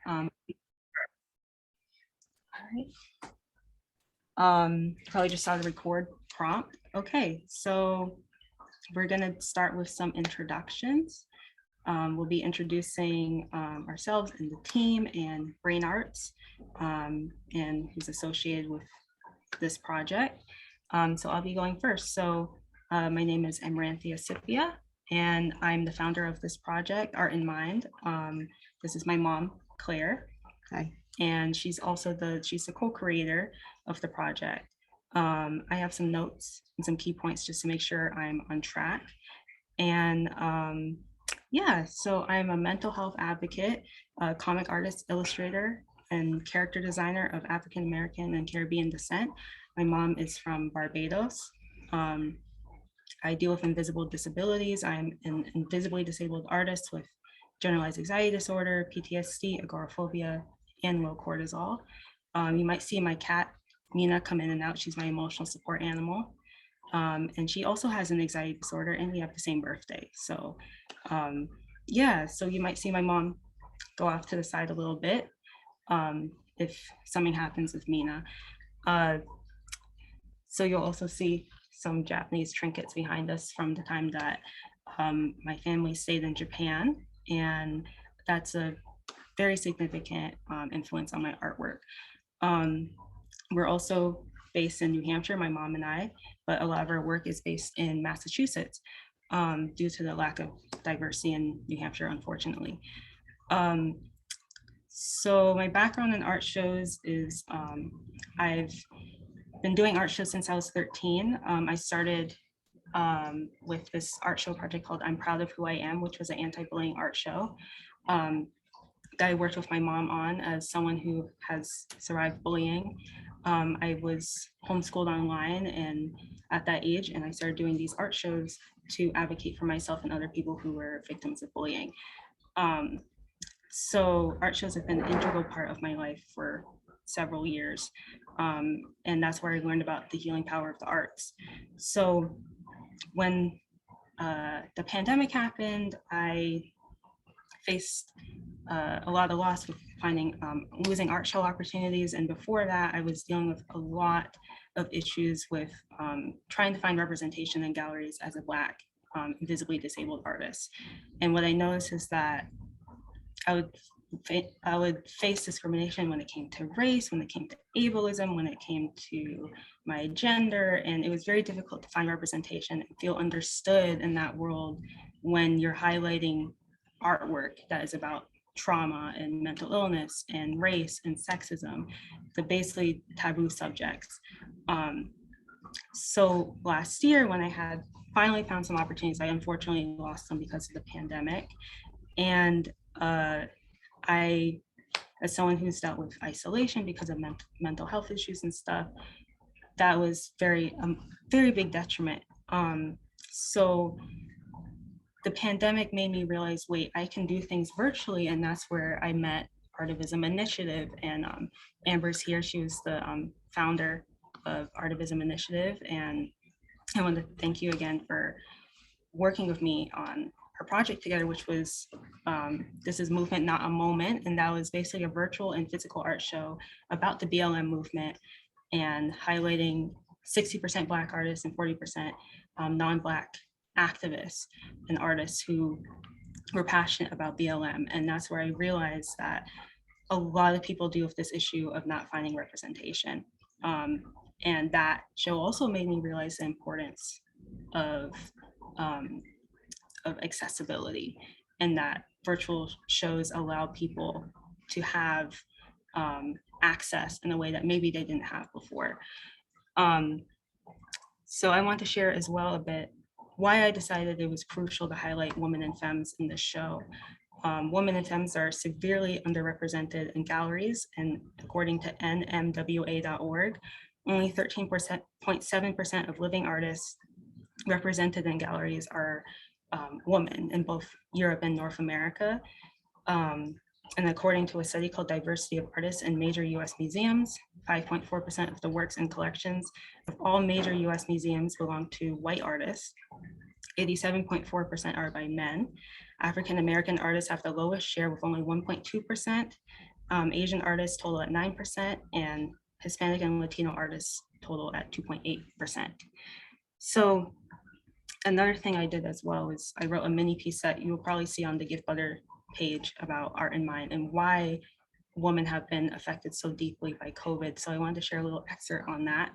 Um, all right. Probably just saw the record prompt. Okay, so we're gonna start with some introductions. We'll be introducing ourselves and the team and Brain Arts and who's associated with this project. So I'll be going first. So my name is Amaranthia Scipia, and I'm the founder of this project, Art in Mind. This is my mom, Claire. Hi. And she's the co-creator of the project. I have some notes and some key points just to make sure I'm on track. And yeah, so I'm a mental health advocate, a comic artist, illustrator, and character designer of African American and Caribbean descent. My mom is from Barbados. I deal with invisible disabilities. I'm an invisibly disabled artist with generalized anxiety disorder, PTSD, agoraphobia, and low cortisol. You might see my cat, Mina, come in and out. She's my emotional support animal. And she also has an anxiety disorder, and we have the same birthday. So yeah, so you might see my mom go off to the side a little bit if something happens with Mina. So you'll also see some Japanese trinkets behind us from the time that my family stayed in Japan. And that's a very significant influence on my artwork. We're also based in New Hampshire, my mom and I, but a lot of our work is based in Massachusetts due to the lack of diversity in New Hampshire, unfortunately. So my background in art shows is I've been doing art shows since I was 13. I started with this art show project called I'm Proud of Who I Am, which was an anti-bullying art show that I worked with my mom on as someone who has survived bullying. I was homeschooled online and at that age, and I started doing these art shows to advocate for myself and other people who were victims of bullying. So art shows have been an integral part of my life for several years. And that's where I learned about the healing power of the arts. So when the pandemic happened, I faced a lot of loss with losing art show opportunities. And before that, I was dealing with a lot of issues with trying to find representation in galleries as a Black, visibly disabled artist. And what I noticed is that I would face discrimination when it came to race, when it came to ableism, when it came to my gender, and it was very difficult to find representation and feel understood in that world when you're highlighting artwork that is about trauma and mental illness and race and sexism, the basically taboo subjects. So last year when I had finally found some opportunities, I unfortunately lost them because of the pandemic. And I, as someone who's dealt with isolation because of mental health issues and stuff, that was very big detriment. So the pandemic made me realize, wait, I can do things virtually, and that's where I met Artivism Initiative. And Amber's here; she was the founder of Artivism Initiative, and I want to thank you again for working with me on her project together, which was This is Movement, Not a Moment. And that was basically a virtual and physical art show about the BLM movement and highlighting 60% Black artists and 40% non-Black activists and artists who were passionate about BLM. And that's where I realized that a lot of people deal with this issue of not finding representation. And that show also made me realize the importance of accessibility, and that virtual shows allow people to have access in a way that maybe they didn't have before. So I want to share as well a bit why I decided it was crucial to highlight women and femmes in this show. Women and femmes are severely underrepresented in galleries, and according to nmwa.org, only 13.7% of living artists represented in galleries are women in both Europe and North America. And according to a study called Diversity of Artists in Major US Museums, 5.4% of the works and collections of all major US museums belong to white artists. 87.4% are by men. African American artists have the lowest share with only 1.2%. Asian artists total at 9%, and Hispanic and Latino artists total at 2.8%. So another thing I did as well is I wrote a mini piece that you will probably see on the Give Butter page about Art in Mind and why women have been affected so deeply by COVID. So I wanted to share a little excerpt on that.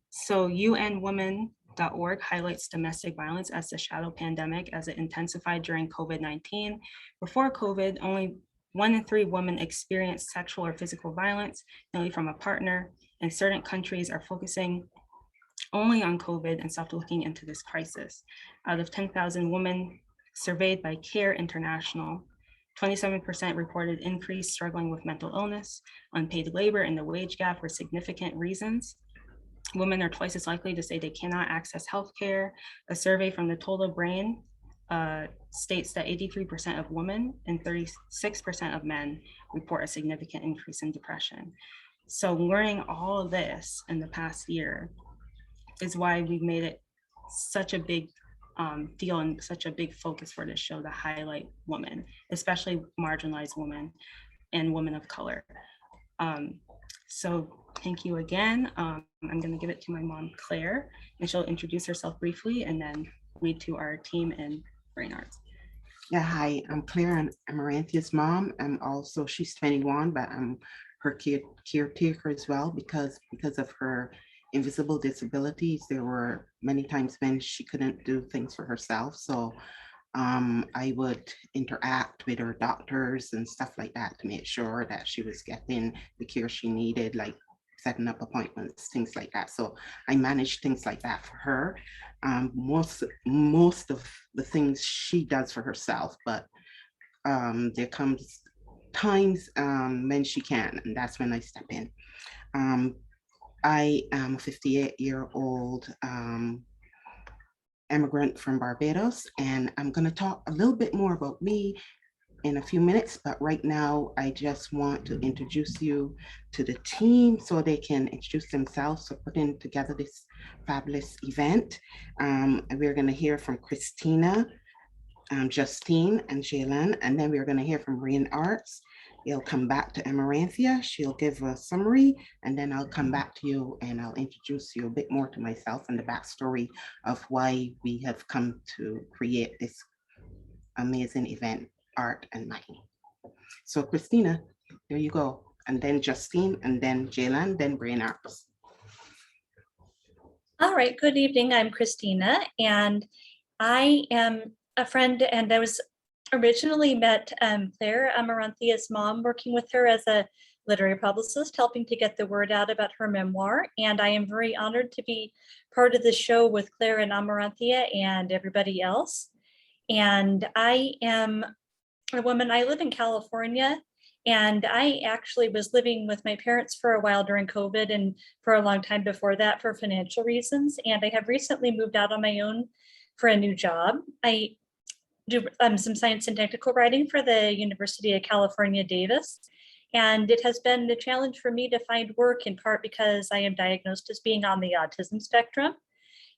So UNWomen.org highlights domestic violence as the shadow pandemic as it intensified during COVID-19. Before COVID, only 1 in 3 women experienced sexual or physical violence, mainly from a partner, and certain countries are focusing only on COVID and stopped looking into this crisis. Out of 10,000 women surveyed by CARE International, 27% reported increase struggling with mental illness. Unpaid labor and the wage gap were significant reasons. Women are twice as likely to say they cannot access healthcare. A survey from the Total Brain states that 83% of women and 36% of men report a significant increase in depression. So learning all of this in the past year is why we've made it such a big deal and such a big focus for this show to highlight women, especially marginalized women and women of color. So thank you again. I'm going to give it to my mom, Claire, and she'll introduce herself briefly and then read to our team in Brain Arts. Yeah, hi, I'm Claire. I'm Amaranthia's mom. She's 21, but I'm her caretaker as well because of her invisible disabilities. There were many times when she couldn't do things for herself. So I would interact with her doctors and stuff like that to make sure that she was getting the care she needed, like setting up appointments, things like that. So I managed things like that for her. Most of the things she does for herself, but there comes times when she can, and that's when I step in. I am a 58-year-old immigrant from Barbados, and I'm going to talk a little bit more about me in a few minutes, but right now I just want to introduce you to the team so they can introduce themselves for putting together this fabulous event. We're going to hear from Christina, Justine, and Jalen, and then we're going to hear from Brain Arts. It'll come back to Amaranthia. She'll give a summary, and then I'll come back to you and I'll introduce you a bit more to myself and the backstory of why we have come to create this amazing event, Art and Mind. So Christina, there you go. And then Justine, and then Jalen, then Brain Arts. All right, good evening. I'm Christina, and I am a friend, and I was originally met Claire, Amaranthia's mom, working with her as a literary publicist, helping to get the word out about her memoir. And I am very honored to be part of the show with Claire and Amaranthia and everybody else. And I am a woman, I live in California, and I actually was living with my parents for a while during COVID and for a long time before that for financial reasons. And I have recently moved out on my own for a new job. I do some science and technical writing for the University of California, Davis. And it has been a challenge for me to find work, in part because I am diagnosed as being on the autism spectrum.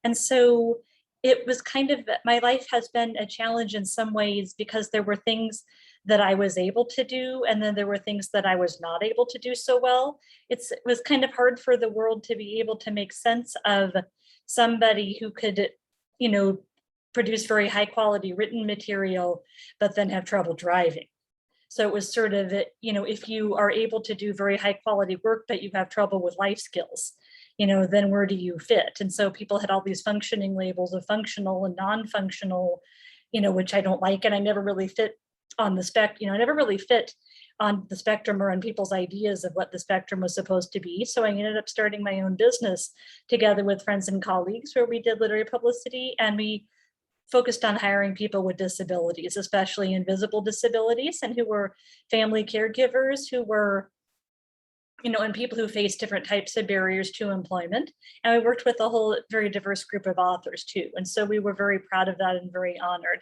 And so it was kind of, my life has been a challenge in some ways because there were things that I was able to do, and then there were things that I was not able to do so well. It was kind of hard for the world to be able to make sense of somebody who could, produce very high quality written material, but then have trouble driving. So it was sort of, if you are able to do very high quality work, but you have trouble with life skills, then where do you fit? And so people had all these functioning labels of functional and non-functional, which I don't like. And I never really fit on the spectrum, I never really fit on the spectrum or on people's ideas of what the spectrum was supposed to be. So I ended up starting my own business together with friends and colleagues where we did literary publicity, and we focused on hiring people with disabilities, especially invisible disabilities, and who were family caregivers, who were, and people who face different types of barriers to employment. And we worked with a whole very diverse group of authors too. And so we were very proud of that and very honored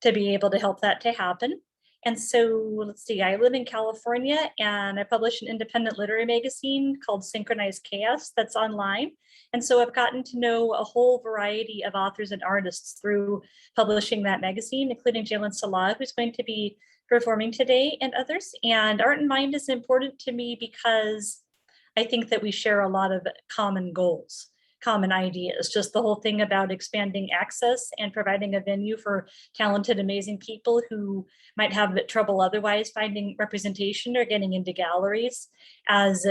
to be able to help that to happen. And so let's see, I live in California and I publish an independent literary magazine called Synchronized Chaos that's online. And so I've gotten to know a whole variety of authors and artists through publishing that magazine, including Jalen Salah, who's going to be performing today, and others. And Art and Mind is important to me because I think that we share a lot of common goals, common ideas, just the whole thing about expanding access and providing a venue for talented, amazing people who might have trouble otherwise finding representation or getting into galleries, as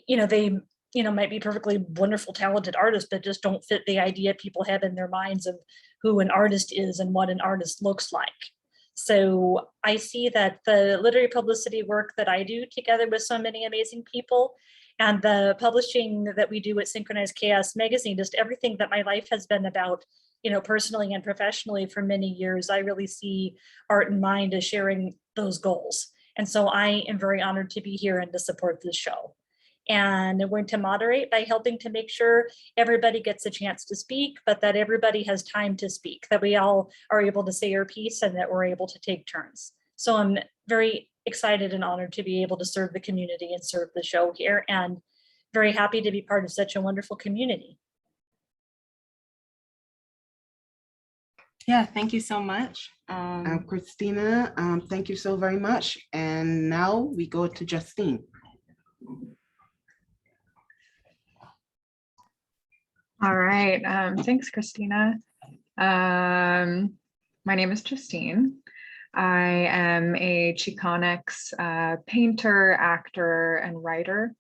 they might be perfectly wonderful, talented artists, but just don't fit the idea people have in their minds of who an artist is and what an artist looks like. So I see that the literary publicity work that I do together with so many amazing people, and the publishing that we do at Synchronized Chaos magazine, just everything that my life has been about, personally and professionally for many years, I really see Art and Mind as sharing those goals. And so I am very honored to be here and to support this show. And I'm going to moderate by helping to make sure everybody gets a chance to speak, but that everybody has time to speak, that we all are able to say our piece and that we're able to take turns. So I'm very excited and honored to be able to serve the community and serve the show here, and very happy to be part of such a wonderful community. Yeah, thank you so much. Christina, thank you so very much. And now we go to Justine. All right, thanks, Christina. My name is Justine. I am a Chicanx painter, actor, and writer.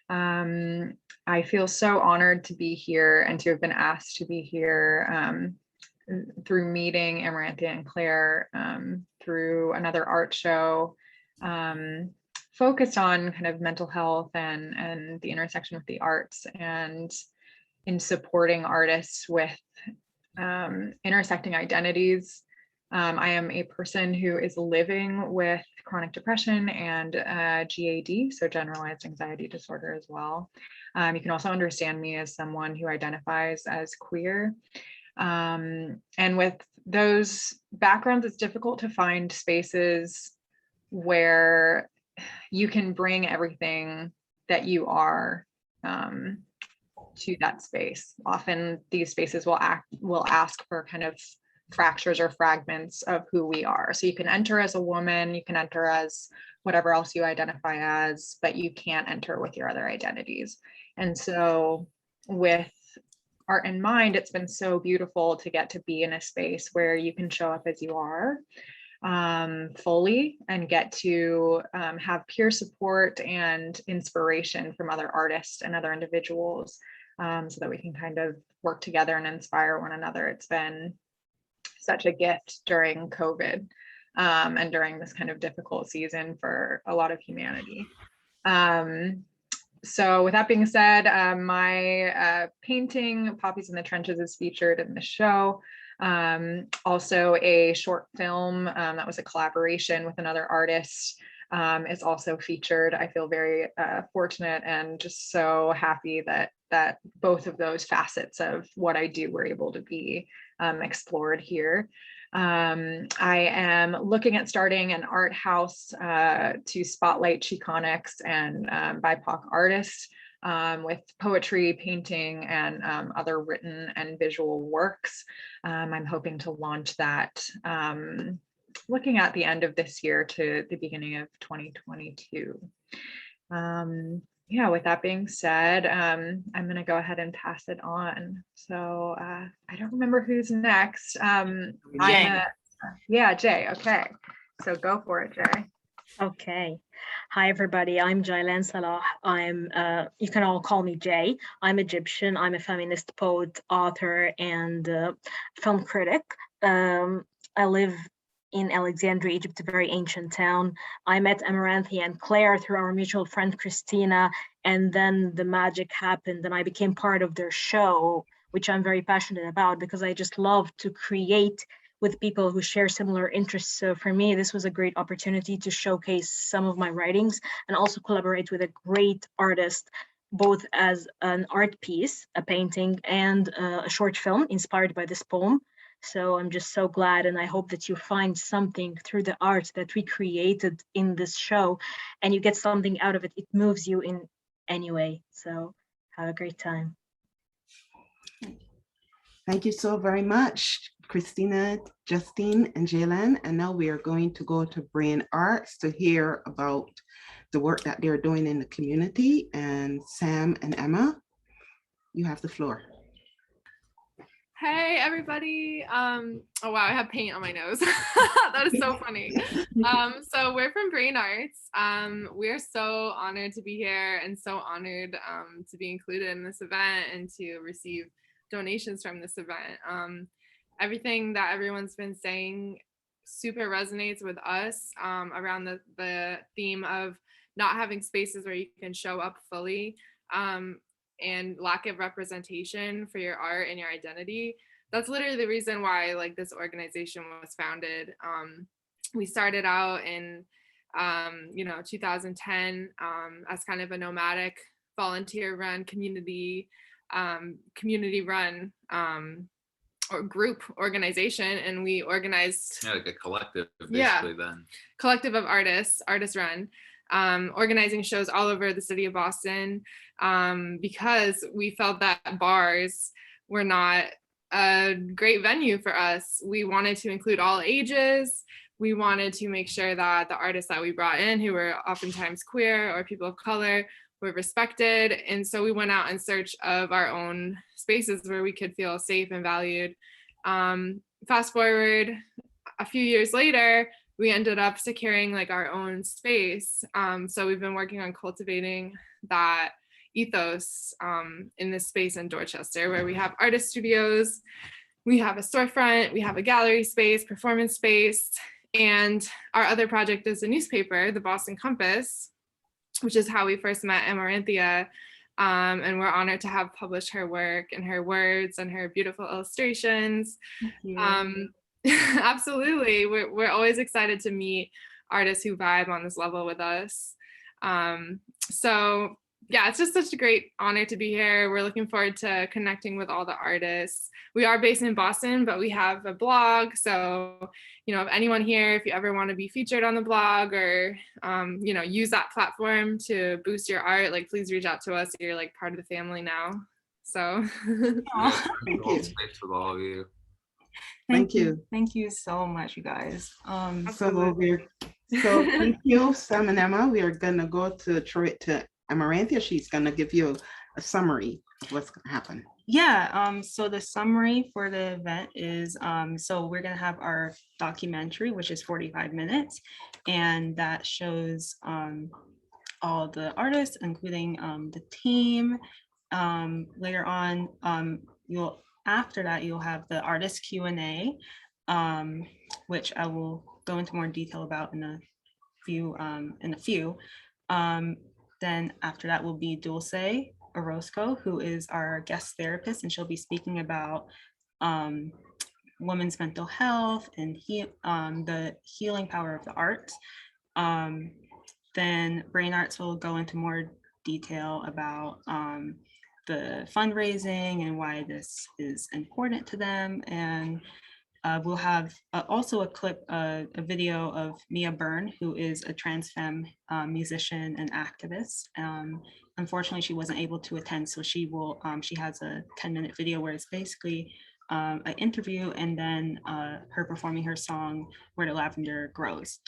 I feel so honored to be here and to have been asked to be here through meeting Amaranthia and Claire through another art show focused on kind of mental health and the intersection with the arts, and in supporting artists with intersecting identities. I am a person who is living with chronic depression and GAD, so generalized anxiety disorder as well. You can also understand me as someone who identifies as queer. And with those backgrounds, it's difficult to find spaces where you can bring everything that you are to that space. Often these spaces will ask for kind of fractures or fragments of who we are. So you can enter as a woman, you can enter as whatever else you identify as, but you can't enter with your other identities. And so with Art and Mind, it's been so beautiful to get to be in a space where you can show up as you are fully and get to have peer support and inspiration from other artists and other individuals, so that we can kind of work together and inspire one another. It's been such a gift during COVID and during this kind of difficult season for a lot of humanity. So with that being said, my painting, Poppies in the Trenches, is featured in the show. Also a short film that was a collaboration with another artist is also featured. I feel very fortunate and just so happy that both of those facets of what I do were able to be explored here. I am looking at starting an art house to spotlight Chicanx and BIPOC artists with poetry, painting, and other written and visual works. I'm hoping to launch that looking at the end of this year to the beginning of 2022. Yeah, with that being said, I'm going to go ahead and pass it on. So I don't remember who's next. Jay. Yeah, Jay. Okay, so go for it, Jay. Okay. Hi, everybody. I'm Jalen Salah. You can all call me Jay. I'm Egyptian. I'm a feminist poet, author, and film critic. I live in Alexandria, Egypt, a very ancient town. I met Amaranthia and Claire through our mutual friend, Christina, and then the magic happened and I became part of their show, which I'm very passionate about because I just love to create with people who share similar interests. So for me, this was a great opportunity to showcase some of my writings and also collaborate with a great artist, both as an art piece, a painting, and a short film inspired by this poem. So I'm just so glad, and I hope that you find something through the art that we created in this show, and you get something out of it. It moves you in any way. So have a great time. Thank you so very much, Christina, Justine, and Jalen. And now we are going to go to Brain Arts to hear about the work that they're doing in the community. And Sam and Emma, you have the floor. Hey everybody. Oh wow, I have paint on my nose. That is so funny. So we're from Brain Arts. We're so honored to be here and so honored to be included in this event and to receive donations from this event. Everything that everyone's been saying super resonates with us around the theme of not having spaces where you can show up fully. And lack of representation for your art and your identity. That's literally the reason why like this organization was founded. We started out in 2010 as kind of a nomadic volunteer run community run or group organization, and we organized like a collective basically then. Collective of artists run. Organizing shows all over the city of Boston because we felt that bars were not a great venue for us. We wanted to include all ages. We wanted to make sure that the artists that we brought in, who were oftentimes queer or people of color, were respected. And so we went out in search of our own spaces where we could feel safe and valued. Fast forward a few years later, we ended up securing like our own space. So we've been working on cultivating that ethos in this space in Dorchester, where we have artist studios, we have a storefront, we have a gallery space, performance space, and our other project is a newspaper, the Boston Compass, which is how we first met Amaranthia. And we're honored to have published her work and her words and her beautiful illustrations. Absolutely. We're always excited to meet artists who vibe on this level with us. So yeah, it's just such a great honor to be here. We're looking forward to connecting with all the artists. We are based in Boston, but we have a blog. So, if anyone here, if you ever want to be featured on the blog or, use that platform to boost your art, like please reach out to us. You're like part of the family now. So Thank you. Space with all of you. Thank you. Thank you so much, you guys. So thank you, Sam and Emma. We are gonna go to Amaranthia. She's gonna give you a summary of what's gonna happen. Yeah, so the summary for the event is, so we're gonna have our documentary, which is 45 minutes, and that shows all the artists, including the team. Later on, after that, you'll have the artist Q&A, which I will go into more detail about in a few. Then after that will be Dulce Orozco, who is our guest therapist, and she'll be speaking about women's mental health and the healing power of the arts. Then Brain Arts will go into more detail about the fundraising and why this is important to them. And we'll have also a video of Mia Byrne, who is a trans femme musician and activist. Unfortunately, she wasn't able to attend, so she has a 10-minute video where it's basically an interview and then her performing her song, Where the Lavender Grows.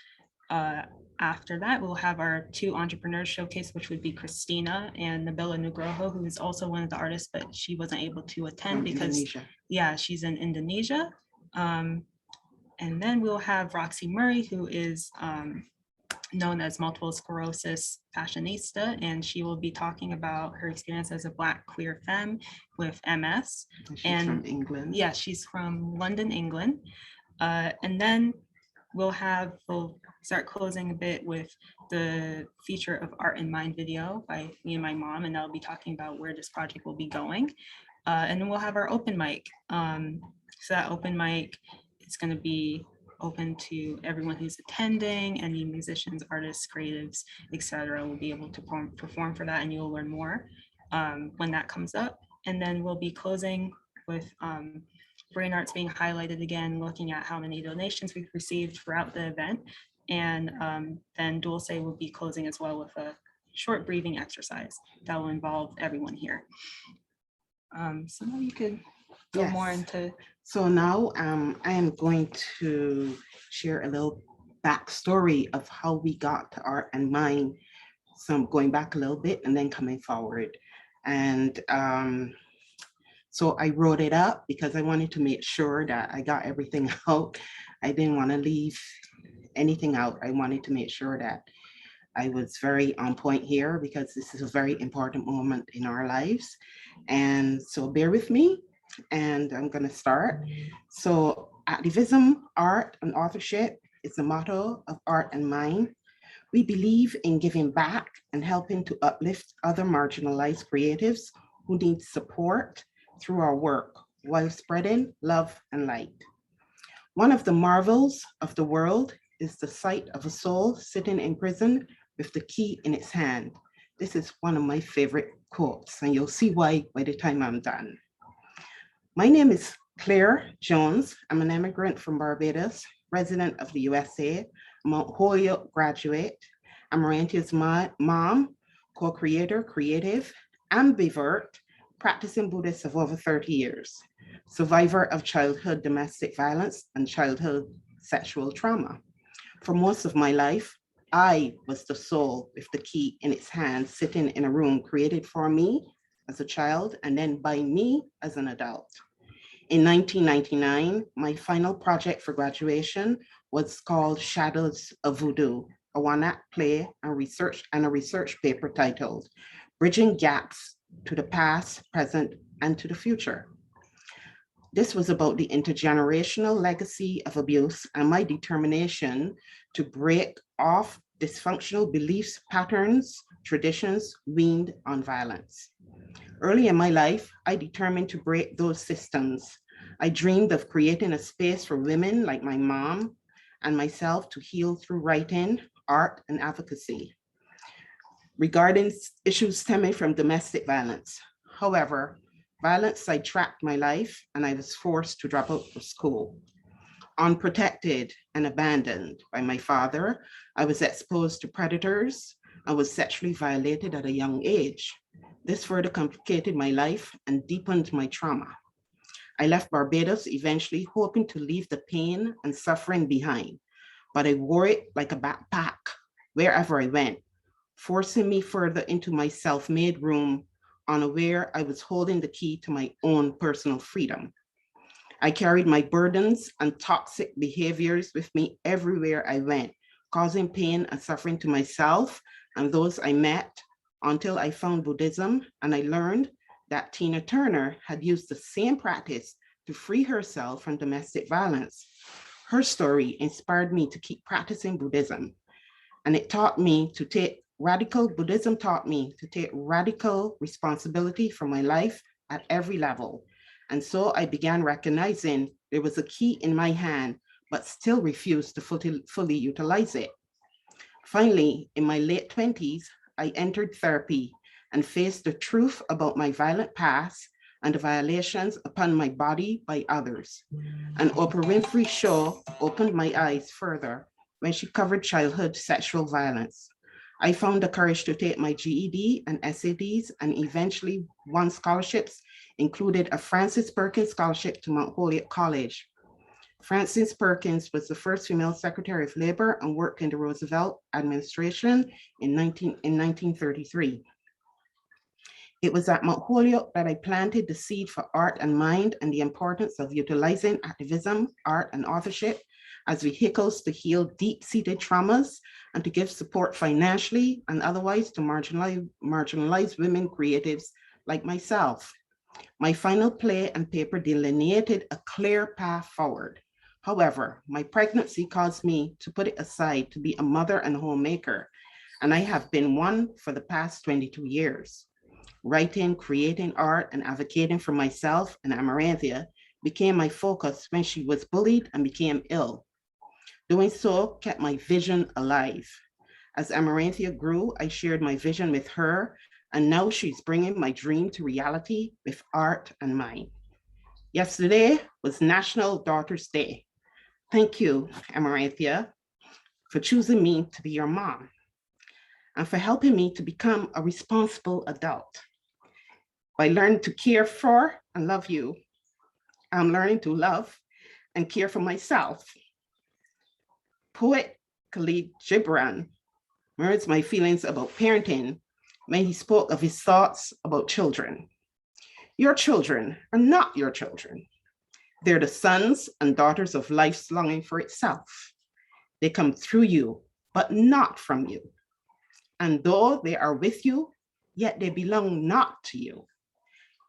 After that, we'll have our two entrepreneurs showcase, which would be Christina and Nabila Nugroho, who is also one of the artists, but she wasn't able to attend because she's in Indonesia. And then we'll have Roxy Murray, who is known as multiple sclerosis fashionista, and she will be talking about her experience as a Black queer femme with MS. She's from England. Yeah, she's from London, England. And then we'll start closing a bit with the feature of Art and Mind video by me and my mom, and I'll be talking about where this project will be going. And then we'll have our open mic. So that open mic is going to be open to everyone who's attending. Any musicians, artists, creatives, etc. will be able to perform for that, and you'll learn more when that comes up. And then we'll be closing with Brain Art's being highlighted again, looking at how many donations we've received throughout the event. And then Dulce will be closing as well with a short breathing exercise that will involve everyone here. So now you could go more Yes. into. So now I am going to share a little backstory of how we got to Art and Mind. So I'm going back a little bit and then coming forward. And so I wrote it up because I wanted to make sure that I got everything out. I didn't want to leave anything out. I wanted to make sure that I was very on point here because this is a very important moment in our lives. And so bear with me, and I'm going to start. So activism, art, and authorship is the motto of Art and Mind. We believe in giving back and helping to uplift other marginalized creatives who need support through our work while spreading love and light. One of the marvels of the world is the sight of a soul sitting in prison with the key in its hand. This is one of my favorite quotes, and you'll see why by the time I'm done. My name is Claire Jones. I'm an immigrant from Barbados, resident of the USA, Mount Holyoke graduate, Amaranthia's mom, co-creator, creative, ambivert, practicing Buddhist of over 30 years, survivor of childhood domestic violence and childhood sexual trauma. For most of my life, I was the soul with the key in its hand, sitting in a room created for me as a child and then by me as an adult. In 1999, my final project for graduation was called Shadows of Voodoo, a one-act play and a research paper titled Bridging Gaps to the Past, Present, and to the Future. This was about the intergenerational legacy of abuse and my determination to break off dysfunctional beliefs, patterns, traditions weaned on violence. Early in my life, I determined to break those systems. I dreamed of creating a space for women like my mom and myself to heal through writing, art, and advocacy regarding issues stemming from domestic violence. However, violence sidetracked my life and I was forced to drop out of school. Unprotected and abandoned by my father, I was exposed to predators and was sexually violated at a young age. This further complicated my life and deepened my trauma. I left Barbados eventually hoping to leave the pain and suffering behind, but I wore it like a backpack wherever I went, forcing me further into my self-made room, unaware I was holding the key to my own personal freedom. I carried my burdens and toxic behaviors with me everywhere I went, causing pain and suffering to myself and those I met until I found Buddhism and I learned that Tina Turner had used the same practice to free herself from domestic violence. Her story inspired me to keep practicing Buddhism, and it taught me to take Buddhism taught me to take radical responsibility for my life at every level. And so I began recognizing there was a key in my hand, but still refused to fully utilize it. Finally, in my late 20s, I entered therapy and faced the truth about my violent past and the violations upon my body by others. An Oprah Winfrey show opened my eyes further when she covered childhood sexual violence. I found the courage to take my GED and SATs and eventually won scholarships, included a Frances Perkins Scholarship to Mount Holyoke College. Frances Perkins was the first female Secretary of Labor and worked in the Roosevelt administration in 1933. It was at Mount Holyoke that I planted the seed for Art and Mind and the importance of utilizing activism, art, and authorship as vehicles to heal deep-seated traumas and to give support financially and otherwise to marginalized women creatives like myself. My final play and paper delineated a clear path forward. However, my pregnancy caused me to put it aside to be a mother and homemaker, and I have been one for the past 22 years. Writing, creating art, and advocating for myself and Amaranthia became my focus when she was bullied and became ill. Doing so kept my vision alive. As Amaranthia grew, I shared my vision with her, and now she's bringing my dream to reality with Art and Mind. Yesterday was National Daughters Day. Thank you, Amaranthia, for choosing me to be your mom and for helping me to become a responsible adult. By learning to care for and love you, I'm learning to love and care for myself. Poet Khalid Gibran mirrors my feelings about parenting when he spoke of his thoughts about children. Your children are not your children. They're the sons and daughters of life's longing for itself. They come through you, but not from you. And though they are with you, yet they belong not to you.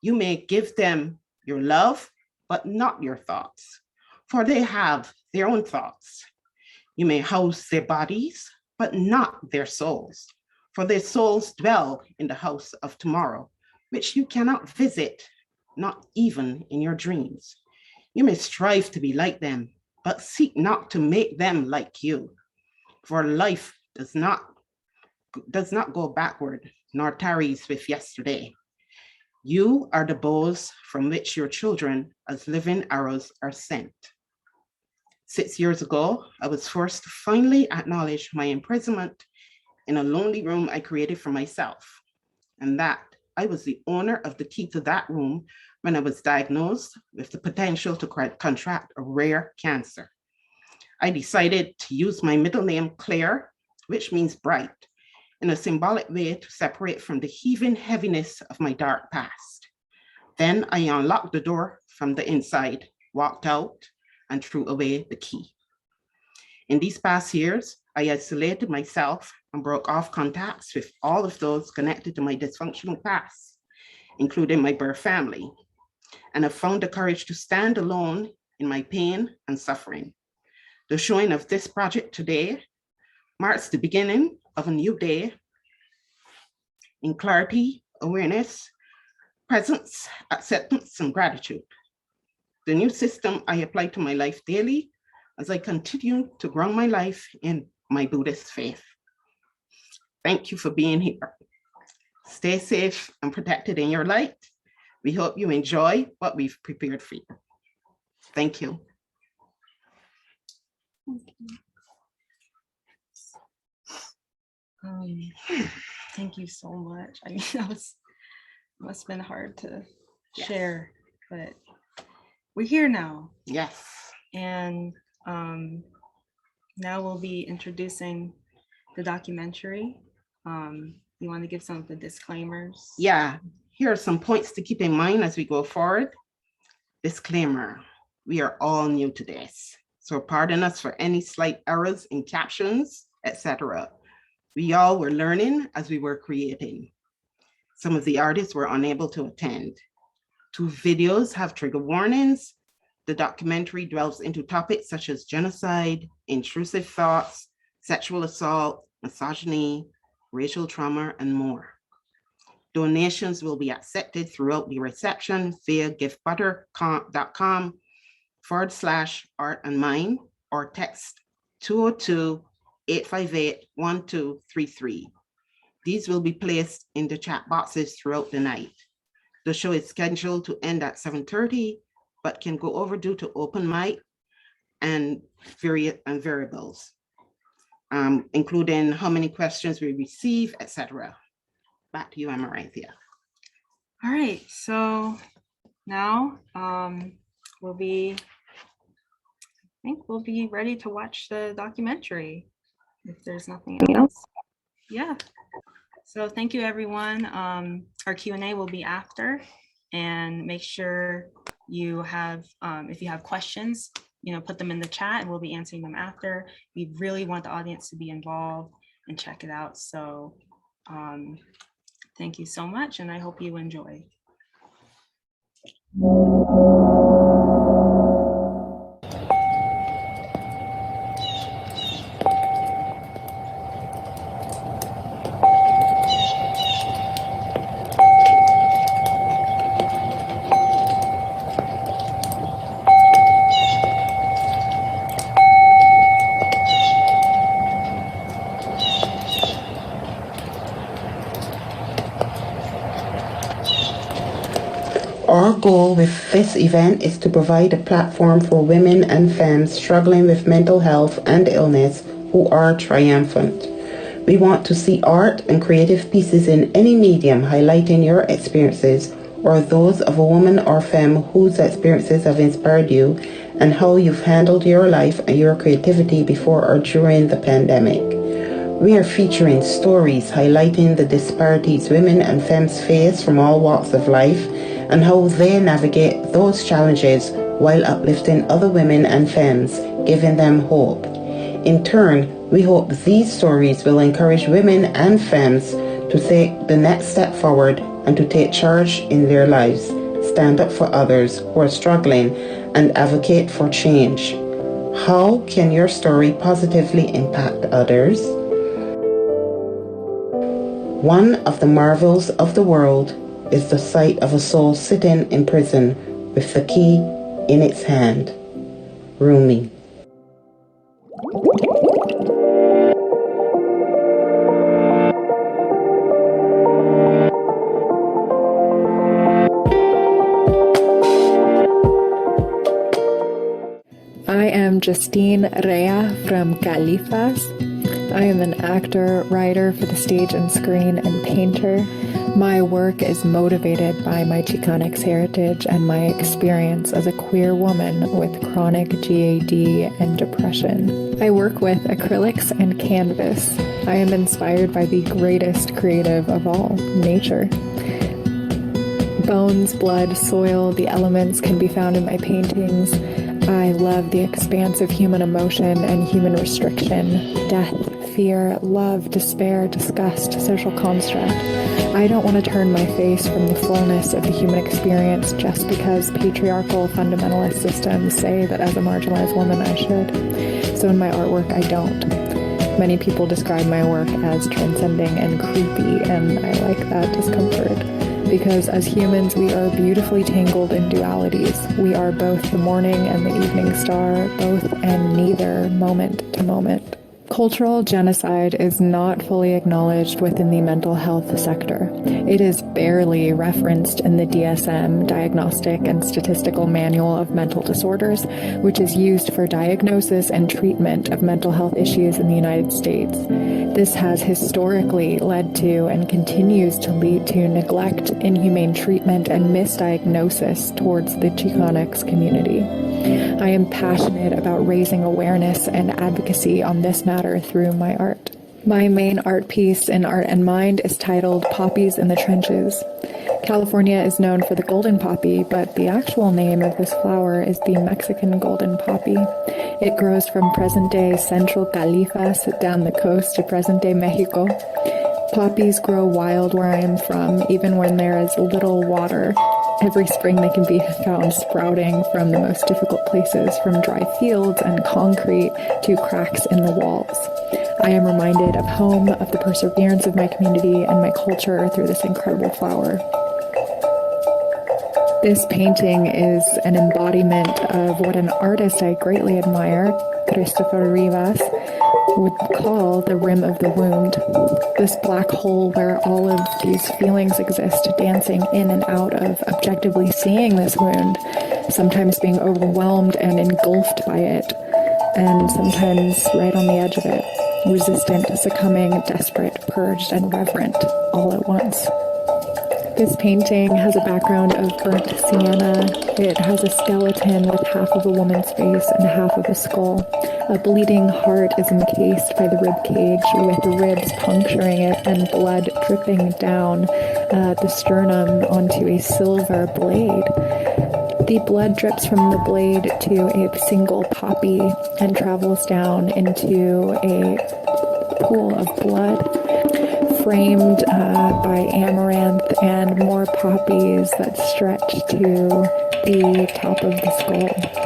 You may give them your love, but not your thoughts, for they have their own thoughts. You may house their bodies, but not their souls, for their souls dwell in the house of tomorrow, which you cannot visit, not even in your dreams. You may strive to be like them, but seek not to make them like you, for life does not go backward, nor tarries with yesterday. You are the bows from which your children as living arrows are sent. 6 years ago, I was forced to finally acknowledge my imprisonment in a lonely room I created for myself, and that I was the owner of the key to that room when I was diagnosed with the potential to contract a rare cancer. I decided to use my middle name, Claire, which means bright, in a symbolic way to separate from the heaving heaviness of my dark past. Then I unlocked the door from the inside, walked out, and threw away the key. In these past years, I isolated myself and broke off contacts with all of those connected to my dysfunctional past, including my birth family. And I found the courage to stand alone in my pain and suffering. The showing of this project today marks the beginning of a new day in clarity, awareness, presence, acceptance, and gratitude. The new system I apply to my life daily as I continue to ground my life in my Buddhist faith. Thank you for being here. Stay safe and protected in your light. We hope you enjoy what we've prepared for you. Thank you. Thank you so much. I mean, must have been hard to Yes. share, but we're here now. Yes. And now we'll be introducing the documentary. You want to give some of the disclaimers? Yeah, here are some points to keep in mind as we go forward. Disclaimer, we are all new to this, so pardon us for any slight errors in captions, etc. We all were learning as we were creating. Some of the artists were unable to attend. 2 videos have trigger warnings. The documentary delves into topics such as genocide, intrusive thoughts, sexual assault, misogyny, racial trauma, and more. Donations will be accepted throughout the reception via giftbutter.com/art&mind or text 202-858-1233. These will be placed in the chat boxes throughout the night. The show is scheduled to end at 7:30, but can go over due to open mic and variables, including how many questions we receive, etc. Back to you, Amaranthia. All right, so now we'll be ready to watch the documentary if there's nothing else. Yeah. So thank you, everyone. Our Q&A will be after, and make sure you have, if you have questions, put them in the chat and we'll be answering them after. We really want the audience to be involved and check it out. So thank you so much, and I hope you enjoy. Our goal with this event is to provide a platform for women and femmes struggling with mental health and illness who are triumphant. We want to see art and creative pieces in any medium highlighting your experiences or those of a woman or femme whose experiences have inspired you and how you've handled your life and your creativity before or during the pandemic. We are featuring stories highlighting the disparities women and femmes face from all walks of life and how they navigate those challenges while uplifting other women and femmes, giving them hope. In turn, we hope these stories will encourage women and femmes to take the next step forward and to take charge in their lives, stand up for others who are struggling, and advocate for change. How can your story positively impact others? One of the marvels of the world is the sight of a soul sitting in prison with the key in its hand. Rumi. I am Justine Rea from Califas. I am an actor, writer for the stage and screen, and painter. My work is motivated by my Chicanx heritage and my experience as a queer woman with chronic GAD and depression. I work with acrylics and canvas. I am inspired by the greatest creative of all, nature. Bones, blood, soil, the elements can be found in my paintings. I love the expanse of human emotion and human restriction, death, fear, love, despair, disgust, social construct. I don't want to turn my face from the fullness of the human experience just because patriarchal fundamentalist systems say that as a marginalized woman I should. So in my artwork, I don't. Many people describe my work as transcending and creepy, and I like that discomfort. Because as humans, we are beautifully tangled in dualities. We are both the morning and the evening star, both and neither, moment to moment. Cultural genocide is not fully acknowledged within the mental health sector. It is barely referenced in the DSM, Diagnostic and Statistical Manual of Mental Disorders, which is used for diagnosis and treatment of mental health issues in the United States. This has historically led to and continues to lead to neglect, inhumane treatment, and misdiagnosis towards the Chicanx community. I am passionate about raising awareness and advocacy on this matter through my art. My main art piece in Art and Mind is titled Poppies in the Trenches. California is known for the golden poppy, but the actual name of this flower is the Mexican golden poppy. It grows from present-day central Califas down the coast to present-day Mexico. Poppies grow wild where I am from, even when there is little water. Every spring they can be found sprouting from the most difficult places, from dry fields and concrete to cracks in the walls. I am reminded of home, of the perseverance of my community and my culture through this incredible flower. This painting is an embodiment of what an artist I greatly admire, Christopher Rivas, would call the rim of the wound. This black hole where all of these feelings exist, dancing in and out of objectively seeing this wound, sometimes being overwhelmed and engulfed by it, and sometimes right on the edge of it, resistant, succumbing, desperate, purged, and reverent all at once. This painting has a background of burnt sienna. It has a skeleton with half of a woman's face and half of a skull. A bleeding heart is encased by the rib cage, with ribs puncturing it and blood dripping down the sternum onto a silver blade. The blood drips from the blade to a single poppy and travels down into a pool of blood, framed by amaranth and more poppies that stretch to the top of the skull.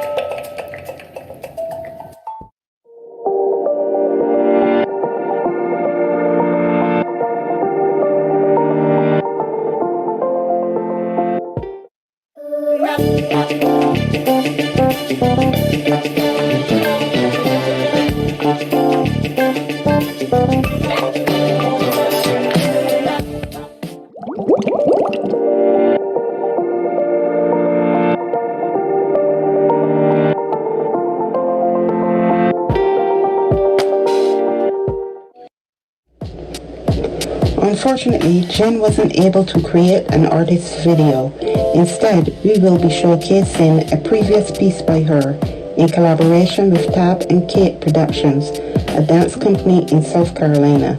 Unfortunately, Jen wasn't able to create an artist's video. Instead, we will be showcasing a previous piece by her in collaboration with Tab and Kate Productions, a dance company in South Carolina.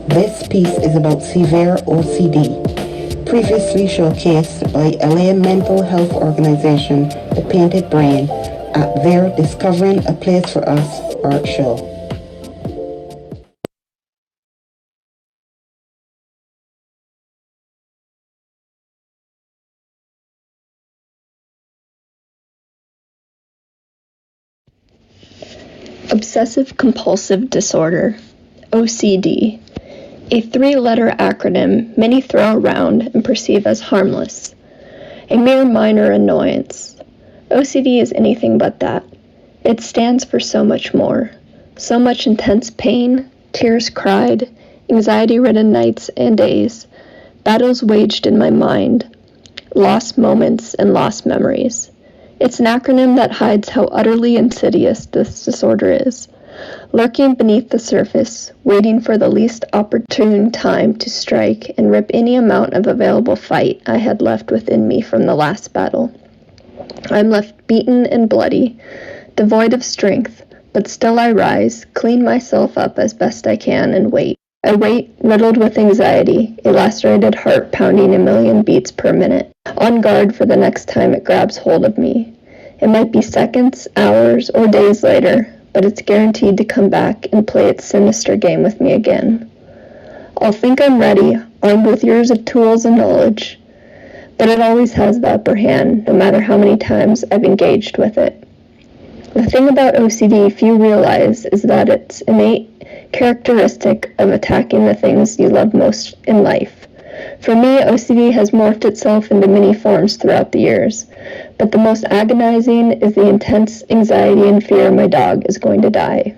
This piece is about severe OCD, previously showcased by LA mental health organization, The Painted Brain, at their Discovering a Place for Us art show. Obsessive compulsive disorder, OCD, a three-letter acronym many throw around and perceive as harmless, a mere minor annoyance. OCD is anything but that. It stands for so much more, so much intense pain, tears cried, anxiety-ridden nights and days, battles waged in my mind, lost moments and lost memories. It's an acronym that hides how utterly insidious this disorder is, lurking beneath the surface, waiting for the least opportune time to strike and rip any amount of available fight I had left within me from the last battle. I'm left beaten and bloody, devoid of strength, but still I rise, clean myself up as best I can, and wait. I wait, riddled with anxiety, a lacerated heart pounding a million beats per minute, on guard for the next time it grabs hold of me. It might be seconds, hours, or days later, but it's guaranteed to come back and play its sinister game with me again. I'll think I'm ready, armed with years of tools and knowledge, but it always has the upper hand, no matter how many times I've engaged with it. The thing about OCD few realize is that it's innate characteristic of attacking the things you love most in life. For me, OCD has morphed itself into many forms throughout the years, but the most agonizing is the intense anxiety and fear my dog is going to die.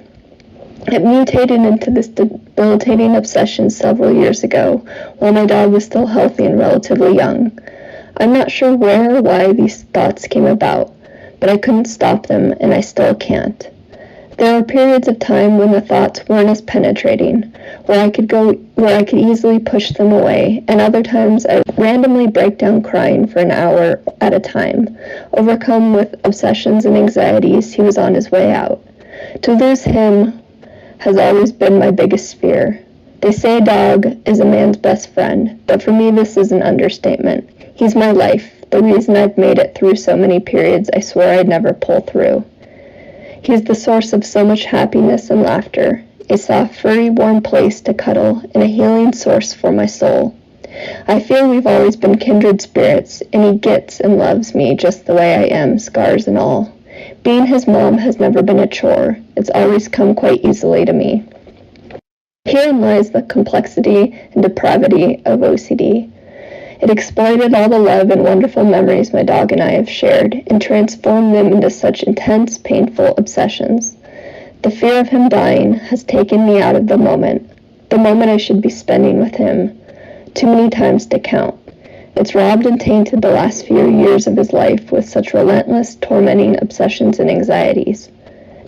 It mutated into this debilitating obsession several years ago, while my dog was still healthy and relatively young. I'm not sure where or why these thoughts came about, but I couldn't stop them, and I still can't. There were periods of time when the thoughts weren't as penetrating, where I could easily push them away, and other times I would randomly break down crying for an hour at a time, overcome with obsessions and anxieties. He was on his way out. To lose him has always been my biggest fear. They say a dog is a man's best friend, but for me this is an understatement. He's my life, the reason I've made it through so many periods I swore I'd never pull through. He's the source of so much happiness and laughter, a soft, furry, warm place to cuddle, and a healing source for my soul. I feel we've always been kindred spirits, and he gets and loves me just the way I am, scars and all. Being his mom has never been a chore. It's always come quite easily to me. Herein lies the complexity and depravity of OCD. It exploited all the love and wonderful memories my dog and I have shared and transformed them into such intense, painful obsessions. The fear of him dying has taken me out of the moment I should be spending with him, too many times to count. It's robbed and tainted the last few years of his life with such relentless, tormenting obsessions and anxieties.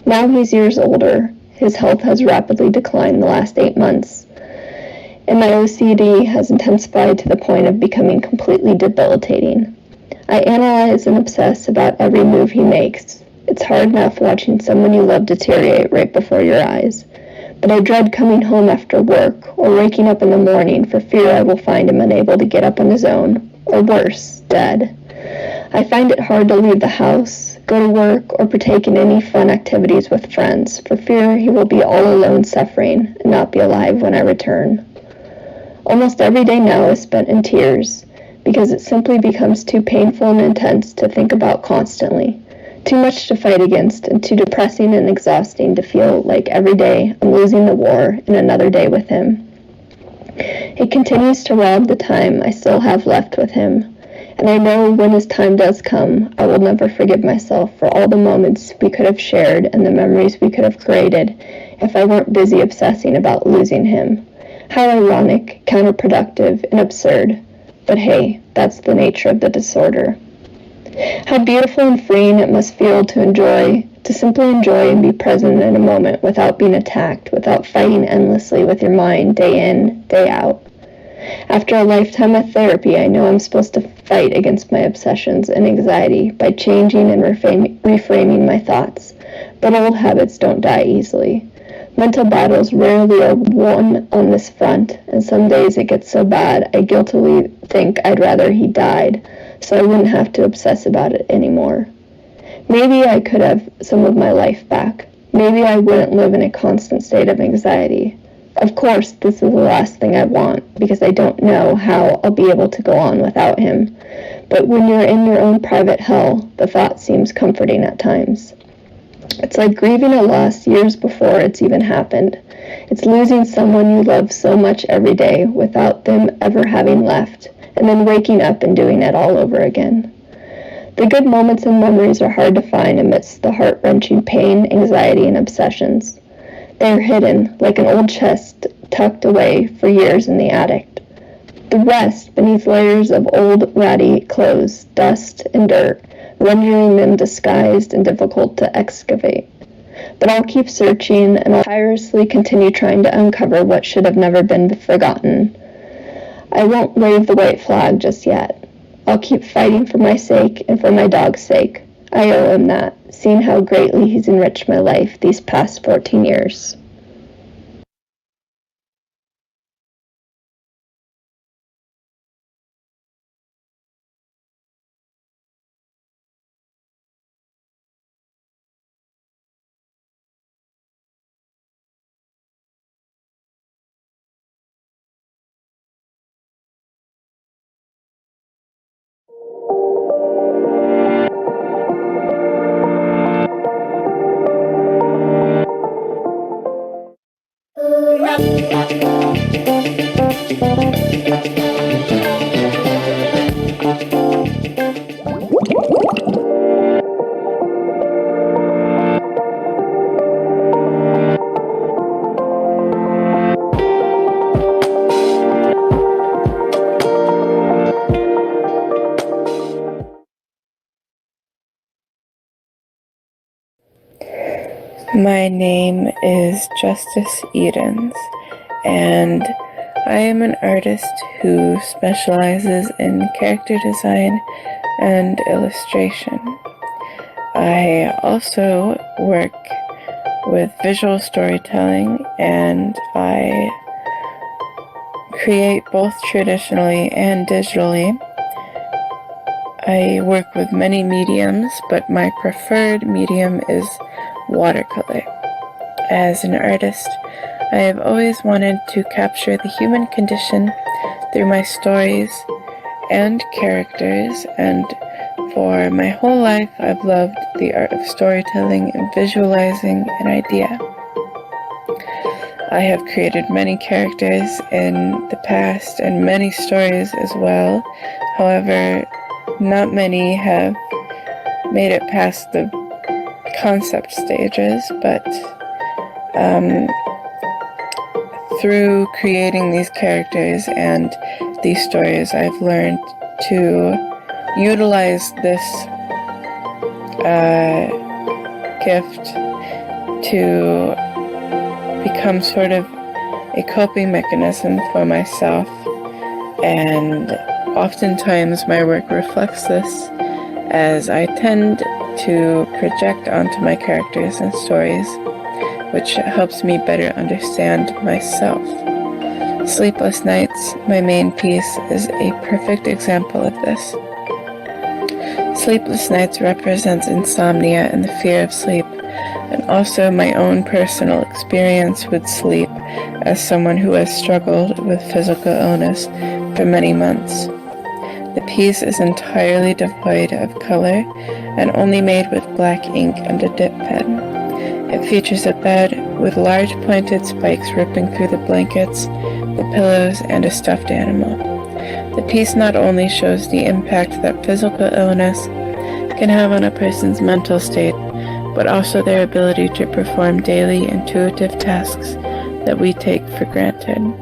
Now he's years older. His health has rapidly declined the last 8 months. And my OCD has intensified to the point of becoming completely debilitating. I analyze and obsess about every move he makes. It's hard enough watching someone you love deteriorate right before your eyes. But I dread coming home after work or waking up in the morning for fear I will find him unable to get up on his own, or worse, dead. I find it hard to leave the house, go to work, or partake in any fun activities with friends for fear he will be all alone suffering and not be alive when I return. Almost every day now is spent in tears, because it simply becomes too painful and intense to think about constantly, too much to fight against, and too depressing and exhausting to feel like every day I'm losing the war in another day with him. It continues to rob the time I still have left with him, and I know when his time does come, I will never forgive myself for all the moments we could have shared and the memories we could have created if I weren't busy obsessing about losing him. How ironic, counterproductive, and absurd. But hey, that's the nature of the disorder. How beautiful and freeing it must feel to simply enjoy and be present in a moment without being attacked, without fighting endlessly with your mind day in, day out. After a lifetime of therapy, I know I'm supposed to fight against my obsessions and anxiety by changing and reframing my thoughts. But old habits don't die easily. Mental battles rarely are won on this front, and some days it gets so bad I guiltily think I'd rather he died, so I wouldn't have to obsess about it anymore. Maybe I could have some of my life back. Maybe I wouldn't live in a constant state of anxiety. Of course, this is the last thing I want, because I don't know how I'll be able to go on without him. But when you're in your own private hell, the thought seems comforting at times. It's like grieving a loss years before it's even happened. It's losing someone you love so much every day without them ever having left, and then waking up and doing it all over again. The good moments and memories are hard to find amidst the heart-wrenching pain, anxiety, and obsessions. They are hidden, like an old chest tucked away for years in the attic. The rest beneath layers of old, ratty clothes, dust, and dirt, rendering them disguised and difficult to excavate. But I'll keep searching, and I'll tirelessly continue trying to uncover what should have never been forgotten. I won't wave the white flag just yet. I'll keep fighting for my sake and for my dog's sake. I owe him that, seeing how greatly he's enriched my life these past 14 years. My name is Justice Edens, and I am an artist who specializes in character design and illustration. I also work with visual storytelling, and I create both traditionally and digitally. I work with many mediums, but my preferred medium is watercolor. As an artist, I have always wanted to capture the human condition through my stories and characters, and for my whole life I've loved the art of storytelling and visualizing an idea. I have created many characters in the past and many stories as well. However, not many have made it past the concept stages, but through creating these characters and these stories, I've learned to utilize this gift to become sort of a coping mechanism for myself, and oftentimes my work reflects this, as I tend to project onto my characters and stories, which helps me better understand myself. Sleepless Nights, my main piece, is a perfect example of this. Sleepless Nights represents insomnia and the fear of sleep, and also my own personal experience with sleep as someone who has struggled with physical illness for many months. The piece is entirely devoid of color and only made with black ink and a dip pen. It features a bed with large pointed spikes ripping through the blankets, the pillows, and a stuffed animal. The piece not only shows the impact that physical illness can have on a person's mental state, but also their ability to perform daily intuitive tasks that we take for granted.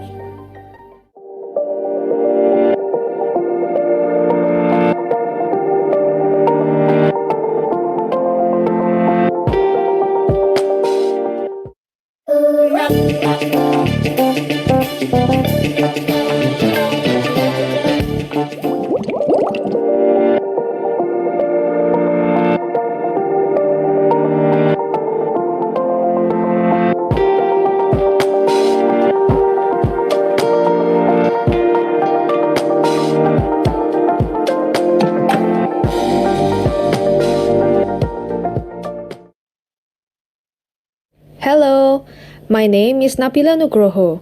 Hello, my name is Nabila Nugroho.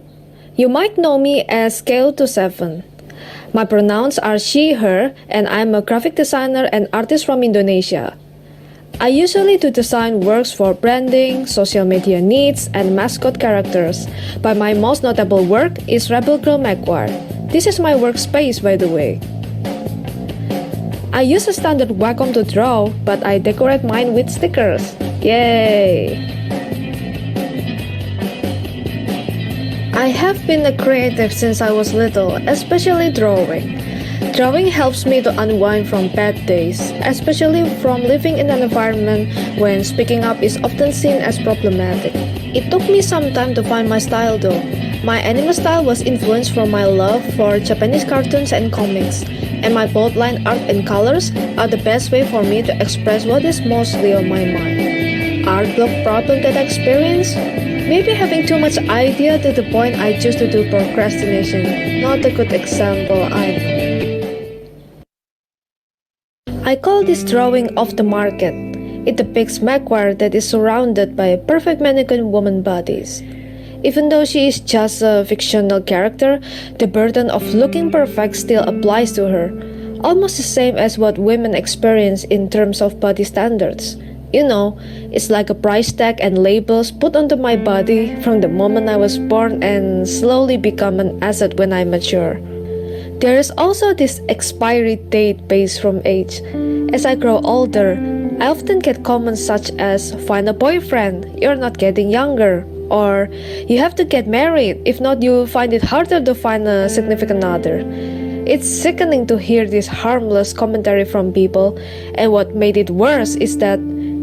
You might know me as Scale to 7. My pronouns are she, her, and I'm a graphic designer and artist from Indonesia. I usually do design works for branding, social media needs, and mascot characters, but my most notable work is Rebel Girl Magwar. This is my workspace, by the way. I use a standard Wacom to draw, but I decorate mine with stickers. Yay! I have been a creative since I was little, especially drawing. Drawing helps me to unwind from bad days, especially from living in an environment when speaking up is often seen as problematic. It took me some time to find my style though. My anime style was influenced from my love for Japanese cartoons and comics, and my bold line art and colors are the best way for me to express what is mostly on my mind. Art block problem that I experience? Maybe having too much idea to the point I choose to do procrastination. Not a good example, I know. I call this drawing off the market. It depicts Magwar that is surrounded by perfect mannequin woman bodies. Even though she is just a fictional character, the burden of looking perfect still applies to her, almost the same as what women experience in terms of body standards. You know, it's like a price tag and labels put onto my body from the moment I was born and slowly become an asset when I mature. There is also this expiry date based from age. As I grow older, I often get comments such as, find a boyfriend, you're not getting younger, or you have to get married, if not you find it harder to find a significant other. It's sickening to hear this harmless commentary from people, and what made it worse is that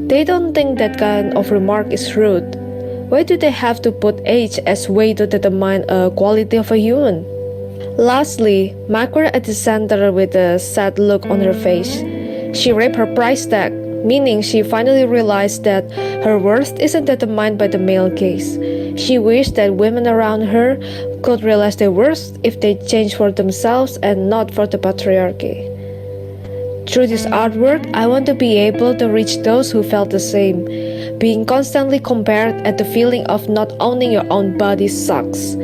they don't think that kind of remark is rude. Why do they have to put age as way to determine a quality of a human? Lastly, Magwar at the center with a sad look on her face. She raped her price tag, meaning she finally realized that her worth isn't determined by the male gaze. She wished that women around her could realize their worth if they changed for themselves and not for the patriarchy. Through this artwork, I want to be able to reach those who felt the same. Being constantly compared and the feeling of not owning your own body sucks.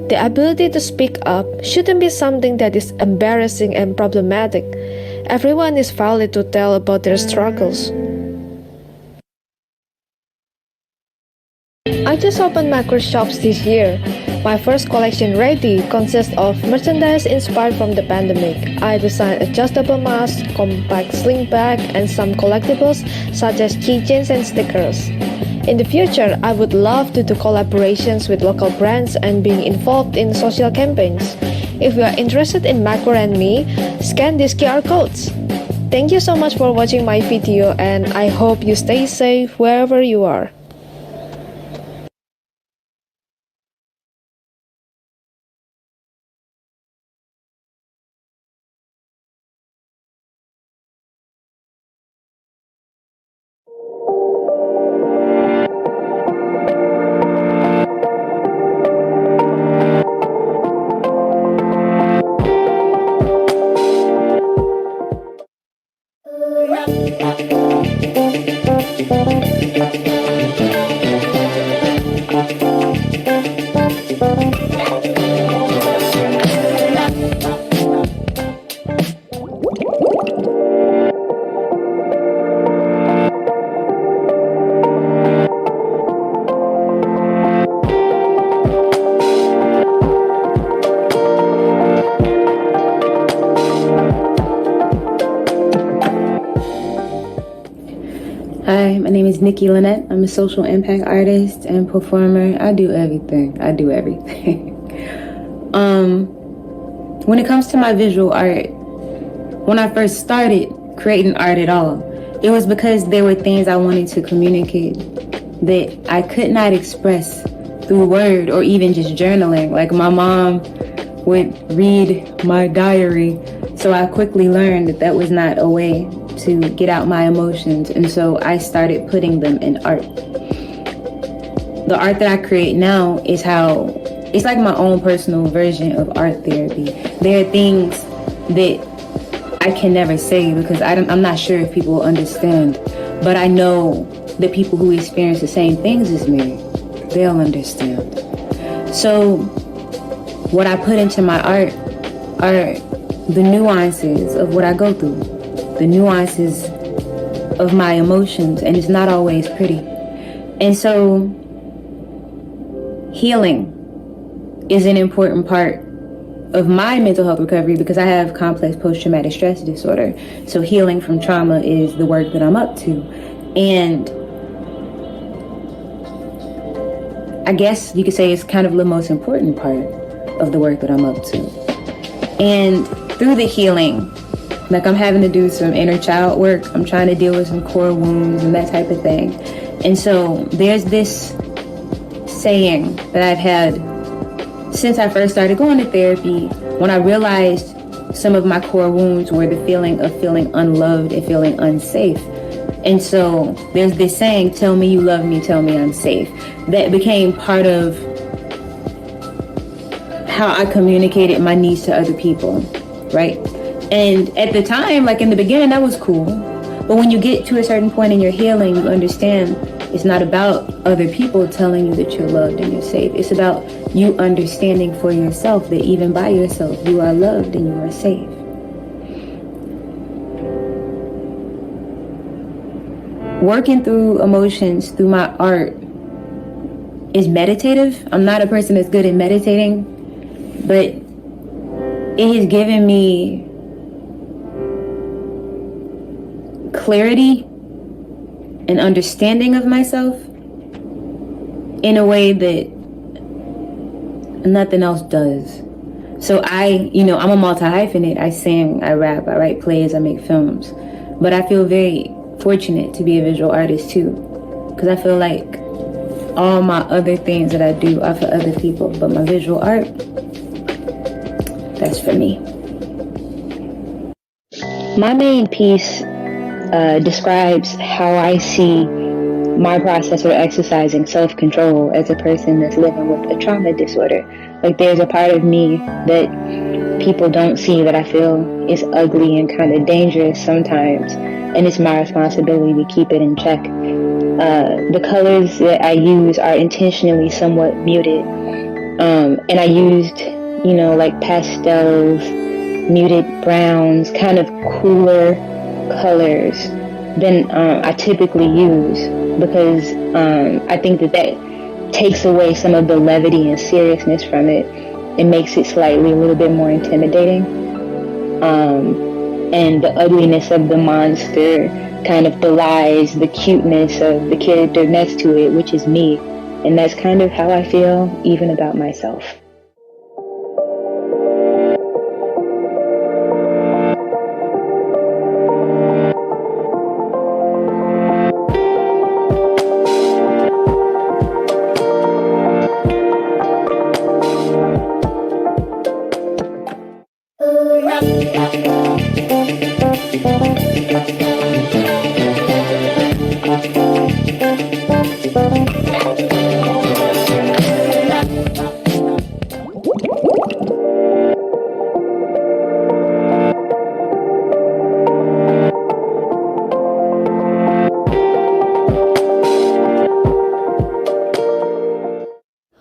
The ability to speak up shouldn't be something that is embarrassing and problematic. Everyone is valid to tell about their struggles. I just opened Magwar shops this year. My first collection ready consists of merchandise inspired from the pandemic. I designed adjustable masks, compact sling bag, and some collectibles such as keychains and stickers. In the future, I would love to do collaborations with local brands and being involved in social campaigns. If you are interested in Magwar and me, scan these QR codes. Thank you so much for watching my video, and I hope you stay safe wherever you are. Hi, my name is Nikki Lynette. I'm a social impact artist and performer. I do everything. When it comes to my visual art, when I first started creating art at all, it was because there were things I wanted to communicate that I could not express through word or even just journaling. Like my mom would read my diary, so I quickly learned that that was not a way to get out my emotions, and so I started putting them in art. The art that I create now is it's like my own personal version of art therapy. There are things that I can never say because I'm not sure if people will understand, but I know the people who experience the same things as me they'll understand. So what I put into my art are the nuances of what I go through, the nuances of my emotions, and it's not always pretty. And so healing is an important part of my mental health recovery because I have complex post-traumatic stress disorder. So healing from trauma is the work that I'm up to. And I guess you could say it's kind of the most important part of the work that I'm up to. And through the healing, like I'm having to do some inner child work. I'm trying to deal with some core wounds and that type of thing. And so there's this saying that I've had since I first started going to therapy, when I realized some of my core wounds were the feeling of feeling unloved and feeling unsafe. And so there's this saying, tell me you love me, tell me I'm safe. That became part of how I communicated my needs to other people, right? And at the time, like in the beginning, that was cool. But when you get to a certain point in your healing, you understand it's not about other people telling you that you're loved and you're safe. It's about you understanding for yourself that even by yourself, you are loved and you are safe. Working through emotions through my art is meditative. I'm not a person that's good at meditating, but it has given me clarity and understanding of myself in a way that nothing else does. So I'm a multi-hyphenate. I sing, I rap, I write plays, I make films. But I feel very fortunate to be a visual artist too, because I feel like all my other things that I do are for other people, but my visual art, that's for me. My main piece describes how I see my process of exercising self-control as a person that's living with a trauma disorder. Like there's a part of me that people don't see that I feel is ugly and kind of dangerous sometimes, and it's my responsibility to keep it in check. The colors that I use are intentionally somewhat muted, and I used, like pastels, muted browns, kind of cooler colors than I typically use, because I think that takes away some of the levity and seriousness from it. It makes it slightly a little bit more intimidating. And the ugliness of the monster kind of belies the cuteness of the character next to it, which is me. And that's kind of how I feel even about myself.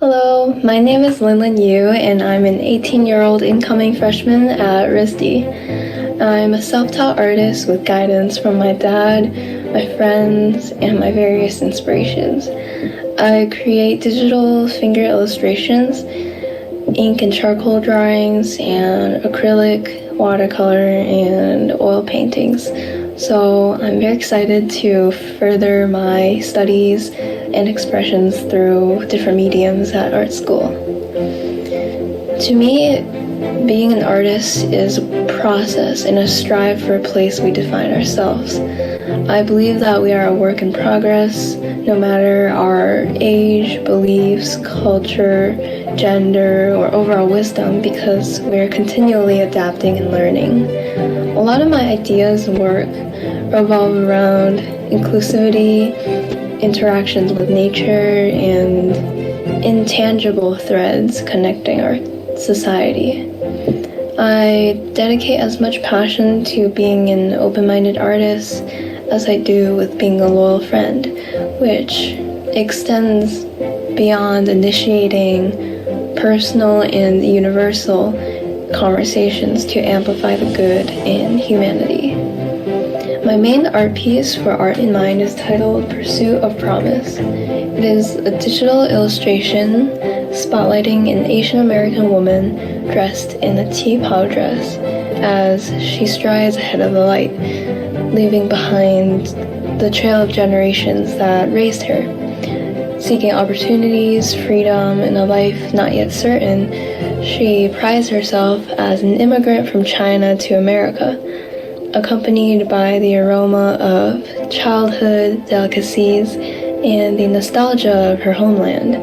Hello, my name is Linlin Yu, and I'm an 18-year-old incoming freshman at RISD. I'm a self-taught artist with guidance from my dad, my friends, and my various inspirations. I create digital finger illustrations, ink and charcoal drawings, and acrylic, watercolor, and oil paintings. So I'm very excited to further my studies and expressions through different mediums at art school. To me, being an artist is a process and a strive for a place we define ourselves. I believe that we are a work in progress, no matter our age, beliefs, culture, gender, or overall wisdom, because we're continually adapting and learning. A lot of my ideas and work revolve around inclusivity, interactions with nature, and intangible threads connecting our society. I dedicate as much passion to being an open-minded artist as I do with being a loyal friend, which extends beyond initiating personal and universal conversations to amplify the good in humanity. My main art piece for Art in Mind is titled Pursuit of Promise. It is a digital illustration spotlighting an Asian American woman dressed in a tea-pow dress as she strides ahead of the light, leaving behind the trail of generations that raised her. Seeking opportunities, freedom, and a life not yet certain, she prides herself as an immigrant from China to America, accompanied by the aroma of childhood delicacies and the nostalgia of her homeland.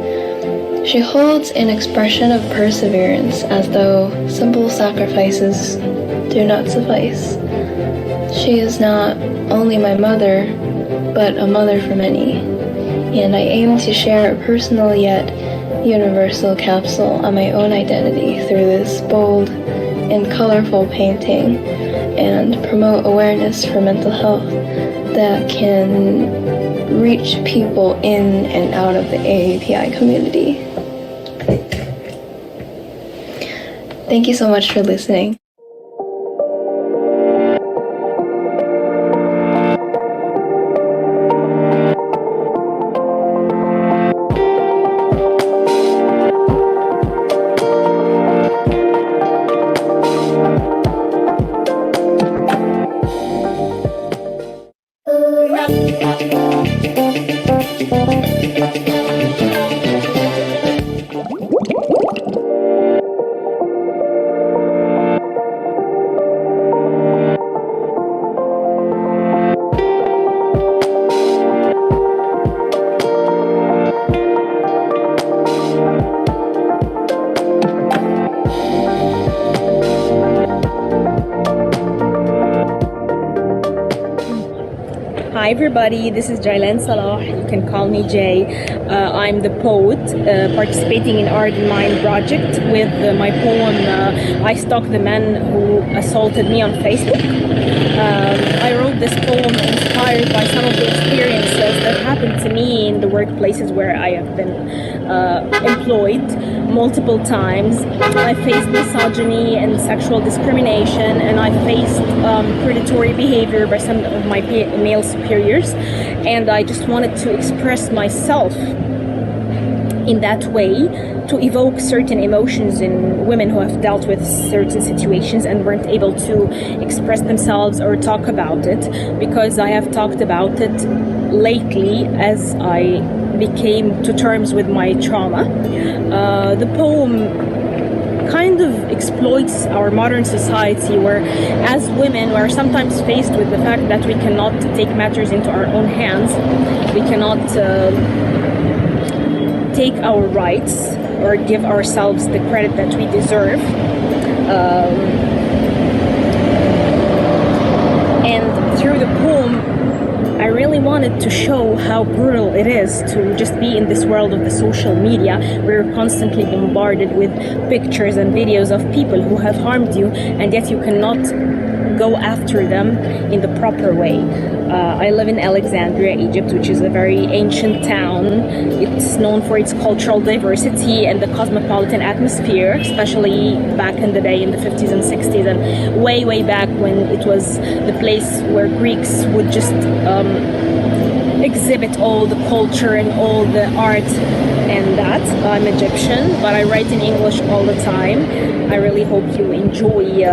She holds an expression of perseverance as though simple sacrifices do not suffice. She is not only my mother, but a mother for many, and I aim to share a personal yet universal capsule on my own identity through this bold and colorful painting, and promote awareness for mental health that can reach people in and out of the AAPI community. Thank you so much for listening. Hi everybody, this is Jailan Salah. You can call me Jay. I'm the poet participating in Art in Mind project with my poem I Stalked the Man Who Assaulted Me on Facebook. I wrote this poem inspired by some of the experiences that happened to me in the workplaces where I have been employed multiple times. I faced misogyny and sexual discrimination, and I faced predatory behavior by some of my male superiors, and I just wanted to express myself in that way to evoke certain emotions in women who have dealt with certain situations and weren't able to express themselves or talk about it, because I have talked about it lately as I became to terms with my trauma. The poem kind of exploits our modern society where, as women, we are sometimes faced with the fact that we cannot take matters into our own hands. We cannot take our rights or give ourselves the credit that we deserve. And through the poem, I really wanted to show how brutal it is to just be in this world of the social media where you're constantly bombarded with pictures and videos of people who have harmed you, and yet you cannot go after them in the proper way. I live in Alexandria, Egypt, which is a very ancient town. It's known for its cultural diversity and the cosmopolitan atmosphere, especially back in the day in the 50s and 60s, and way back when it was the place where Greeks would just exhibit all the culture and all the art and that. I'm Egyptian, but I write in English all the time. I really hope you enjoy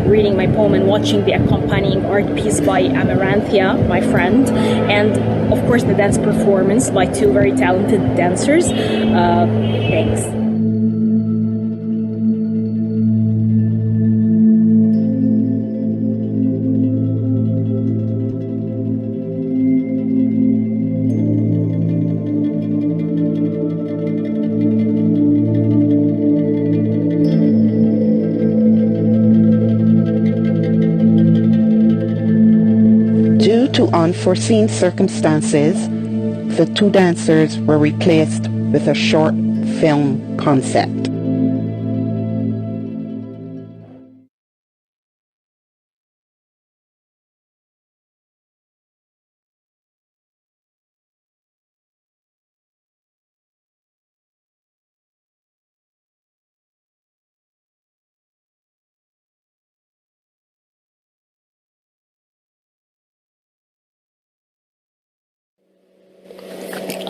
reading my poem and watching the accompanying art piece by Amaranthia, my friend, and of course the dance performance by two very talented dancers. Thanks. Due to unforeseen circumstances, the two dancers were replaced with a short film concept.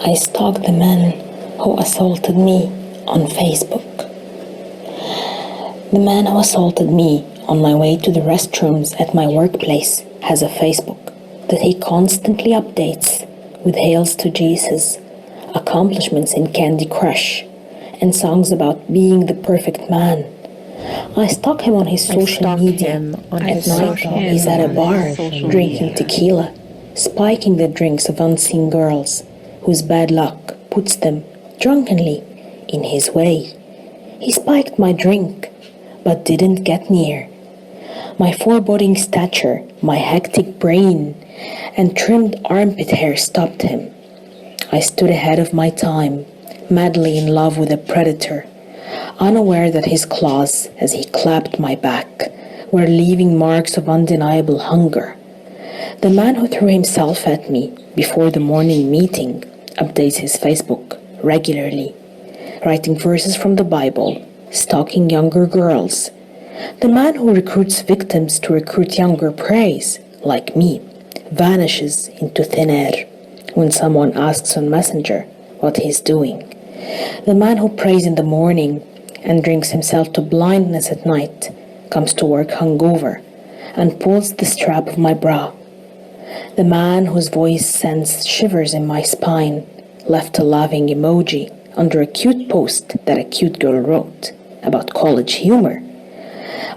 I stalk the man who assaulted me on Facebook. The man who assaulted me on my way to the restrooms at my workplace has a Facebook that he constantly updates with hails to Jesus, accomplishments in Candy Crush, and songs about being the perfect man. I stalk him on his social media. At night, he's at a bar drinking tequila, spiking the drinks of unseen girls whose bad luck puts them drunkenly in his way. He spiked my drink, but didn't get near. My foreboding stature, my hectic brain, and trimmed armpit hair stopped him. I stood ahead of my time, madly in love with a predator, unaware that his claws, as he clapped my back, were leaving marks of undeniable hunger. The man who threw himself at me before the morning meeting updates his Facebook regularly, writing verses from the Bible, stalking younger girls. The man who recruits victims to recruit younger preys, like me, vanishes into thin air when someone asks on Messenger what he's doing. The man who prays in the morning and drinks himself to blindness at night comes to work hungover and pulls the strap of my bra. The man whose voice sends shivers in my spine left a laughing emoji under a cute post that a cute girl wrote about college humor.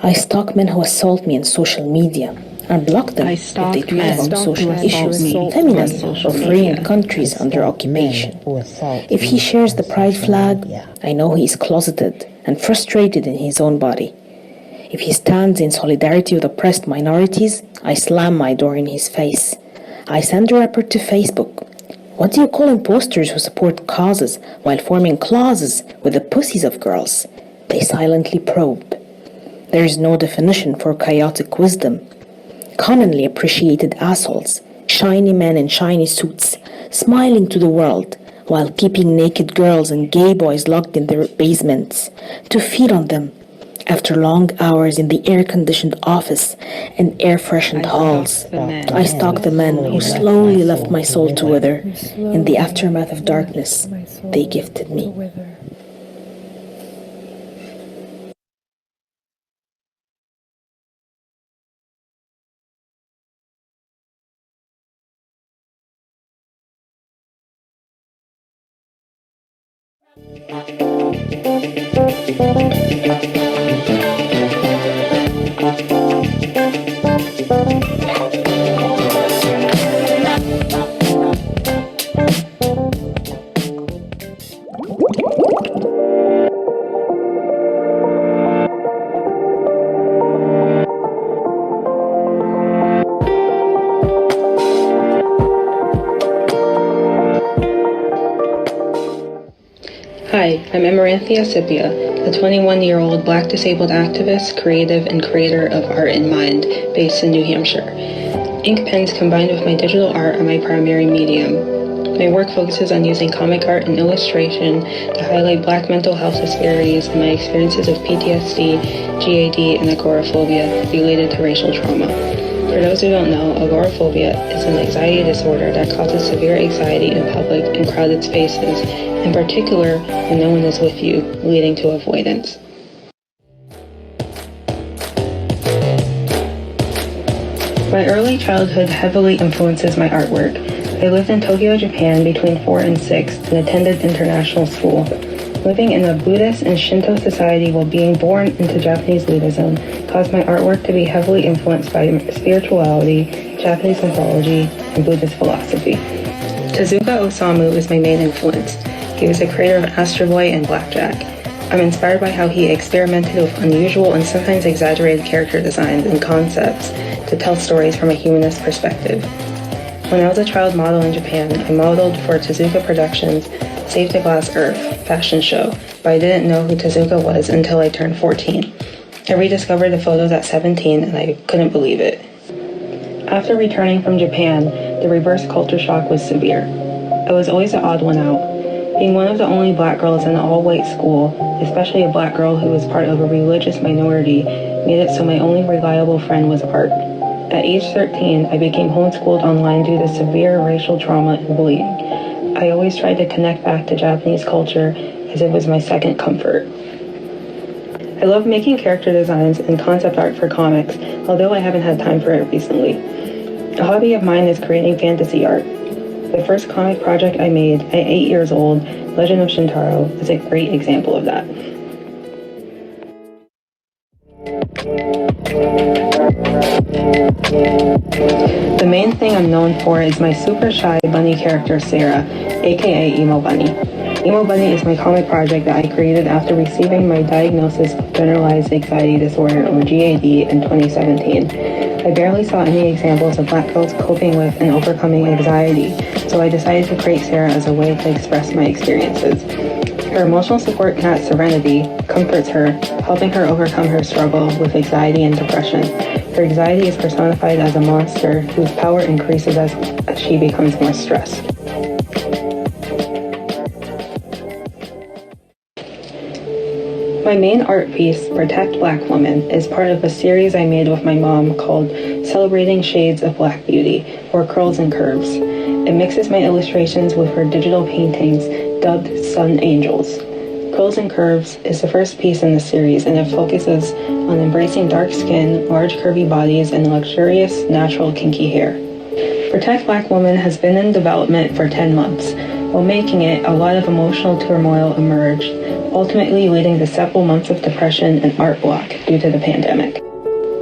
I stalk men who assault me on social media and block them if they tweet about social issues, feminism, or freeing countries under occupation. If he shares the pride flag, I know he is closeted and frustrated in his own body. If he stands in solidarity with oppressed minorities, I slam my door in his face. I send a report to Facebook. What do you call imposters who support causes while forming clauses with the pussies of girls? They silently probe. There is no definition for chaotic wisdom. Commonly appreciated assholes, shiny men in shiny suits, smiling to the world while keeping naked girls and gay boys locked in their basements to feed on them after long hours in the air-conditioned office and air-freshened halls. I stalk the men who slowly left my soul to wither in the aftermath of darkness they gifted me. Hi, I'm Amaranthia Scipia, a 21-year-old Black disabled activist, creative, and creator of Art in Mind, based in New Hampshire. Ink pens combined with my digital art are my primary medium. My work focuses on using comic art and illustration to highlight Black mental health disparities and my experiences of PTSD, GAD, and agoraphobia related to racial trauma. For those who don't know, agoraphobia is an anxiety disorder that causes severe anxiety in public and crowded spaces, in particular when no one is with you, leading to avoidance. My early childhood heavily influences my artwork. I lived in Tokyo, Japan between 4 and 6 and attended international school. Living in a Buddhist and Shinto society while being born into Japanese Buddhism caused my artwork to be heavily influenced by spirituality, Japanese mythology, and Buddhist philosophy. Tezuka Osamu is my main influence. He was the creator of Astro Boy and Blackjack. I'm inspired by how he experimented with unusual and sometimes exaggerated character designs and concepts to tell stories from a humanist perspective. When I was a child model in Japan, I modeled for Tezuka Productions' Save the Glass Earth fashion show, but I didn't know who Tezuka was until I turned 14. I rediscovered the photos at 17 and I couldn't believe it. After returning from Japan, the reverse culture shock was severe. I was always the odd one out. Being one of the only Black girls in an all-white school, especially a Black girl who was part of a religious minority, made it so my only reliable friend was art. At age 13, I became homeschooled online due to severe racial trauma and bullying. I always tried to connect back to Japanese culture as it was my second comfort. I love making character designs and concept art for comics, although I haven't had time for it recently. A hobby of mine is creating fantasy art. The first comic project I made at 8 years old, Legend of Shintaro, is a great example of that. The main thing I'm known for is my super shy bunny character Sarah, aka Emo Bunny. Emo Bunny is my comic project that I created after receiving my diagnosis of generalized anxiety disorder, or GAD, in 2017. I barely saw any examples of Black girls coping with and overcoming anxiety, so I decided to create Sarah as a way to express my experiences. Her emotional support cat Serenity comforts her, helping her overcome her struggle with anxiety and depression. Her anxiety is personified as a monster whose power increases as she becomes more stressed. My main art piece, Protect Black Woman, is part of a series I made with my mom called Celebrating Shades of Black Beauty, or Curls and Curves. It mixes my illustrations with her digital paintings, dubbed Sun Angels. Curls and Curves is the first piece in the series, and it focuses on embracing dark skin, large curvy bodies, and luxurious, natural kinky hair. Protect Black Woman has been in development for 10 months. While making it, a lot of emotional turmoil emerged, ultimately leading to several months of depression and art block due to the pandemic.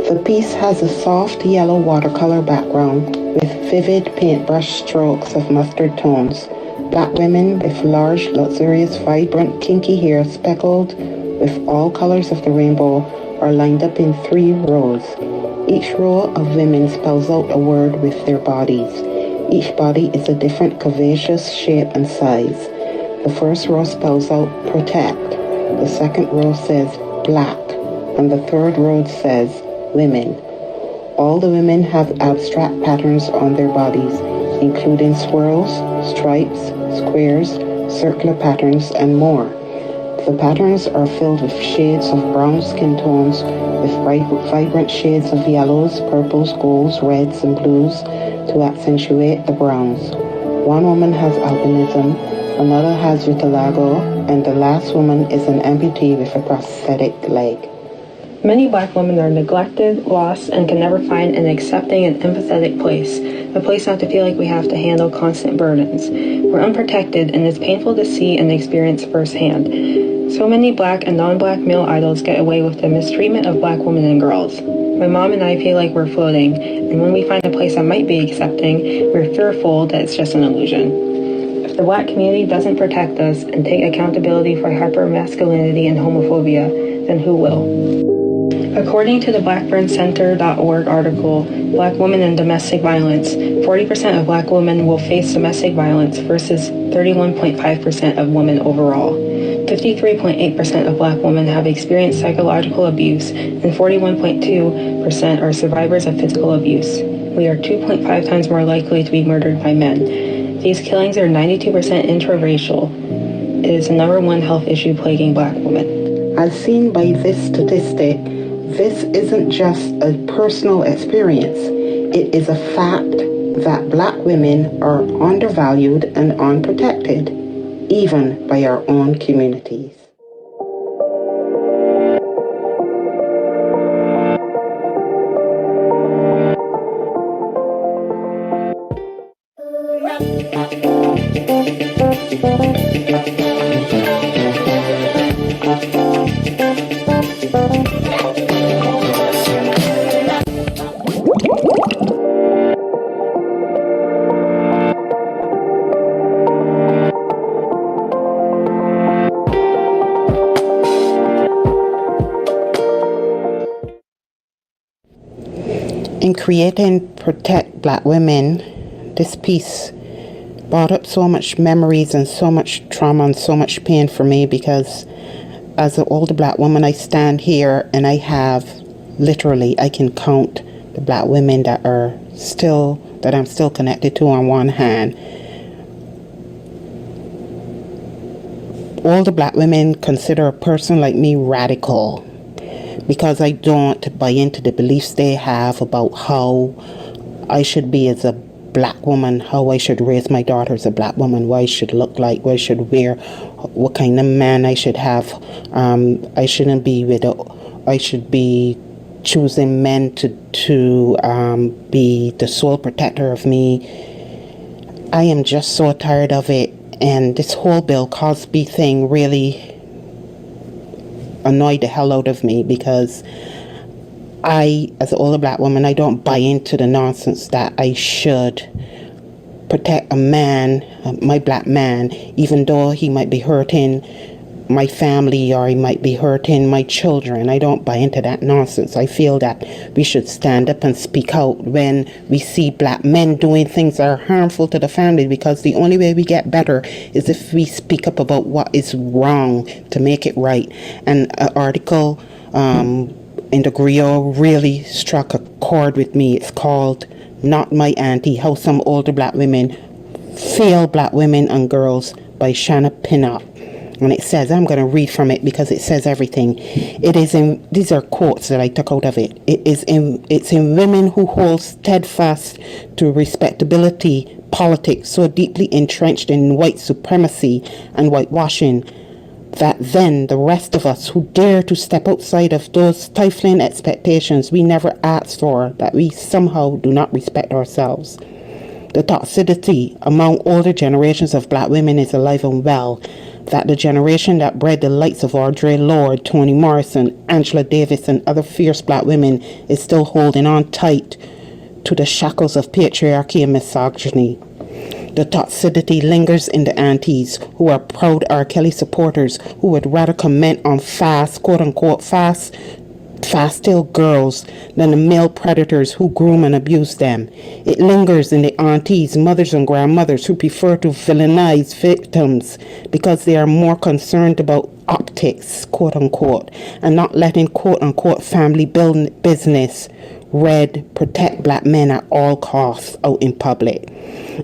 The piece has a soft yellow watercolor background with vivid paintbrush strokes of mustard tones. Black women with large, luxurious, vibrant, kinky hair speckled with all colors of the rainbow are lined up in 3 rows. Each row of women spells out a word with their bodies. Each body is a different curvaceous shape and size. The first row spells out protect, the second row says black, and the third row says women. All the women have abstract patterns on their bodies, including swirls, stripes, squares, circular patterns, and more. The patterns are filled with shades of brown skin tones with vibrant shades of yellows, purples, golds, reds, and blues to accentuate the browns. One woman has albinism, another has vitiligo, and the last woman is an amputee with a prosthetic leg. Many Black women are neglected, lost, and can never find an accepting and empathetic place, a place not to feel like we have to handle constant burdens. We're unprotected, and it's painful to see and experience firsthand. So many Black and non-Black male idols get away with the mistreatment of Black women and girls. My mom and I feel like we're floating, and when we find a place that might be accepting, we're fearful that it's just an illusion. If the Black community doesn't protect us and take accountability for hypermasculinity and homophobia, then who will? According to the blackburncenter.org article, Black Women and Domestic Violence, 40% of Black women will face domestic violence versus 31.5% of women overall. 53.8% of Black women have experienced psychological abuse, and 41.2% are survivors of physical abuse. We are 2.5 times more likely to be murdered by men. These killings are 92% intraracial. It is the #1 health issue plaguing Black women. As seen by this statistic, this isn't just a personal experience. It is a fact that Black women are undervalued and unprotected, even by our own communities. In creating Protect Black Women, this piece brought up so much memories and so much trauma and so much pain for me, because as an older Black woman, I stand here and I have literally, I can count the Black women that I'm still connected to on one hand. Older Black women consider a person like me radical, because I don't buy into the beliefs they have about how I should be as a Black woman, how I should raise my daughter as a Black woman, what I should look like, what I should wear, what kind of man I should have. I shouldn't be I should be choosing men to be the sole protector of me. I am just so tired of it. And this whole Bill Cosby thing really annoyed the hell out of me, because I, as an older Black woman, I don't buy into the nonsense that I should protect a man, my Black man, even though he might be hurting my family or he might be hurting my children. I don't buy into that nonsense. I feel that we should stand up and speak out when we see Black men doing things that are harmful to the family, because the only way we get better is if we speak up about what is wrong to make it right. And an article in the Griot really struck a chord with me. It's called Not My Auntie, How Some Older Black Women Fail Black Women and Girls by Shanna Pinnock. And it says, I'm going to read from it because it says everything. These are quotes that I took out of it. It's in women who hold steadfast to respectability politics so deeply entrenched in white supremacy and whitewashing that then the rest of us who dare to step outside of those stifling expectations we never asked for, that we somehow do not respect ourselves. The toxicity among older generations of Black women is alive and well, that the generation that bred the likes of Audre Lorde, Toni Morrison, Angela Davis, and other fierce Black women is still holding on tight to the shackles of patriarchy and misogyny. The toxicity lingers in the aunties who are proud R. Kelly supporters who would rather comment on fast, quote-unquote, fast-tail girls than the male predators who groom and abuse them. It lingers in the aunties, mothers, and grandmothers who prefer to villainize victims because they are more concerned about optics, quote-unquote, and not letting, quote-unquote, family business protect Black men at all costs out in public.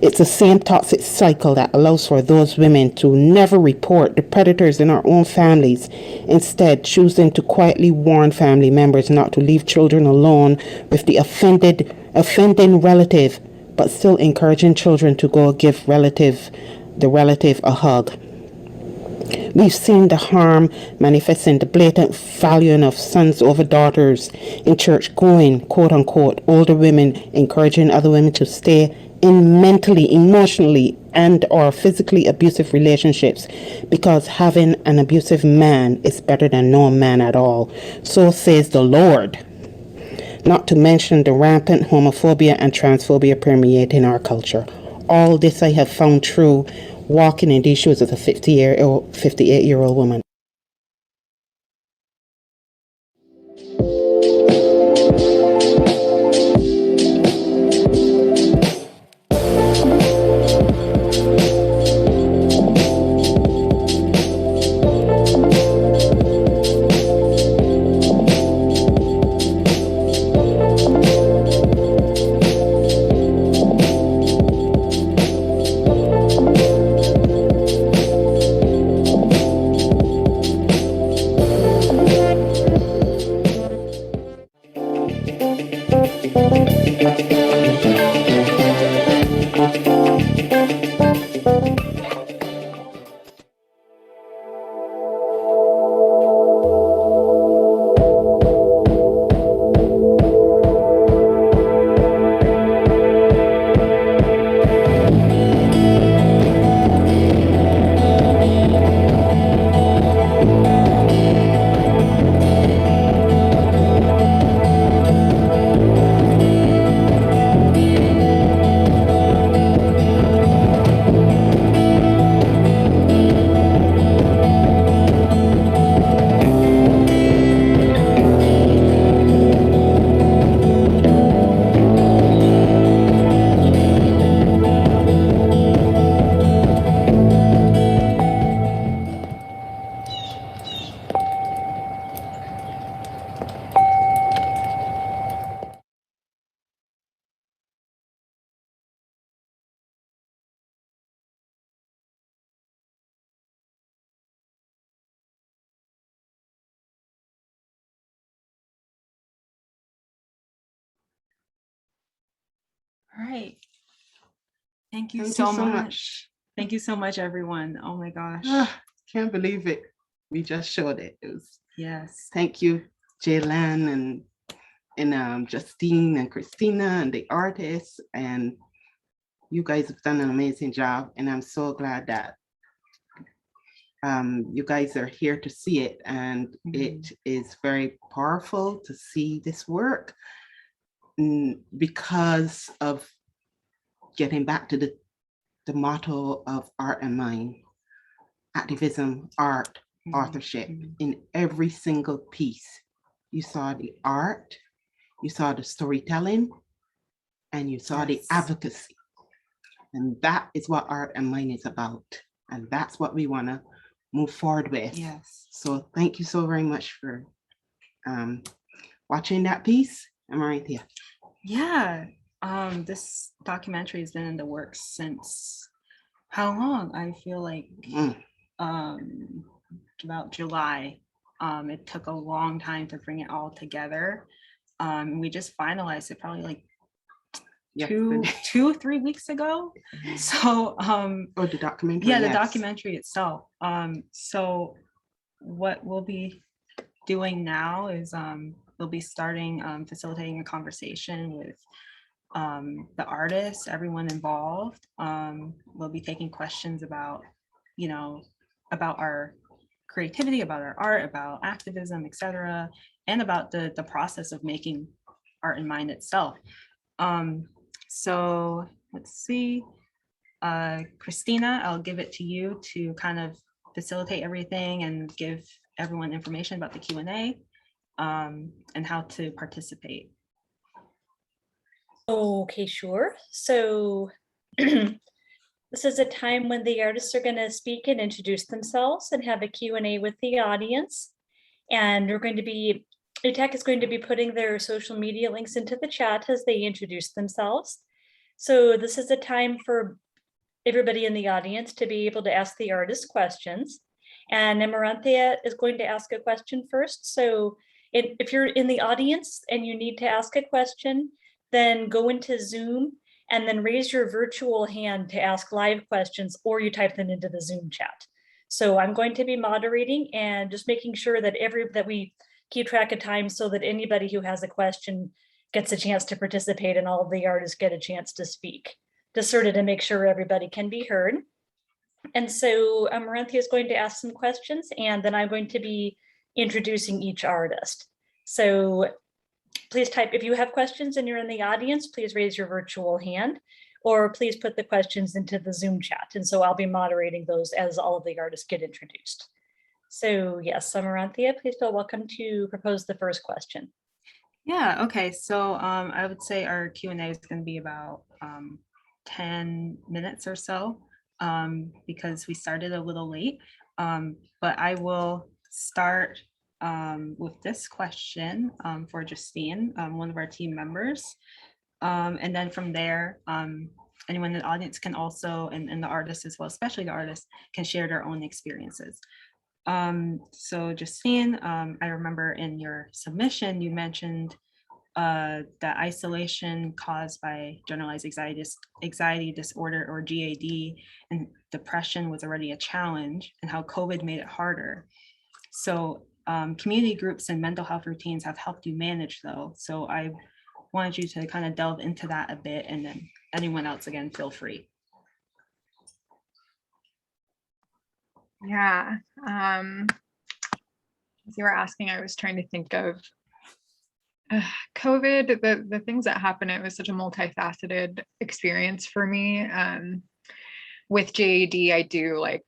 It's the same toxic cycle that allows for those women to never report the predators in our own families, instead choosing to quietly warn family members not to leave children alone with the offending relative, but still encouraging children to go give the relative a hug. We've seen the harm manifesting the blatant valuing of sons over daughters in church-going, quote-unquote, older women encouraging other women to stay in mentally, emotionally, and or physically abusive relationships because having an abusive man is better than no man at all. So says the Lord. Not to mention the rampant homophobia and transphobia permeating our culture. All this I have found true walking in these shoes as a 58-year-old woman. All right. Thank you Thank so you so much. Thank you so much, everyone. Oh my gosh. Can't believe it. We just showed it. It was, Yes. thank you, Jaylan and Justine and Christina and the artists. And you guys have done an amazing job. And I'm so glad that you guys are here to see it. And it is very powerful to see this work because of getting back to the motto of art and mind, activism, art, authorship. In every single piece, you saw the art, you saw the storytelling, and you saw the advocacy. And that is what art and mind is about. And that's what we want to move forward with. Yes. So thank you so very much for watching that piece. Amaranthia. Yeah. This documentary has been in the works since how long? I feel like about July. It took a long time to bring it all together. We just finalized it probably like 3 weeks ago. So the documentary. Yeah, the documentary itself. So what we'll be doing now is we'll be starting facilitating a conversation with the artists, everyone involved. We'll be taking questions about, about our creativity, about our art, about activism, etc., and about the process of making art and mind itself. So let's see, Christina, I'll give it to you to kind of facilitate everything and give everyone information about the Q&A and how to participate. Okay, sure. So this is a time when the artists are going to speak and introduce themselves and have a Q&A with the audience. And we're going to be, ETAC is going to be putting their social media links into the chat as they introduce themselves. So this is a time for everybody in the audience to be able to ask the artist questions. And Amaranthia is going to ask a question first. So if you're in the audience and you need to ask a question, then go into Zoom and then raise your virtual hand to ask live questions, or you type them into the Zoom chat. So I'm going to be moderating and just making sure that that we keep track of time so that anybody who has a question gets a chance to participate and all of the artists get a chance to speak, just sort of to make sure everybody can be heard. And so Amaranthia is going to ask some questions, and then I'm going to be introducing each artist. So please type, if you have questions and you're in the audience, please raise your virtual hand, or please put the questions into the Zoom chat. And so I'll be moderating those as all of the artists get introduced. So yes, Amaranthia, please feel welcome to propose the first question. Yeah, okay. So I would say our Q&A is going to be about 10 minutes or so because we started a little late. But I will start with this question for Justine, one of our team members. And then from there, anyone in the audience can also, and the artists as well, especially the artists, can share their own experiences. So Justine, I remember in your submission, you mentioned that isolation caused by generalized anxiety disorder, or GAD, and depression was already a challenge, and how COVID made it harder. So community groups and mental health routines have helped you manage though. So I wanted you to kind of delve into that a bit, and then anyone else, again, feel free. Yeah, as you were asking, I was trying to think of COVID, the things that happened. It was such a multifaceted experience for me. With GAD, I do like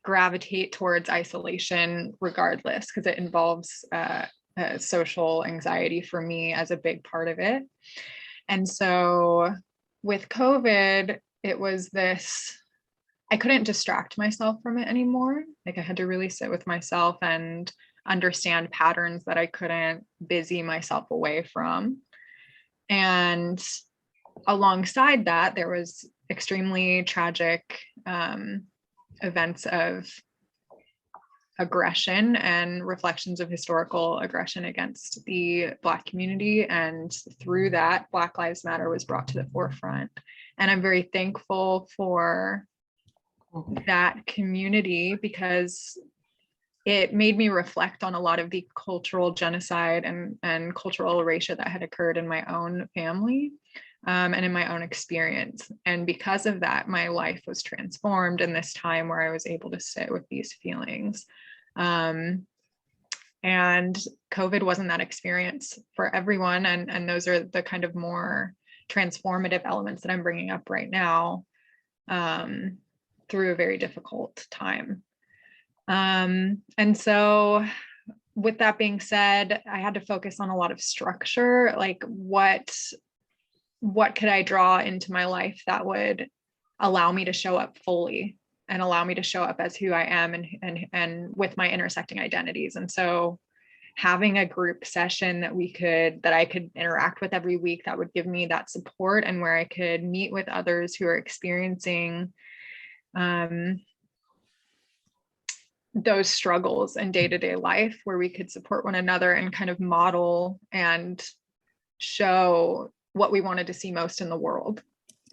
gravitate towards isolation regardless, because it involves social anxiety for me as a big part of it. And so with COVID, it was this, I couldn't distract myself from it anymore. Like I had to really sit with myself and understand patterns that I couldn't busy myself away from. And alongside that, there was extremely tragic events of aggression and reflections of historical aggression against the Black community. And through that, Black Lives Matter was brought to the forefront. And I'm very thankful for that community because it made me reflect on a lot of the cultural genocide and cultural erasure that had occurred in my own family and in my own experience. And because of that, my life was transformed in this time where I was able to sit with these feelings. And COVID wasn't that experience for everyone. And those are the kind of more transformative elements that I'm bringing up right now through a very difficult time. And so with that being said, I had to focus on a lot of structure, like what could I draw into my life that would allow me to show up fully and allow me to show up as who I am and with my intersecting identities. And so having a group session that I could interact with every week that would give me that support and where I could meet with others who are experiencing those struggles in day-to-day life, where we could support one another and kind of model and show what we wanted to see most in the world.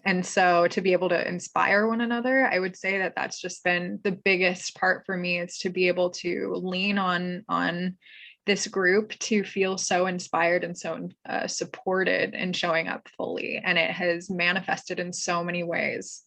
And so to be able to inspire one another, I would say that that's just been the biggest part for me, is to be able to lean on this group to feel so inspired and so supported in showing up fully. And it has manifested in so many ways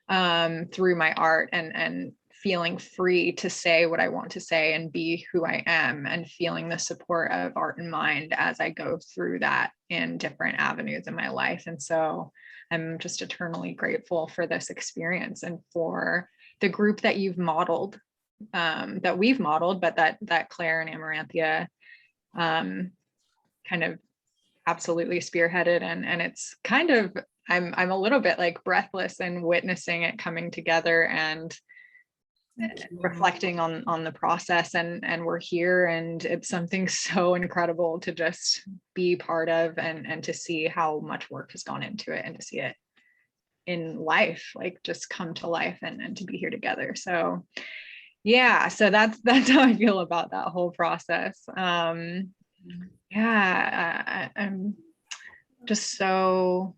through my art and feeling free to say what I want to say and be who I am, and feeling the support of Art and Mind as I go through that in different avenues in my life. And so I'm just eternally grateful for this experience and for the group that you've modeled, that we've modeled, but that Claire and Amaranthia kind of absolutely spearheaded. And it's kind of, I'm a little bit like breathless in witnessing it coming together and reflecting on the process, and we're here, and it's something so incredible to just be part of and to see how much work has gone into it, and to see it in life, like just come to life and to be here together. So yeah, so that's how I feel about that whole process. I'm just so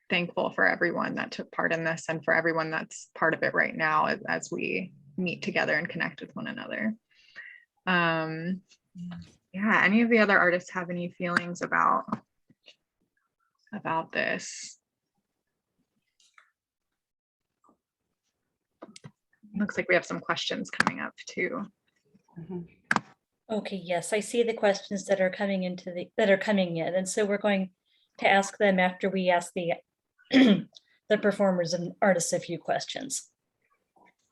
thankful for everyone that took part in this, and for everyone that's part of it right now as we meet together and connect with one another. Yeah, any of the other artists have any feelings about this? Looks like we have some questions coming up too. Okay, yes, I see the questions that are coming in, and so we're going to ask them after we ask the the performers and artists a few questions.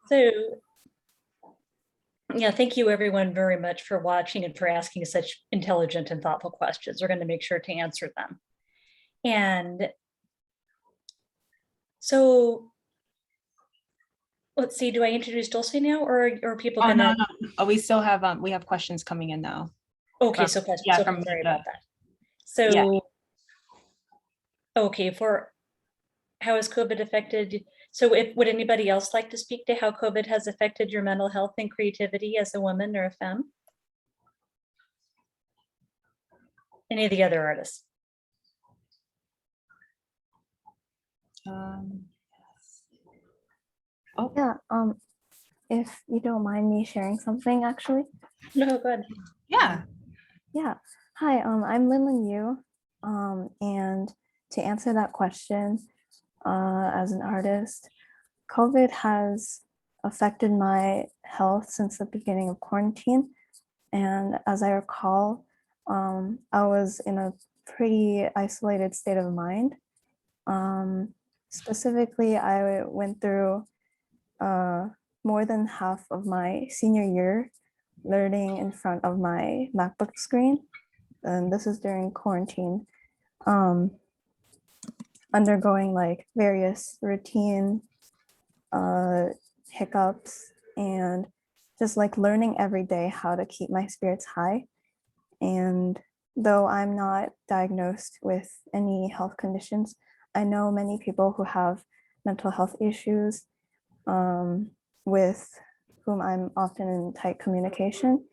So yeah, thank you everyone very much for watching and for asking such intelligent and thoughtful questions. We're going to make sure to answer them. And so let's see, do I introduce Dulce now, or are people gonna? No. Oh, we still have we have questions coming in now. Okay, so questions. Yeah, okay, from sorry about that. So okay, for how has COVID affected? So would anybody else like to speak to how COVID has affected your mental health and creativity as a woman or a femme? Any of the other artists? Yeah, if you don't mind me sharing something, actually. No, go ahead. Yeah. Hi, I'm Linlin Yu. And to answer that question, as an artist, COVID has affected my health since the beginning of quarantine. And as I recall, I was in a pretty isolated state of mind. Specifically, I went through more than half of my senior year learning in front of my MacBook screen. And this is during quarantine, undergoing like various routine hiccups and just like learning every day how to keep my spirits high. And though I'm not diagnosed with any health conditions, I know many people who have mental health issues with whom I'm often in tight communication.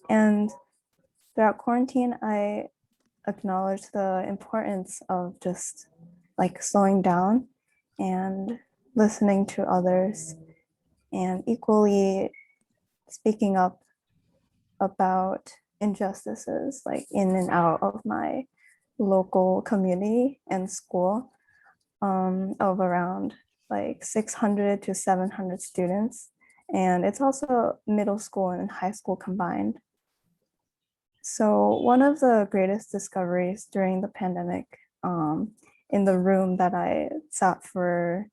And throughout quarantine, I acknowledged the importance of just like slowing down and listening to others, and equally speaking up about injustices like in and out of my local community and school of around like 600 to 700 students. And it's also middle school and high school combined. So one of the greatest discoveries during the pandemic in the room that I sat for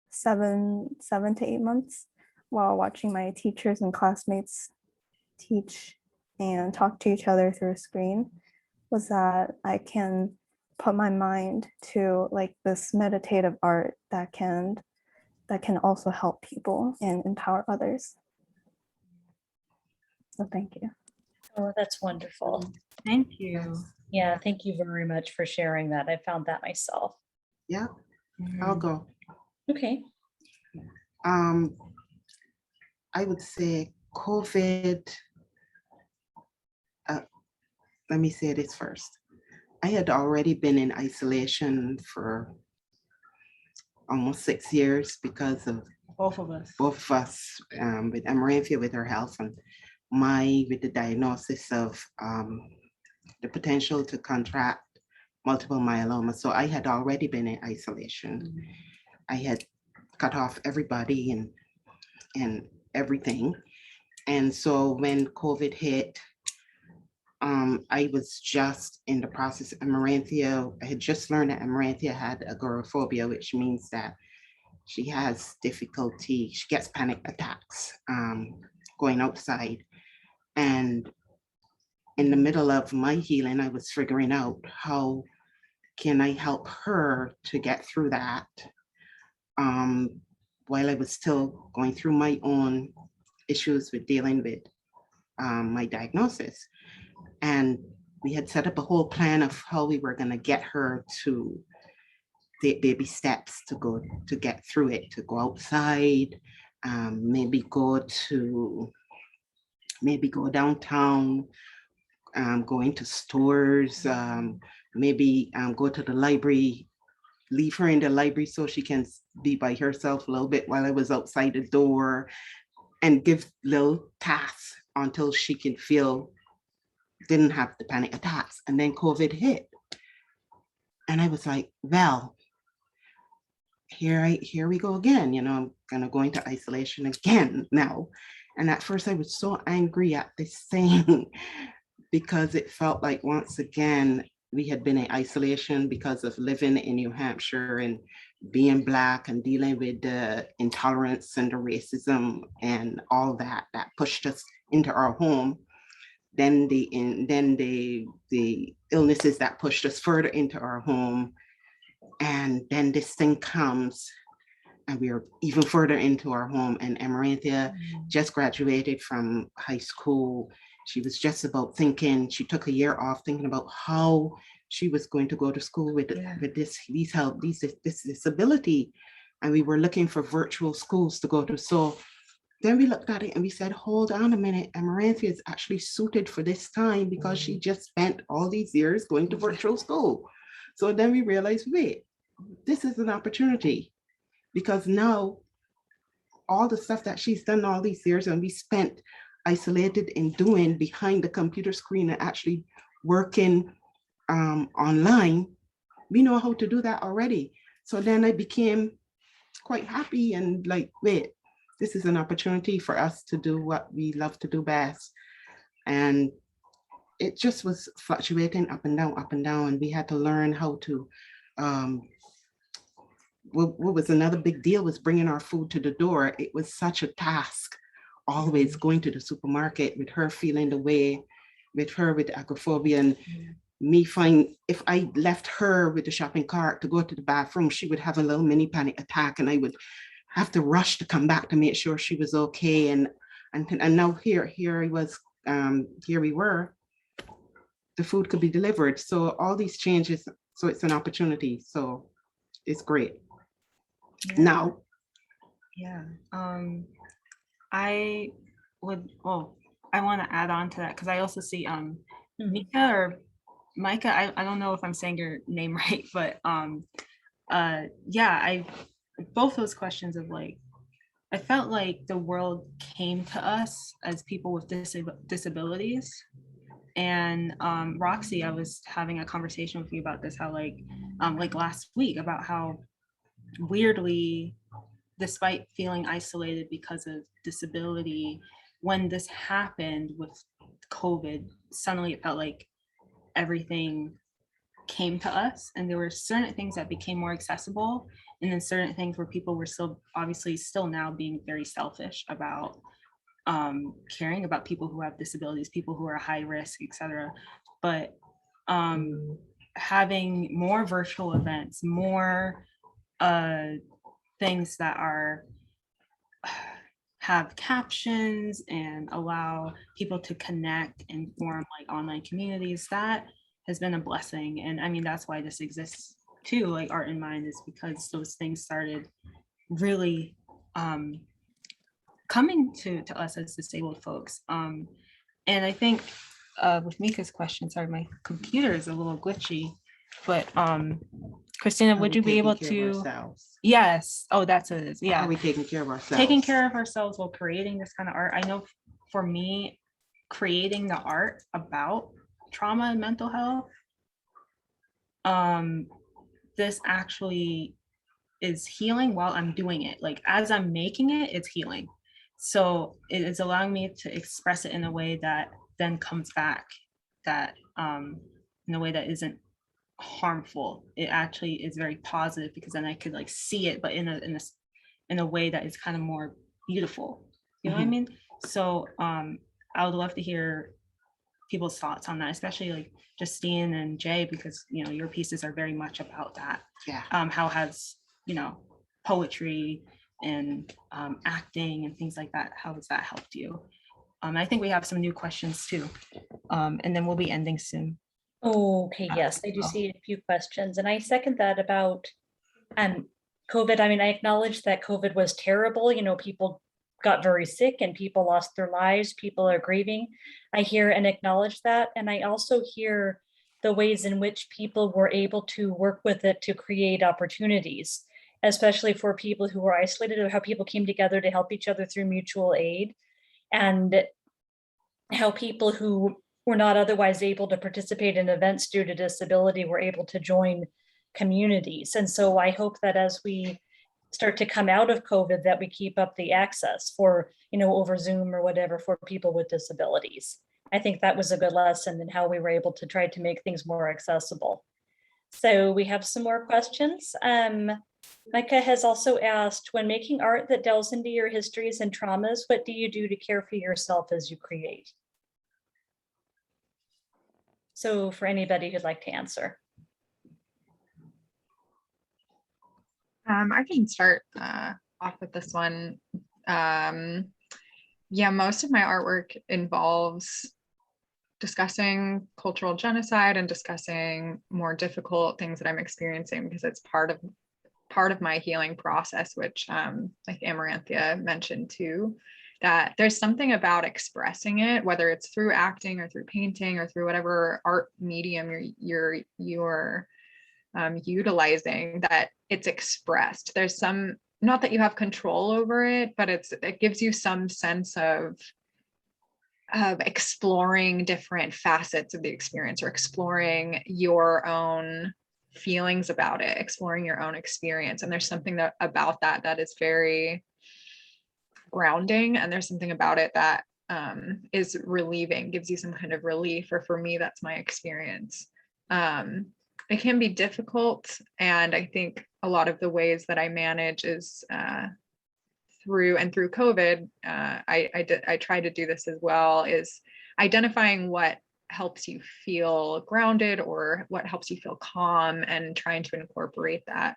seven to 8 months while watching my teachers and classmates teach and talk to each other through a screen was that I can put my mind to like this meditative art that can also help people and empower others. So thank you. Oh, that's wonderful. Thank you. Yeah, thank you very much for sharing that. I found that myself. Yeah, I'll go. Okay. I would say COVID, let me say this first. I had already been in isolation for almost 6 years because of Both of us. With Amaranthia with her health and my with the diagnosis of the potential to contract multiple myeloma. So I had already been in isolation. I had cut off everybody and everything. And so when COVID hit, I was just in the process of Amaranthia. I had just learned that Amaranthia had agoraphobia, which means that she has difficulty, she gets panic attacks going outside. And in the middle of my healing, I was figuring out how can I help her to get through that while I was still going through my own issues with dealing with my diagnosis. And we had set up a whole plan of how we were going to get her to the baby steps to get through it, to go outside, maybe go downtown, go into stores, maybe go to the library, leave her in the library so she can be by herself a little bit while I was outside the door, and give little tasks until she can didn't have the panic attacks. And then COVID hit. And I was like, well, here we go again. I'm gonna go into isolation again now. And at first I was so angry at this thing because it felt like once again, we had been in isolation because of living in New Hampshire and being Black and dealing with the intolerance and the racism and all that pushed us into our home. Then the illnesses that pushed us further into our home. And then this thing comes and we are even further into our home. And Amaranthia just graduated from high school. She was just about she took a year off thinking about how she was going to go to school with this disability. And we were looking for virtual schools to go to. So then we looked at it and we said, hold on a minute, Amaranthia is actually suited for this time because she just spent all these years going to virtual school. So then we realized, wait, this is an opportunity because now all the stuff that she's done all these years and we spent isolated in doing behind the computer screen and actually working online, we know how to do that already. So then I became quite happy and like, wait, this is an opportunity for us to do what we love to do best. And it just was fluctuating up and down. And we had to learn how to, what was another big deal was bringing our food to the door. It was such a task, always going to the supermarket with her feeling the way, with agoraphobia, and me if I left her with the shopping cart to go to the bathroom, she would have a little mini panic attack and I would have to rush to come back to make sure she was okay. And now here we were, the food could be delivered. So all these changes, so it's an opportunity. So it's great. Yeah. Now. Yeah. I want to add on to that because I also see Micah, I don't know if I'm saying your name right, but yeah, both those questions of like, I felt like the world came to us as people with disabilities. And Roxy, I was having a conversation with you about this, how like last week, about how weirdly, despite feeling isolated because of disability, when this happened with COVID, suddenly it felt like everything came to us, and there were certain things that became more accessible, and then certain things where people were still obviously still now being very selfish about caring about people who have disabilities, people who are high risk, etc. But having more virtual events, more things that are have captions and allow people to connect and form like online communities, that has been a blessing. And I mean, that's why this exists too, like Art in Mind, is because those things started really coming to us as disabled folks. And I think with Mika's question, sorry, my computer is a little glitchy, but Christina, would you be able to? Yes. Oh, that's what it is. Yeah. Are we taking care of ourselves? Taking care of ourselves while creating this kind of art. I know for me, creating the art about trauma and mental health, this actually is healing while I'm doing it. Like as I'm making it, it's healing. So it is allowing me to express it in a way that then comes back, that in a way that isn't harmful. It actually is very positive, because then I could like see it, but in a way that is kind of more beautiful. You know what I mean? So I would love to hear people's thoughts on that, especially like Justine and Jay, because you know your pieces are very much about that. Yeah. How has, you know, poetry and acting and things like that, how has that helped you? I think we have some new questions too, and then we'll be ending soon. Okay, yes, I do see a few questions, and I second that about COVID. I mean, I acknowledge that COVID was terrible. You know, people got very sick and people lost their lives. People are grieving. I hear and acknowledge that. And I also hear the ways in which people were able to work with it to create opportunities, especially for people who were isolated, or how people came together to help each other through mutual aid, and how people who were not otherwise able to participate in events due to disability were able to join communities. And so I hope that as we start to come out of COVID, that we keep up the access for, you know, over Zoom or whatever, for people with disabilities. I think that was a good lesson in how we were able to try to make things more accessible. So we have some more questions. Micah has also asked, when making art that delves into your histories and traumas, what do you do to care for yourself as you create? So for anybody who'd like to answer. I can start off with this one. Yeah, most of my artwork involves discussing cultural genocide and discussing more difficult things that I'm experiencing, because it's part of my healing process, which like Amaranthia mentioned too, that there's something about expressing it, whether it's through acting or through painting or through whatever art medium you're utilizing, that it's expressed. There's some, not that you have control over it, but it gives you some sense of exploring different facets of the experience, or exploring your own feelings about it, exploring your own experience. And there's something about that is very grounding, and there's something about it that is relieving, gives you some kind of relief, or for me, that's my experience. It can be difficult, and I think a lot of the ways that I manage is through COVID. I try to do this as well, is identifying what helps you feel grounded or what helps you feel calm, and trying to incorporate that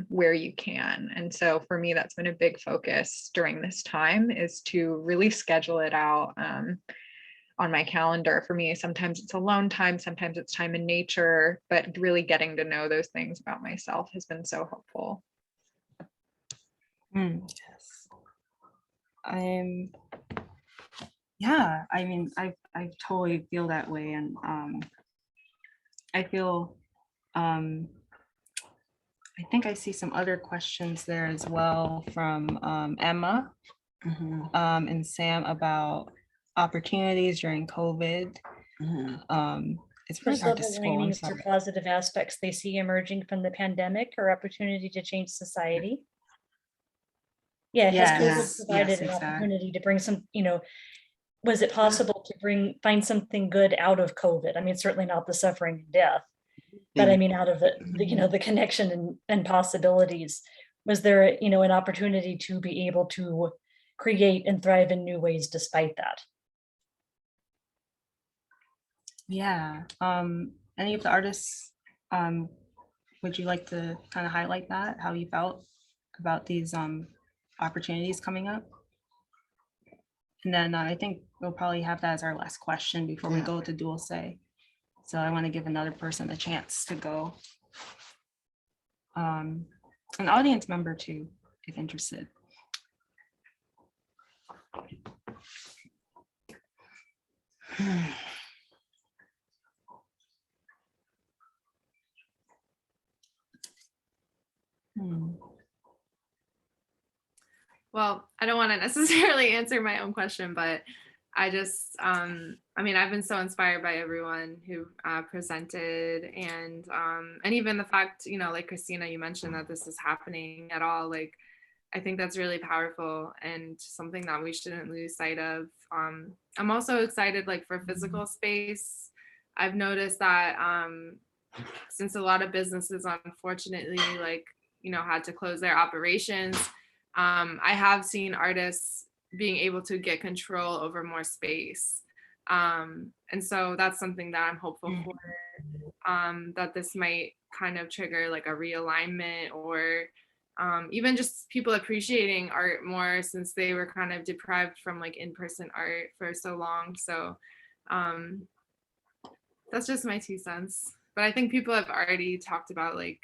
where you can. And so for me, that's been a big focus during this time, is to really schedule it out on my calendar. For me, sometimes it's alone time, sometimes it's time in nature, but really getting to know those things about myself has been so helpful. Yes. Yeah, I mean, I totally feel that way. And I feel I think I see some other questions there as well from Emma and Sam about opportunities during COVID. It's For really hard to silver scroll. I'm linings or sorry. positive aspects they see emerging from the pandemic or opportunity to change society. Yeah, has COVID Yes, provided yes, an exactly. opportunity to bring some, was it possible to find something good out of COVID? I mean, certainly not the suffering and death, but I mean, out of it, the connection and possibilities. Was there, an opportunity to be able to create and thrive in new ways despite that? Yeah. Any of the artists, would you like to kind of highlight that, how you felt about these opportunities coming up? And then I think we'll probably have that as our last question before we go to Dulce. So I want to give another person a chance to go. An audience member too, if interested. Well, I don't want to necessarily answer my own question, but I just, I mean, I've been so inspired by everyone who presented, and even the fact, like Christina, you mentioned that this is happening at all. Like, I think that's really powerful and something that we shouldn't lose sight of. I'm also excited, like, for physical space. I've noticed that since a lot of businesses, unfortunately, like, had to close their operations, I have seen artists being able to get control over more space. And so that's something that I'm hopeful for, that this might kind of trigger like a realignment, or even just people appreciating art more, since they were kind of deprived from like in-person art for so long. So that's just my 2 cents. But I think people have already talked about, like,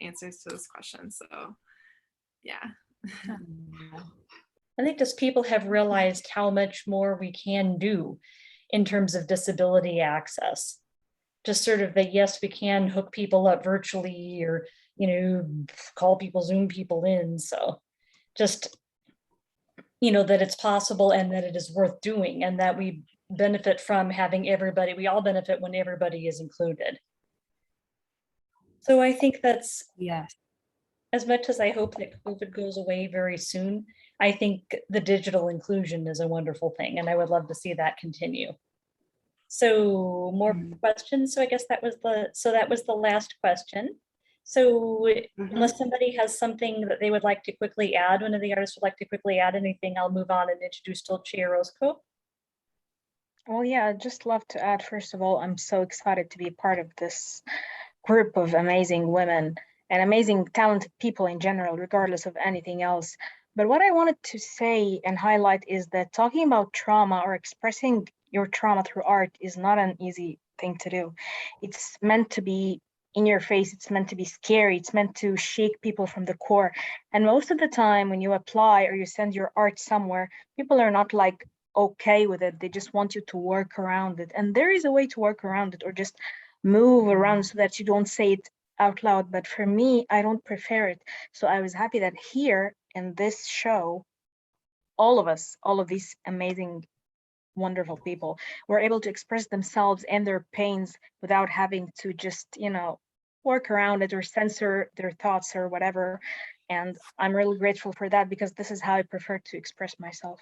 answers to this question. So yeah. I think just people have realized how much more we can do in terms of disability access. Just sort of that, yes, we can hook people up virtually, or, call people, Zoom people in. So just, that it's possible and that it is worth doing, and that we benefit from having everybody, we all benefit when everybody is included. So I think that's, yes. As much as I hope that COVID goes away very soon, I think the digital inclusion is a wonderful thing, and I would love to see that continue. So more questions. So I guess that was the last question. So unless somebody has something that they would like to quickly add, one of the artists would like to quickly add anything, I'll move on and introduce Dulce Orozco. Well, yeah, I'd just love to add, first of all, I'm so excited to be part of this group of amazing women and amazing talented people in general, regardless of anything else. But what I wanted to say and highlight is that talking about trauma or expressing your trauma through art is not an easy thing to do. It's meant to be in your face. It's meant to be scary. It's meant to shake people from the core. And most of the time when you apply or you send your art somewhere, people are not like okay with it. They just want you to work around it. And there is a way to work around it, or just move around so that you don't say it out loud. But for me, I don't prefer it. So I was happy that here in this show, all of these amazing, wonderful people were able to express themselves and their pains without having to just, work around it or censor their thoughts or whatever. And I'm really grateful for that, because this is how I prefer to express myself.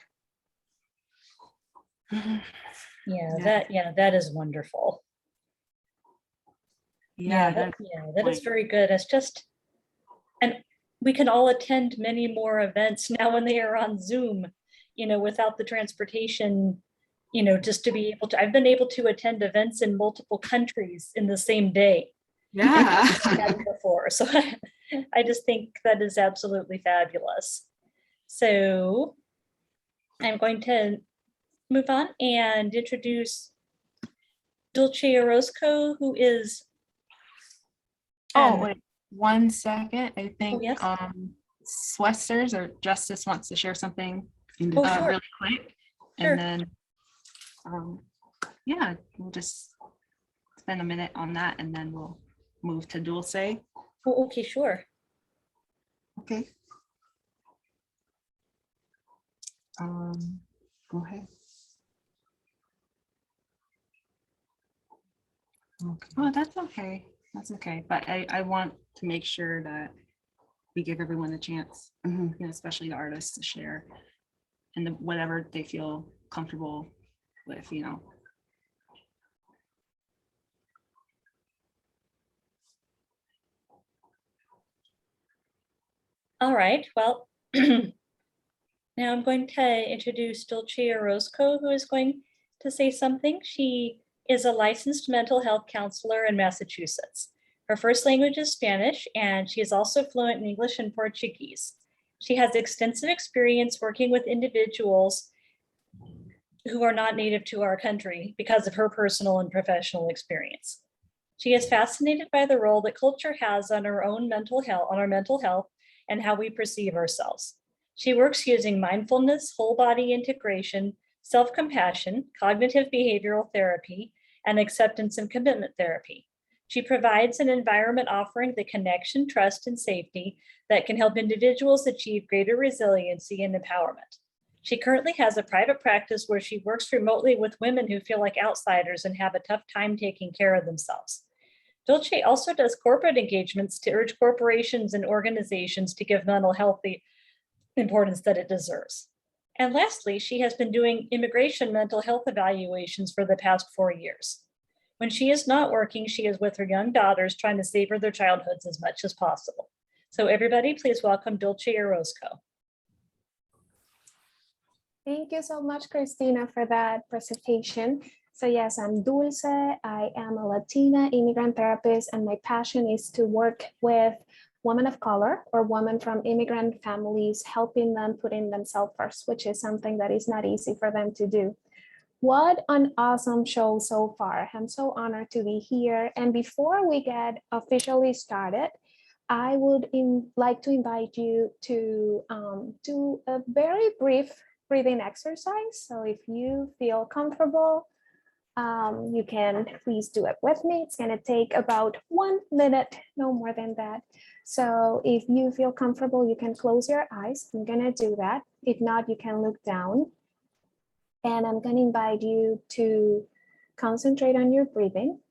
That is wonderful. That is very good. It's just, and we can all attend many more events now when they are on Zoom, without the transportation, just to be able to, I've been able to attend events in multiple countries in the same day. Yeah. Before. So I just think that is absolutely fabulous. So I'm going to move on and introduce Dulce Orozco, who is. Wait 1 second. I think yes. Swesters or Justice wants to share something sure. really quick. Sure. And then we'll just spend a minute on that, and then we'll move to Dulce. Oh, okay, sure. Okay. Go ahead. Okay. Oh, that's okay. That's okay. But I want to make sure that we give everyone a chance, Mhm. you know, especially the artists, to share and whatever they feel comfortable with, you know. All right, well, now I'm going to introduce Dulce Orozco, who is going to say something. She is a licensed mental health counselor in Massachusetts. Her first language is Spanish, and she is also fluent in English and Portuguese. She has extensive experience working with individuals who are not native to our country because of her personal and professional experience. She is fascinated by the role that culture has on our own mental health, and how we perceive ourselves. She works using mindfulness, whole body integration, self-compassion, cognitive behavioral therapy, and acceptance and commitment therapy. She provides an environment offering the connection, trust, and safety that can help individuals achieve greater resiliency and empowerment. She currently has a private practice where she works remotely with women who feel like outsiders and have a tough time taking care of themselves. Dulce also does corporate engagements to urge corporations and organizations to give mental health the importance that it deserves. And lastly, she has been doing immigration mental health evaluations for the past 4 years. When she is not working, she is with her young daughters trying to savor their childhoods as much as possible. So everybody, please welcome Dulce Orozco. Thank you so much, Christina, for that presentation. So yes, I'm Dulce. I am a Latina immigrant therapist, and my passion is to work with women of color or women from immigrant families, helping them putting themselves first, which is something that is not easy for them to do. What an awesome show so far. I'm so honored to be here. And before we get officially started, I would like to invite you to do a very brief breathing exercise. So if you feel comfortable, you can please do it with me. It's gonna take about 1 minute, no more than that. So if you feel comfortable, you can close your eyes. I'm gonna do that. If not, you can look down. And I'm gonna invite you to concentrate on your breathing.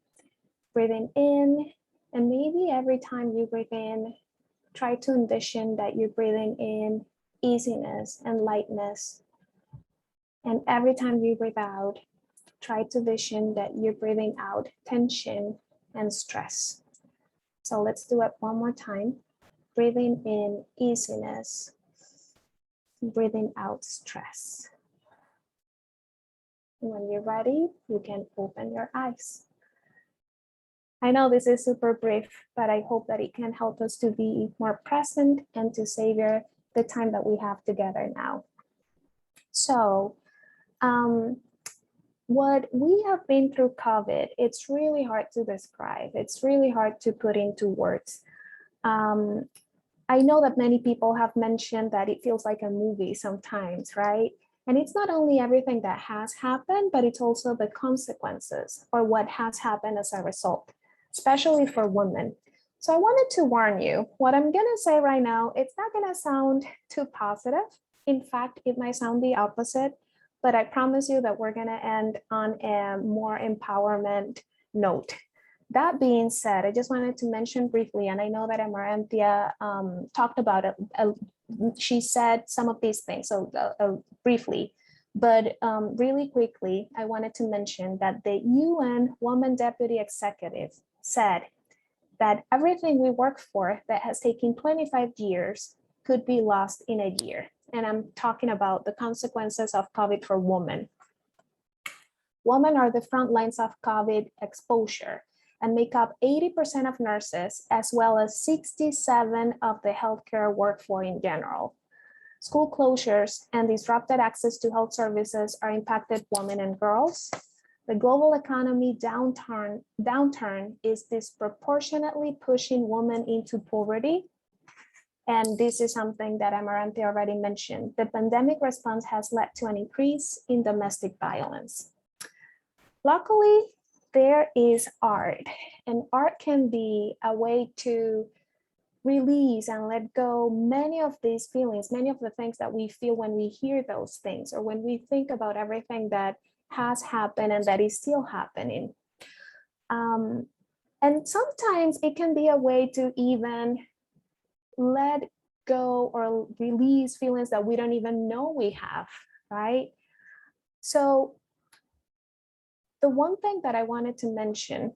Breathing in, and maybe every time you breathe in, try to envision that you're breathing in easiness and lightness. And every time you breathe out, try to vision that you're breathing out tension and stress. So let's do it one more time. Breathing in easiness, breathing out stress. When you're ready, you can open your eyes. I know this is super brief, but I hope that it can help us to be more present and to savor the time that we have together now. So, what we have been through COVID, it's really hard to describe. It's really hard to put into words. I know that many people have mentioned that it feels like a movie sometimes, right? And it's not only everything that has happened, but it's also the consequences or what has happened as a result, especially for women. So I wanted to warn you, what I'm gonna say right now, it's not gonna sound too positive. In fact, it might sound the opposite, but I promise you that we're gonna end on a more empowerment note. That being said, I just wanted to mention briefly, and I know that Amaranthia talked about it. She said some of these things, so briefly, but really quickly, I wanted to mention that the UN Women Deputy Executive said that everything we work for that has taken 25 years could be lost in a year. And I'm talking about the consequences of COVID for women. Women are the front lines of COVID exposure and make up 80% of nurses, as well as 67% of the healthcare workforce in general. School closures and disrupted access to health services are impacted women and girls. The global economy downturn is disproportionately pushing women into poverty. And this is something that Amaranthia already mentioned. The pandemic response has led to an increase in domestic violence. Luckily, there is art, and art can be a way to release and let go many of these feelings, many of the things that we feel when we hear those things, or when we think about everything that has happened and that is still happening. And sometimes it can be a way to even let go or release feelings that we don't even know we have, right? So the one thing that I wanted to mention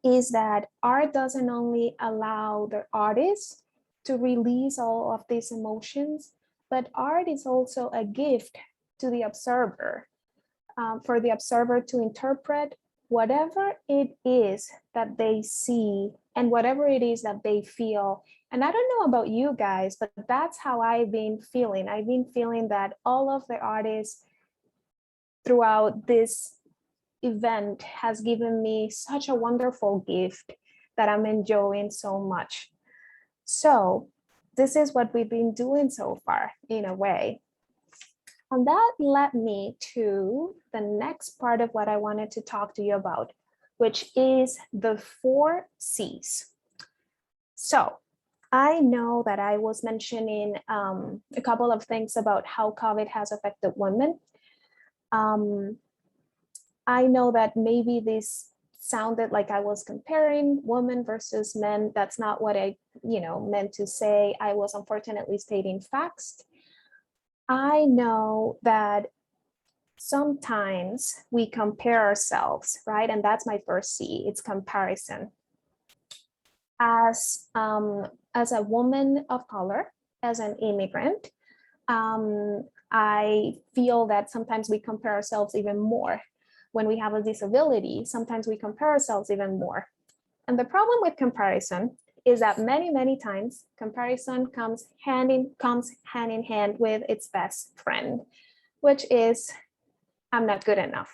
is that art doesn't only allow the artist to release all of these emotions, but art is also a gift to the observer, for the observer to interpret whatever it is that they see and whatever it is that they feel. And I don't know about you guys, but that's how I've been feeling. I've been feeling that all of the artists throughout this event has given me such a wonderful gift that I'm enjoying so much. So this is what we've been doing so far, in a way. And that led me to the next part of what I wanted to talk to you about, which is the 4 C's. So I know that I was mentioning a couple of things about how COVID has affected women. I know that maybe this sounded like I was comparing women versus men. That's not what I, meant to say. I was unfortunately stating facts. I know that sometimes we compare ourselves, right? And that's my first C, it's comparison. As a woman of color, as an immigrant, I feel that sometimes we compare ourselves even more. When we have a disability, sometimes we compare ourselves even more. And the problem with comparison is that many, many times comparison comes hand in hand with its best friend, which is, I'm not good enough.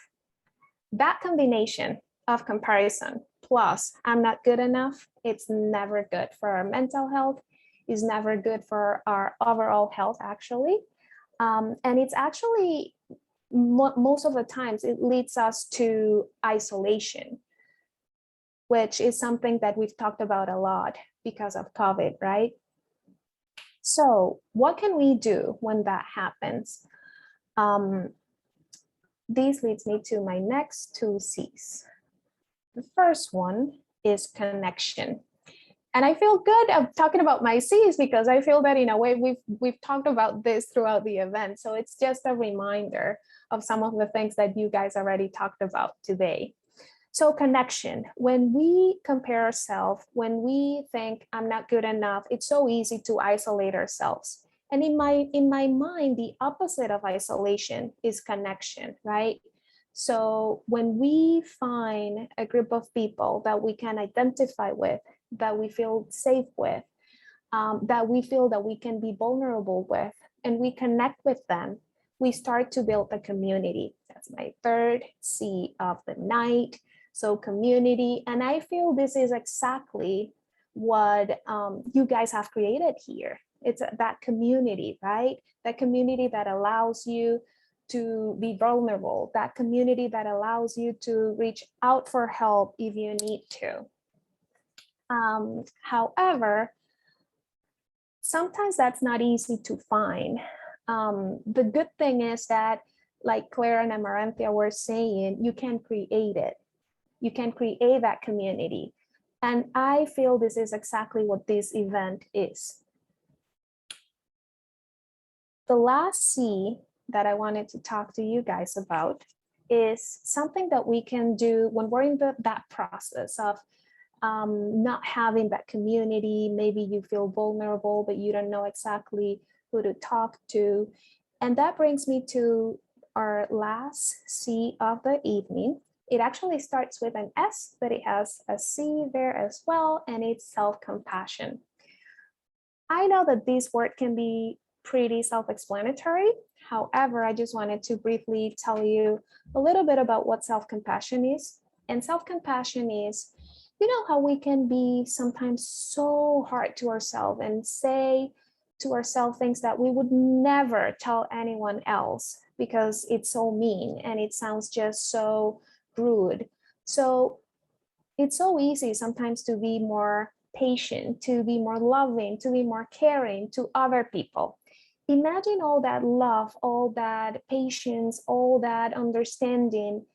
That combination of comparison plus I'm not good enough, it's never good for our mental health, is never good for our overall health, actually. And it's actually, most of the times, it leads us to isolation, which is something that we've talked about a lot because of COVID, right? So what can we do when that happens? This leads me to my next 2 C's. The first one is connection. And I feel good of talking about my C's because I feel that in a way we've talked about this throughout the event. So it's just a reminder of some of the things that you guys already talked about today. So connection, when we compare ourselves, when we think I'm not good enough, it's so easy to isolate ourselves. And in my mind, the opposite of isolation is connection, right? So when we find a group of people that we can identify with, that we feel safe with, that we feel that we can be vulnerable with, and we connect with them, we start to build a community. That's my 3rd C of the night. So community, and I feel this is exactly what you guys have created here. It's that community, right? That community that allows you to be vulnerable, that community that allows you to reach out for help if you need to. However, sometimes that's not easy to find. The good thing is that, like Claire and Amaranthia were saying, you can create it. You can create that community. And I feel this is exactly what this event is. The last C that I wanted to talk to you guys about is something that we can do when we're in that process of not having that community. Maybe you feel vulnerable, but you don't know exactly who to talk to. And that brings me to our last C of the evening. It actually starts with an S, but it has a C there as well, and it's self-compassion. I know that this word can be pretty self-explanatory. However, I just wanted to briefly tell you a little bit about what self-compassion is. And self-compassion is, you know how we can be sometimes so hard to ourselves and say to ourselves things that we would never tell anyone else because it's so mean and it sounds just so rude. So it's so easy sometimes to be more patient, to be more loving, to be more caring to other people. Imagine all that love, all that patience, all that understanding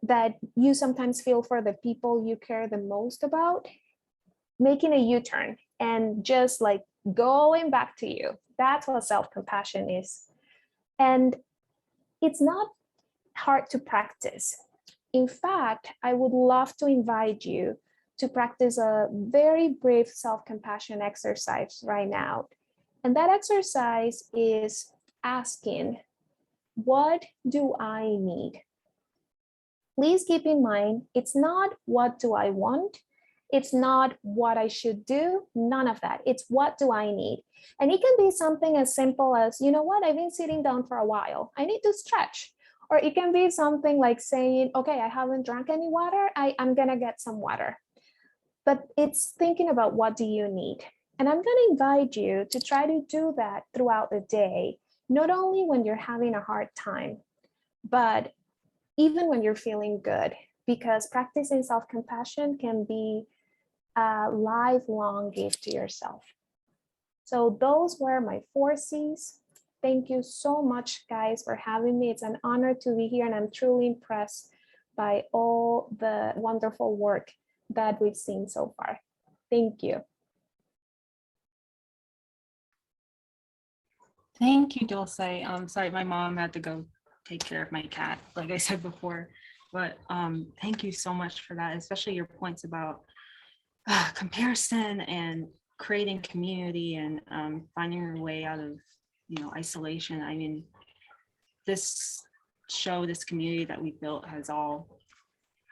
that you sometimes feel for the people you care the most about, making a U-turn and just like going back to you. That's what self-compassion is. And it's not hard to practice. In fact, I would love to invite you to practice a very brief self-compassion exercise right now. And that exercise is asking, what do I need? Please keep in mind, it's not what do I want? It's not what I should do, none of that. It's what do I need? And it can be something as simple as, you know what, I've been sitting down for a while. I need to stretch. Or it can be something like saying, okay, I haven't drank any water. I'm gonna get some water. But it's thinking about what do you need? And I'm gonna invite you to try to do that throughout the day, not only when you're having a hard time, but even when you're feeling good, because practicing self-compassion can be a lifelong gift to yourself. So those were my 4 C's. Thank you so much, guys, for having me. It's an honor to be here, and I'm truly impressed by all the wonderful work that we've seen so far. Thank you. Thank you, Dulce. Sorry, my mom had to go take care of my cat, like I said before. But thank you so much for that, especially your points about comparison and creating community and finding your way out of, isolation. I mean, this show, this community that we built has all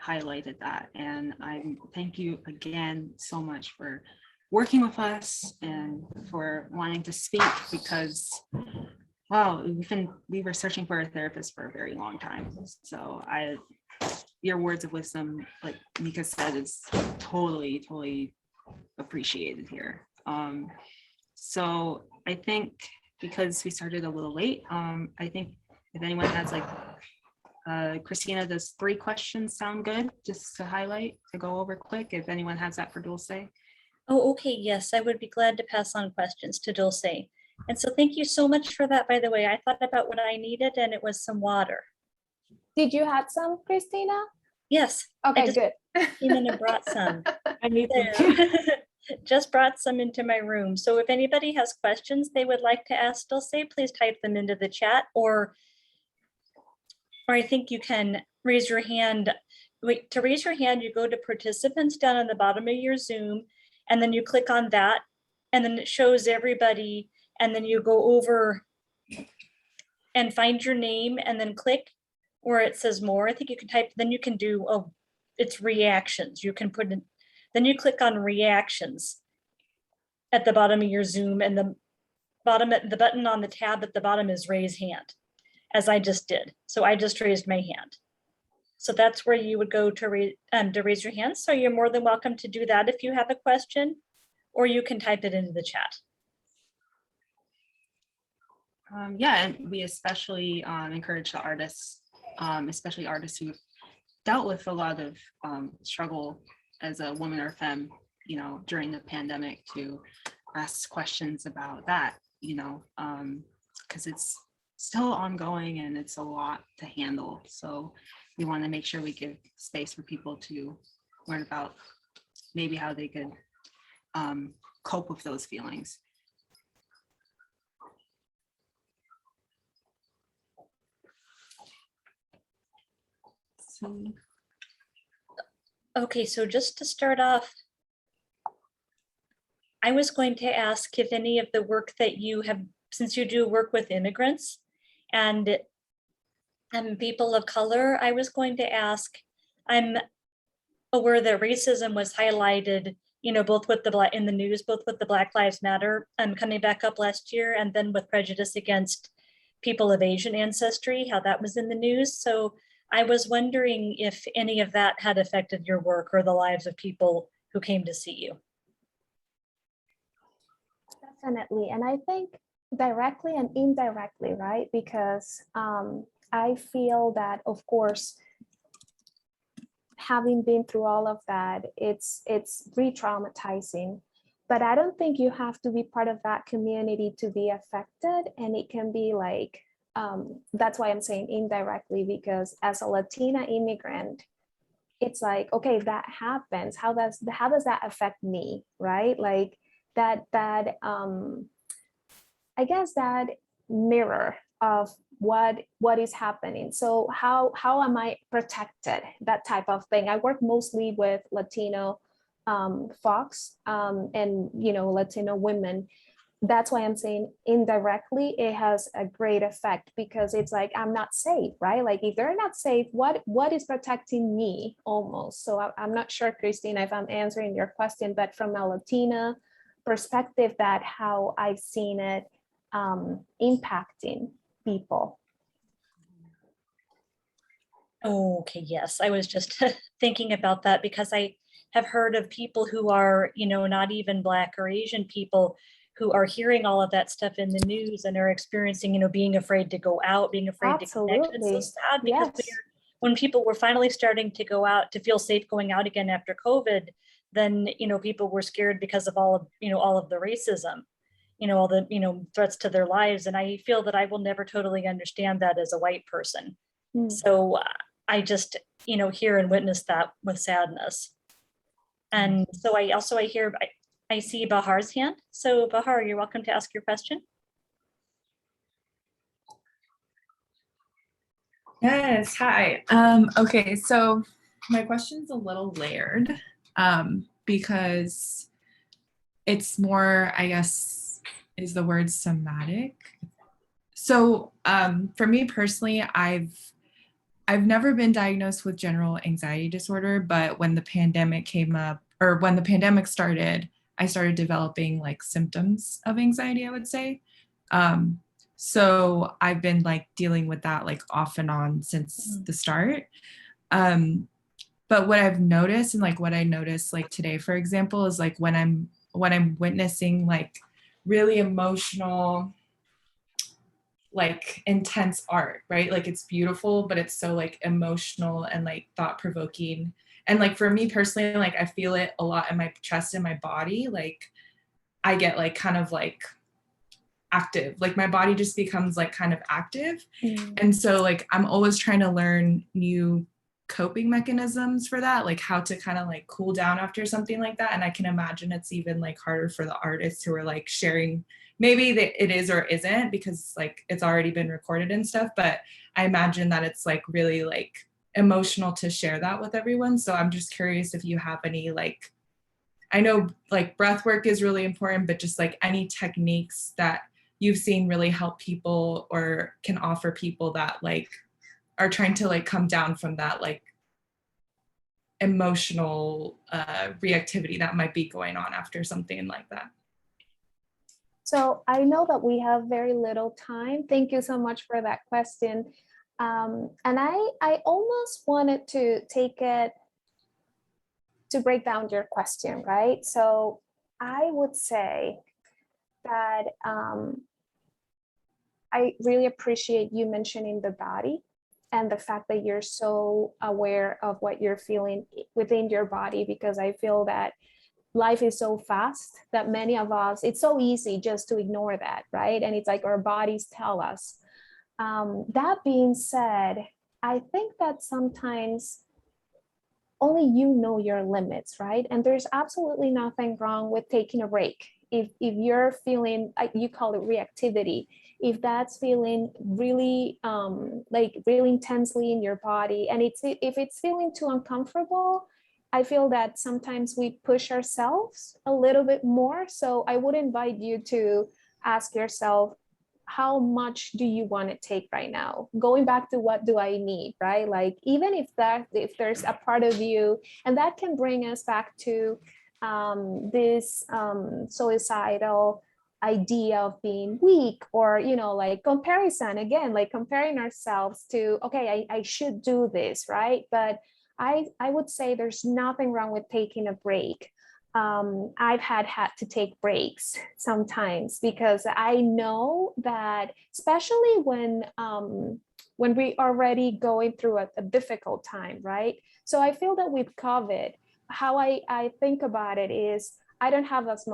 highlighted that. And I thank you again so much for working with us and for wanting to speak, because wow, we were searching for a therapist for a very long time. So your words of wisdom, like Mika said, is totally appreciated here. So I think because we started a little late, I think if anyone has Christina, does 3 questions sound good? Just to highlight, to go over quick, if anyone has that for Dulce. Oh, okay, yes, I would be glad to pass on questions to Dulce. And so thank you so much for that, by the way. I thought about what I needed, and it was some water. Did you have some, Christina? Yes. Okay, good. Came in and brought some. I need them. Just brought some into my room. So if anybody has questions they would like to ask Dulce, please type them into the chat, or I think you can raise your hand. Wait, to raise your hand, you go to participants down on the bottom of your Zoom, and then you click on that, and then it shows everybody, and then you go over and find your name and then click where it says more. I think you can type, then you can do, it's reactions. You can put in, then you click on reactions at the bottom of your Zoom, and the button on the tab at the bottom is raise hand, as I just did. So I just raised my hand. So that's where you would go to raise your hand. So you're more than welcome to do that if you have a question, or you can type it into the chat. Yeah, and we especially encourage the artists, especially artists who've dealt with a lot of struggle as a woman or femme, during the pandemic, to ask questions about that, because it's still ongoing and it's a lot to handle. So we want to make sure we give space for people to learn about maybe how they could cope with those feelings. Okay, so just to start off, I was going to ask if any of the work that you have, since you do work with immigrants and people of color, I was going to ask, I'm aware that racism was highlighted, both with in the news, both with the Black Lives Matter coming back up last year, and then with prejudice against people of Asian ancestry, how that was in the news. So I was wondering if any of that had affected your work or the lives of people who came to see you. Definitely. And I think directly and indirectly, right? Because I feel that, of course, having been through all of that, it's re-traumatizing. but I don't think you have to be part of that community to be affected. And it can be like, that's why I'm saying indirectly, because as a Latina immigrant, it's like, okay, that happens. How does that affect me, right? Like that I guess that mirror of what is happening. So how am I protected? That type of thing. I work mostly with Latino folks and Latino women. That's why I'm saying indirectly it has a great effect, because it's like I'm not safe, right? Like if they're not safe, what is protecting me almost? So I'm not sure, Christina, if I'm answering your question, but from a Latina perspective, that how I've seen it impacting people. Okay, yes, I was just thinking about that because I have heard of people who are, not even Black or Asian people who are hearing all of that stuff in the news and are experiencing, being afraid to go out, being afraid to connect. It's so sad because when people were finally starting to go out, to feel safe going out again after COVID, then, people were scared because of all of the racism, all the, threats to their lives. And I feel that I will never totally understand that as a white person. So I just, hear and witness that with sadness. And so I see Bahar's hand. So Bahar, you're welcome to ask your question. Yes, hi. Okay, so my question's a little layered because it's more, I guess, is the word somatic. So for me personally, I've never been diagnosed with general anxiety disorder, but when the pandemic came up, or when the pandemic started, I started developing like symptoms of anxiety, I would say. So I've been like dealing with that like off and on since the start. But what I've noticed, and like what I noticed like today, for example, is like when I'm witnessing like really emotional, like intense art, right? Like it's beautiful, but it's so like emotional and like thought-provoking. And like for me personally, like I feel it a lot in my chest and my body. Like I get like kind of like active, like my body just becomes like kind of active. And so like I'm always trying to learn new coping mechanisms for that, like how to kind of like cool down after something like that. And I can imagine it's even like harder for the artists who are like sharing, maybe it is or isn't because like it's already been recorded and stuff, but I imagine that it's like really like emotional to share that with everyone. So I'm just curious if you have any, like, I know like breath work is really important, but just like any techniques that you've seen really help people or can offer people that like are trying to like come down from that like emotional reactivity that might be going on after something like that. So I know that we have very little time. Thank you so much for that question. And I almost wanted to take it to break down your question, right? So I would say that I really appreciate you mentioning the body and the fact that you're so aware of what you're feeling within your body, because I feel that life is so fast that many of us, it's so easy just to ignore that, right? And it's like our bodies tell us. That being said, I think that sometimes only you know your limits, right? And there's absolutely nothing wrong with taking a break. If you're feeling, you call it reactivity, if that's feeling really like really intensely in your body, and if it's feeling too uncomfortable, I feel that sometimes we push ourselves a little bit more. So I would invite you to ask yourself, how much do you want to take right now? Going back to what do I need, right? Like even if there's a part of you, and that can bring us back to this suicidal idea of being weak, or like comparison again, like comparing ourselves to, okay, I should do this, right? But I would say there's nothing wrong with taking a break. I've had to take breaks sometimes because I know that, especially when we already going through a difficult time, right? So I feel that with COVID, how I think about it is I don't have as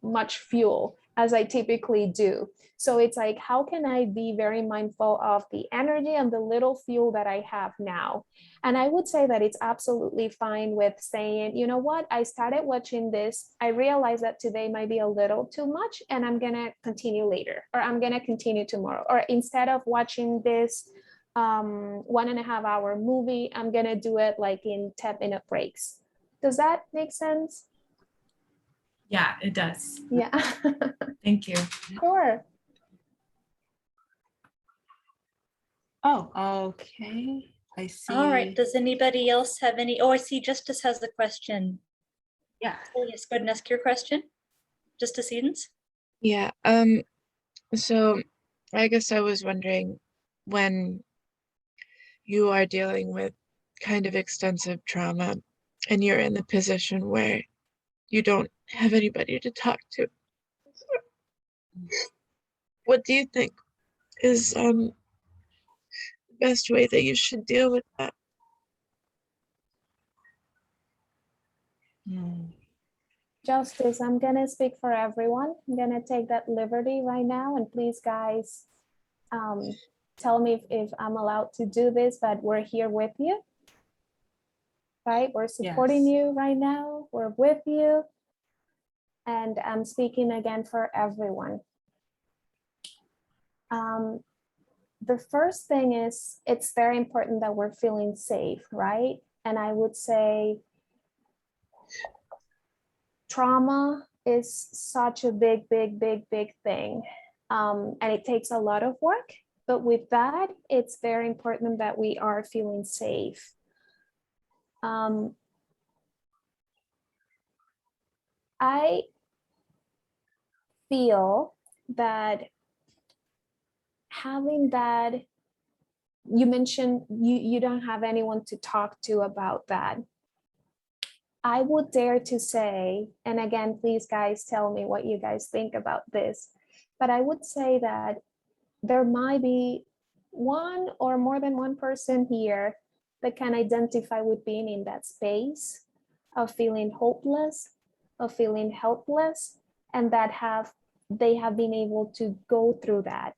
much fuel as I typically do. So it's like, how can I be very mindful of the energy and the little fuel that I have now? And I would say that it's absolutely fine with saying, you know what, I started watching this. I realized that today might be a little too much and I'm going to continue later, or I'm going to continue tomorrow. Or instead of watching this 1.5 hour movie, I'm going to do it like in 10-minute breaks. Does that make sense? Yeah, it does. Yeah. Thank you. Sure. Oh, okay. I see. All right. Does anybody else have any? Oh, I see Justice has the question. Yeah. Oh, yes, go ahead and ask your question. Justice Edens. Yeah. So I guess I was wondering, when you are dealing with kind of extensive trauma and you're in the position where you don't have anybody to talk to, what do you think is the best way that you should deal with that? Justice, I'm gonna speak for everyone. I'm gonna take that liberty right now, and please, guys, tell me if I'm allowed to do this, but we're here with you, right? We're supporting you right now. We're with you. And I'm speaking again for everyone. The first thing is, it's very important that we're feeling safe, right? And I would say trauma is such a big thing. And it takes a lot of work. But with that, it's very important that we are feeling safe. I feel that having that, you mentioned you don't have anyone to talk to about that. I would dare to say, and again, please guys, tell me what you guys think about this, but I would say that there might be one or more than one person here that can identify with being in that space of feeling hopeless, of feeling helpless, and that they have been able to go through that.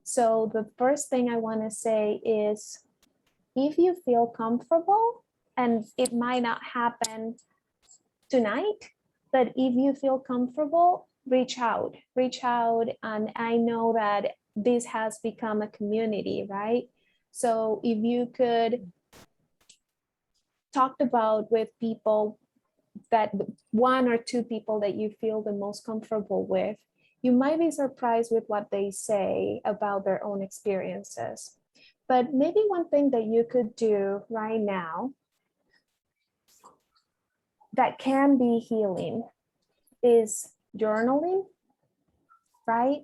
So the first thing I want to say is, if you feel comfortable, and it might not happen tonight, but if you feel comfortable, reach out. And I know that this has become a community, right? So if you could talk about with people, that one or two people that you feel the most comfortable with, you might be surprised with what they say about their own experiences. But maybe one thing that you could do right now that can be healing is journaling, right?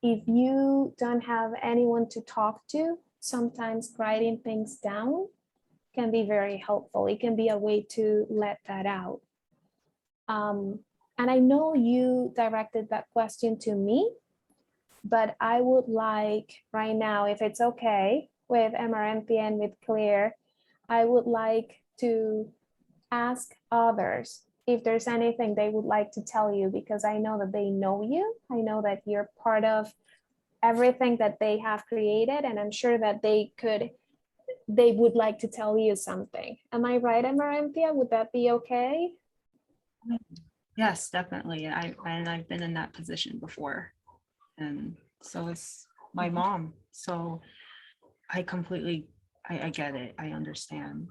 If you don't have anyone to talk to, sometimes writing things down can be very helpful. It can be a way to let that out. And I know you directed that question to me, but I would like right now, if it's okay with Amaranthia and with Claire, I would like to ask others if there's anything they would like to tell you, because I know that they know you. I know that you're part of everything that they have created, and I'm sure that they would like to tell you something. Am I right, Amaranthia? Would that be okay? Yes, definitely. I've been in that position before, and so is my mom. So I completely, I get it. I understand.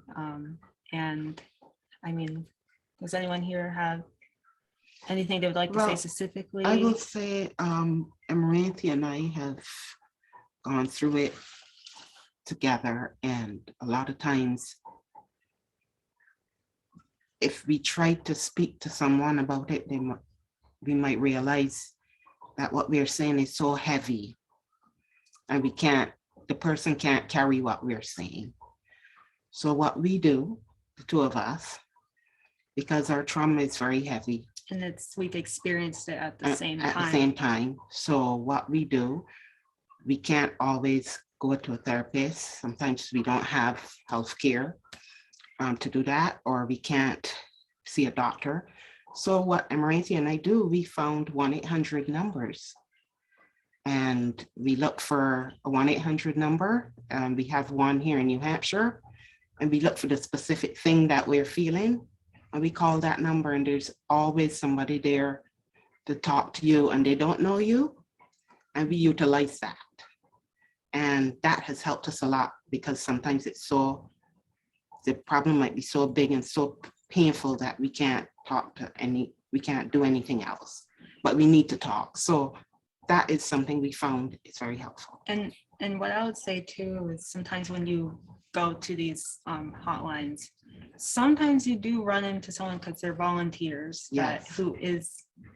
And I mean, does anyone here have anything they would like to say specifically? I will say, Amaranthia and I have gone through it together, and a lot of times, if we try to speak to someone about it, we might realize that what we're saying is so heavy, and the person can't carry what we're saying. So what we do, the two of us, because our trauma is very heavy. And we've experienced it at the same time. At the same time. So what we do, we can't always go to a therapist. Sometimes we don't have health care to do that, or we can't see a doctor. So what Amaranthi and I do, we found 1-800 numbers. And we look for a 1-800 number. We have one here in New Hampshire. And we look for the specific thing that we're feeling. And we call that number, and there's always somebody there to talk to you, and they don't know you. And we utilize that. And that has helped us a lot, because sometimes the problem might be so big and so painful that we can't we can't do anything else, but we need to talk. So that is something we found is very helpful. And what I would say too is sometimes when you go to these hotlines, sometimes you do run into someone because they're volunteers who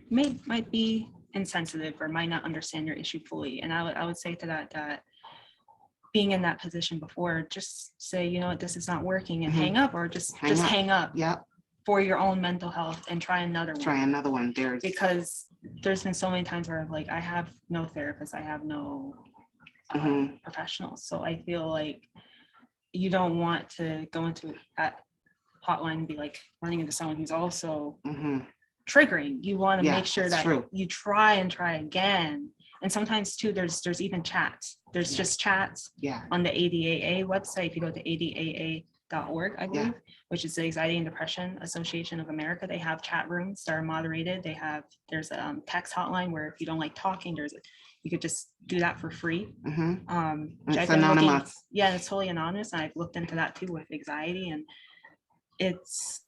might be insensitive or might not understand your issue fully. And I would say to that being in that position before, just say, you know what, this is not working, and hang up, or just hang up. Yep. For your own mental health, and try another one. Try another one. Because there's been so many times where like I have no therapist, I have no professionals. So I feel like you don't want to go into that hotline and be like running into someone who's also triggering. You want to make sure that you try again. And sometimes too, there's even chats. There's just chats on the ADAA website. If you go to ADAA.org, I believe, which is the Anxiety and Depression Association of America, they have chat rooms that are moderated. There's a text hotline where if you don't like talking, you could just do that for free. It's anonymous. It's totally anonymous. And I've looked into that too with anxiety, and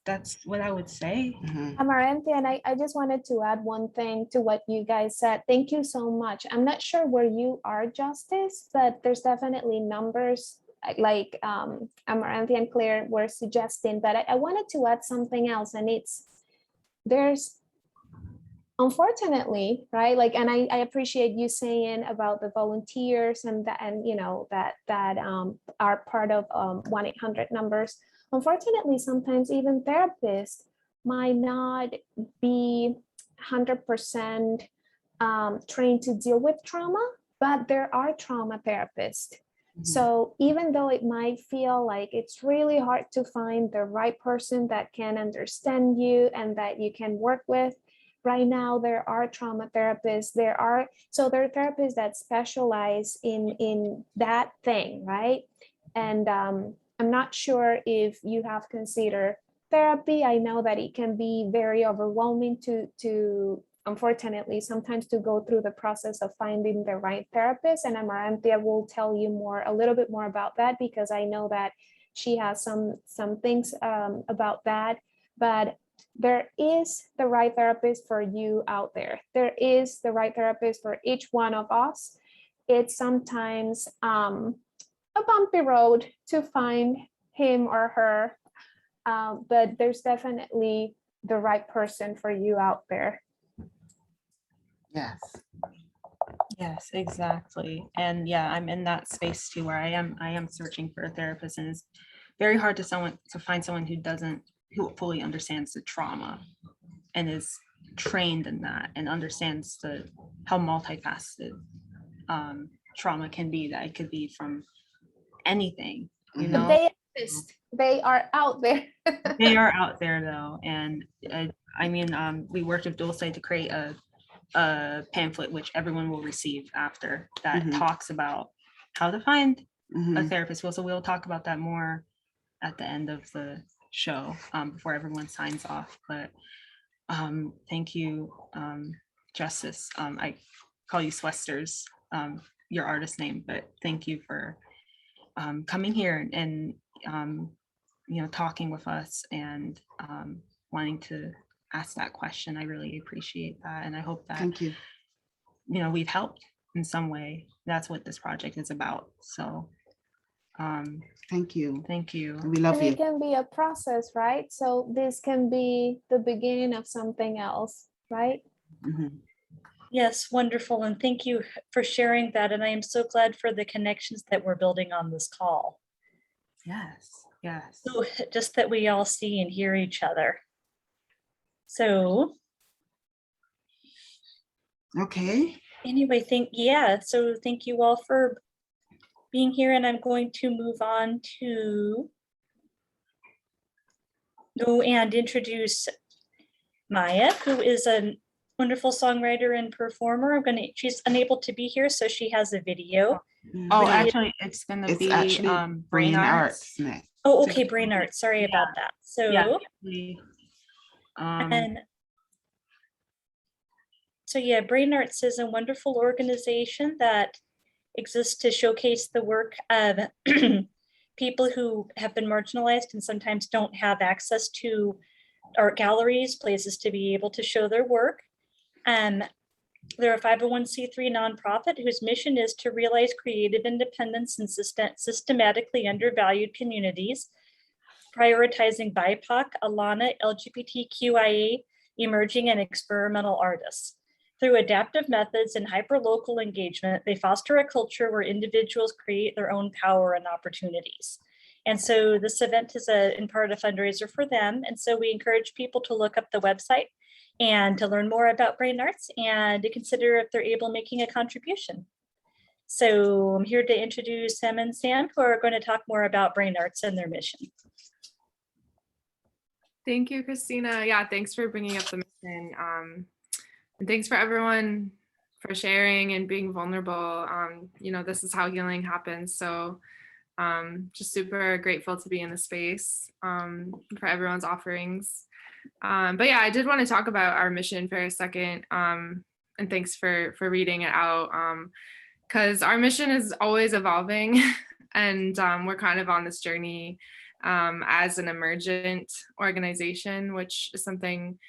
that's what I would say. Amaranthi, and I just wanted to add one thing to what you guys said. Thank you so much. I'm not sure where you are, Justice, but there's definitely numbers like Amaranthi and Claire were suggesting, but I wanted to add something else, and there's unfortunately, right, like, and I appreciate you saying about the volunteers and that, and you know that are part of 1-800 numbers. Unfortunately, sometimes even therapists might not be 100% trained to deal with trauma, but there are trauma therapists. So even though it might feel like it's really hard to find the right person that can understand you and that you can work with, right now there are trauma therapists. There are therapists that specialize in that thing, right? And I'm not sure if you have considered therapy. I know that it can be very overwhelming to unfortunately, sometimes to go through the process of finding the right therapist. And Amaranthi will tell you a little bit more about that, because I know that she has some things about that. But there is the right therapist for you out there. There is the right therapist for each one of us. It's sometimes a bumpy road to find him or her, but there's definitely the right person for you out there. Yes, exactly. And yeah, I'm in that space too, where I am searching for a therapist, and it's very hard to find someone who fully understands the trauma and is trained in that and understands how multifaceted trauma can be. That it could be from anything, you know. But they exist. They are out there. They are out there though, and we worked with Dulce to create a pamphlet which everyone will receive after that talks about how to find a therapist. So we'll talk about that more at the end of the show before everyone signs off. But thank you, Justice. I call you Swesters, your artist name, but thank you for coming here and talking with us and wanting to ask that question. I really appreciate that, and I hope that thank you. We've helped in some way. That's what this project is about. So thank you. We love you. It can be a process, right? So this can be the beginning of something else, right? Yes, wonderful. And thank you for sharing that. And I am so glad for the connections that we're building on this call. Yes. So just that we all see and hear each other. So. Okay. Anyway, so thank you all for being here, and I'm going to move on to and introduce Maya, who is a wonderful songwriter and performer. She's unable to be here, so she has a video. Oh, Video- actually, it's gonna It's be actually Brain Arts. next. Oh, okay, Brain Art. Sorry about that. So, Yeah. and so yeah, Brain Arts is a wonderful organization that exists to showcase the work of people who have been marginalized and sometimes don't have access to art galleries, places to be able to show their work. They're a 501c3 nonprofit whose mission is to realize creative independence in systematically undervalued communities, prioritizing BIPOC, Alana, LGBTQIA, emerging and experimental artists. Through adaptive methods and hyperlocal engagement, they foster a culture where individuals create their own power and opportunities. And so this event is in part a fundraiser for them. And so we encourage people to look up the website and to learn more about Brain Arts and to consider if they're able making a contribution. So I'm here to introduce Sam and Sam, who are going to talk more about Brain Arts and their mission. Thank you, Christina. Yeah, thanks for bringing up the mission. And thanks for everyone for sharing and being vulnerable. You know, this is how healing happens. So just super grateful to be in the space for everyone's offerings. But yeah, I did want to talk about our mission for a second. And thanks for reading it out. Because our mission is always evolving and we're kind of on this journey as an emergent organization, which is something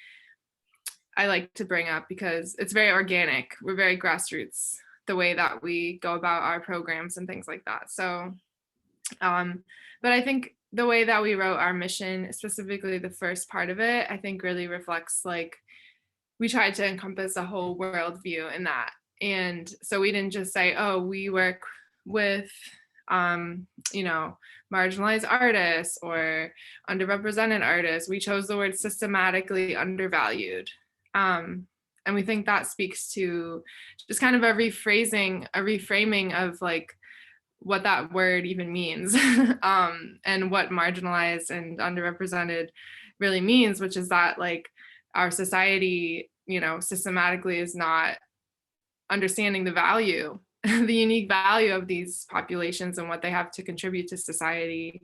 I like to bring up because it's very organic. We're very grassroots, the way that we go about our programs and things like that. So, but I think the way that we wrote our mission, specifically the first part of it, I think really reflects like we tried to encompass a whole worldview in that. And so we didn't just say, oh, we work with, you know, marginalized artists or underrepresented artists. We chose the word systematically undervalued. And we think that speaks to just kind of a reframing of like what that word even means and what marginalized and underrepresented really means, which is that like our society, you know, systematically is not understanding the value, the unique value of these populations and what they have to contribute to society.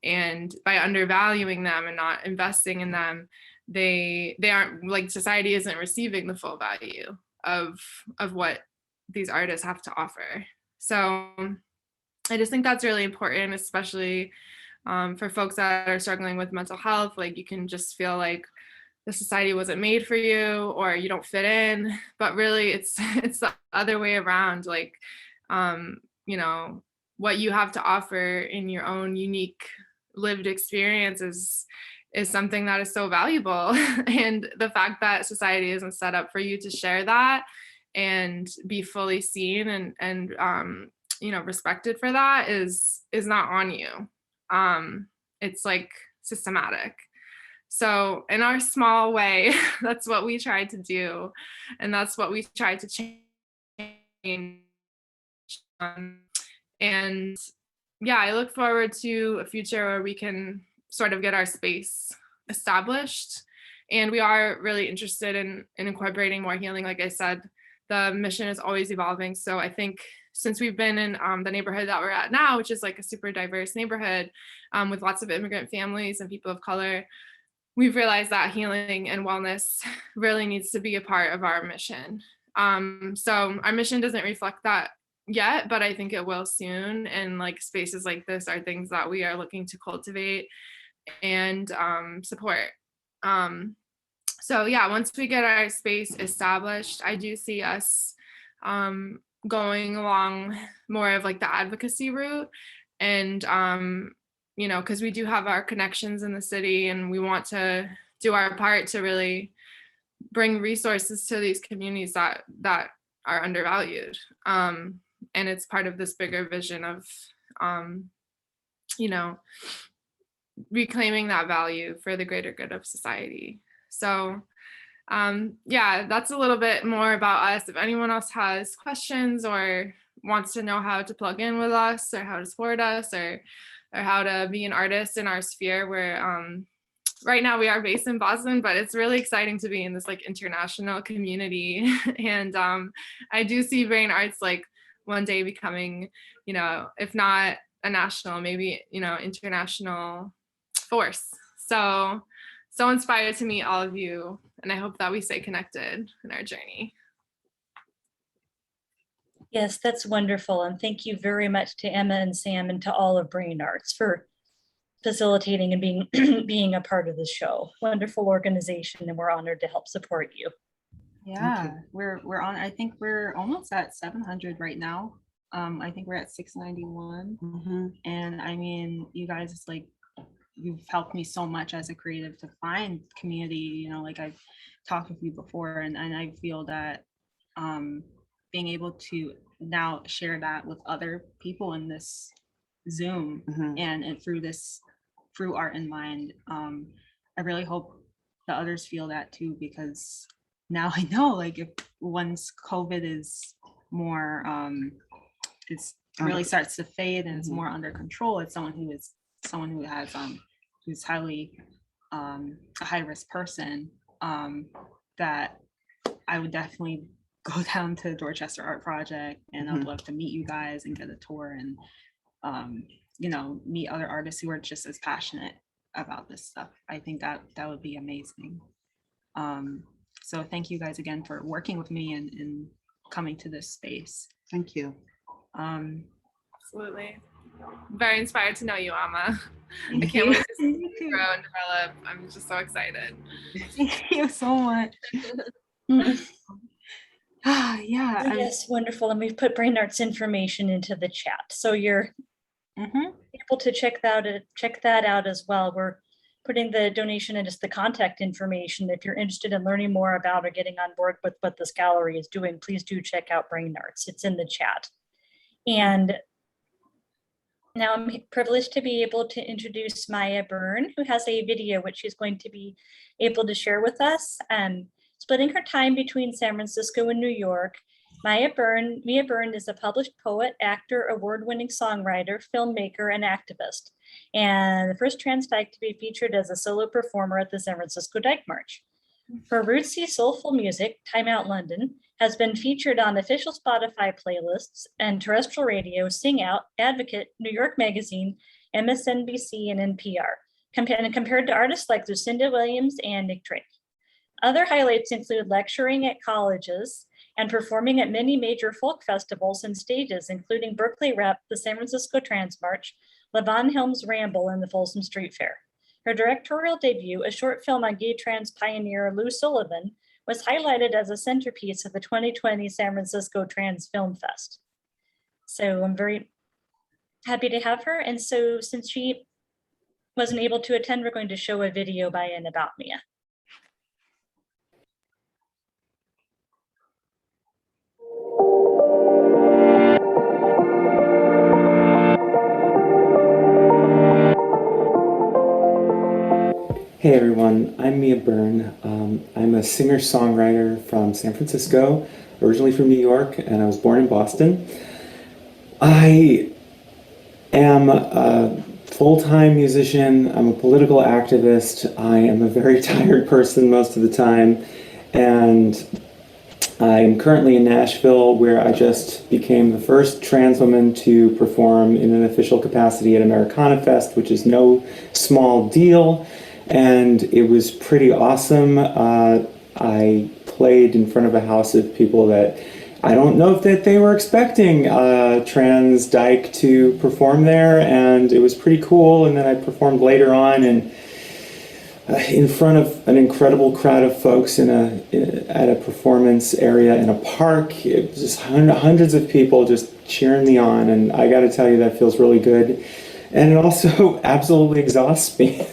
And by undervaluing them and not investing in them, they aren't, like, society isn't receiving the full value of what these artists have to offer. So I just think that's really important, especially for folks that are struggling with mental health. Like, you can just feel like the society wasn't made for you or you don't fit in, but really it's the other way around. Like, you know, what you have to offer in your own unique lived experience is something that is so valuable. And the fact that society isn't set up for you to share that and be fully seen and you know, respected for that is not on you. It's like systematic. So in our small way, that's what we tried to do. And that's what we tried to change. And yeah, I look forward to a future where we can sort of get our space established. And we are really interested in incorporating more healing. Like I said, the mission is always evolving. So I think since we've been in the neighborhood that we're at now, which is like a super diverse neighborhood with lots of immigrant families and people of color, we've realized that healing and wellness really needs to be a part of our mission. So our mission doesn't reflect that yet, but I think it will soon. And like spaces like this are things that we are looking to cultivate and support. So yeah, once we get our space established, I do see us going along more of like the advocacy route. And you know, because we do have our connections in the city and we want to do our part to really bring resources to these communities that are undervalued. And it's part of this bigger vision of, you know, reclaiming that value for the greater good of society. So yeah, that's a little bit more about us. If anyone else has questions or wants to know how to plug in with us or how to support us or how to be an artist in our sphere, we're right now we are based in Boston, but it's really exciting to be in this like international community. And I do see Brain Arts like one day becoming, you know, if not a national, maybe, you know, international force. So inspired to meet all of you. And I hope that we stay connected in our journey. Yes, that's wonderful. And thank you very much to Emma and Sam and to all of Brain Arts for facilitating and being a part of the show. Wonderful organization, and we're honored to help support you. Yeah, we're on, I think we're almost at 700 right now. I think we're at 691. And I mean, you guys, it's like, you've helped me so much as a creative to find community, you know, like I've talked with you before, and I feel that being able to now share that with other people in this Zoom and through Art in Mind, I really hope the others feel that too, because now I know, like, if once COVID is more it's really starts to fade and it's more under control, it's someone who has who's highly a high risk person, that I would definitely go down to Dorchester Art Project, and I'd love to meet you guys and get a tour and you know, meet other artists who are just as passionate about this stuff. I think that would be amazing. So thank you guys again for working with me and coming to this space. Thank you. Absolutely. Very inspired to know you, Amma. I can't wait to see you grow and develop. I'm just so excited. Thank you so much. Yeah. Yes, wonderful. And we've put Brain Arts information into the chat, so you're able to check that out as well. We're putting the donation and just the contact information. If you're interested in learning more about or getting on board with what this gallery is doing, please do check out Brain Arts. It's in the chat. And now I'm privileged to be able to introduce Maya Byrne, who has a video which she's going to be able to share with us. Splitting her time between San Francisco and New York, Mia Byrne is a published poet, actor, award-winning songwriter, filmmaker, and activist, and the first trans dyke to be featured as a solo performer at the San Francisco Dyke March. Her rootsy, soulful music, Time Out London, has been featured on official Spotify playlists and terrestrial radio, Sing Out, Advocate, New York Magazine, MSNBC, and NPR, compared to artists like Lucinda Williams and Nick Drake. Other highlights include lecturing at colleges and performing at many major folk festivals and stages, including Berkeley Rep, the San Francisco Trans March, Levon Helms Ramble, and the Folsom Street Fair. Her directorial debut, a short film on gay trans pioneer Lou Sullivan, was highlighted as a centerpiece of the 2020 San Francisco Trans Film Fest. So I'm very happy to have her. And so since she wasn't able to attend, we're going to show a video by and about Mia. Hey everyone, I'm Mia Byrne. I'm a singer-songwriter from San Francisco, originally from New York, and I was born in Boston. I am a full-time musician, I'm a political activist, I am a very tired person most of the time, and I'm currently in Nashville, where I just became the first trans woman to perform in an official capacity at Americana Fest, which is no small deal. And it was pretty awesome. I played in front of a house of people that I don't know if they were expecting trans dyke to perform there, and it was pretty cool. And then I performed later on and in front of an incredible crowd of folks at a performance area in a park. It was just hundreds of people just cheering me on, and I got to tell you, that feels really good. And it also absolutely exhausts me.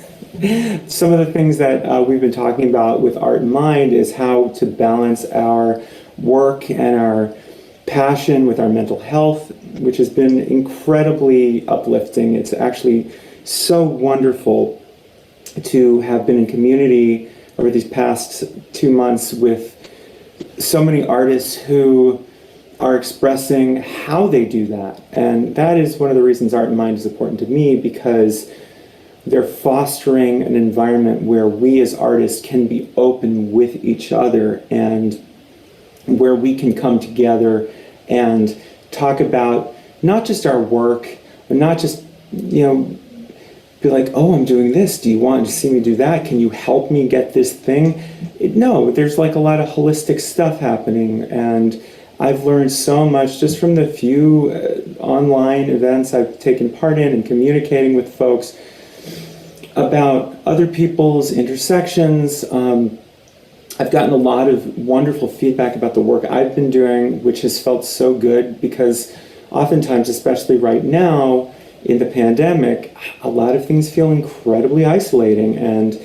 Some of the things that we've been talking about with Art in Mind is how to balance our work and our passion with our mental health, which has been incredibly uplifting. It's actually so wonderful to have been in community over these past 2 months with so many artists who are expressing how they do that. And that is one of the reasons Art in Mind is important to me, because they're fostering an environment where we as artists can be open with each other, and where we can come together and talk about not just our work, but not just, you know, be like, oh, I'm doing this. Do you want to see me do that? Can you help me get this thing? No, there's like a lot of holistic stuff happening. And I've learned so much just from the few online events I've taken part in and communicating with folks about other people's intersections. I've gotten a lot of wonderful feedback about the work I've been doing, which has felt so good, because oftentimes, especially right now in the pandemic, a lot of things feel incredibly isolating, and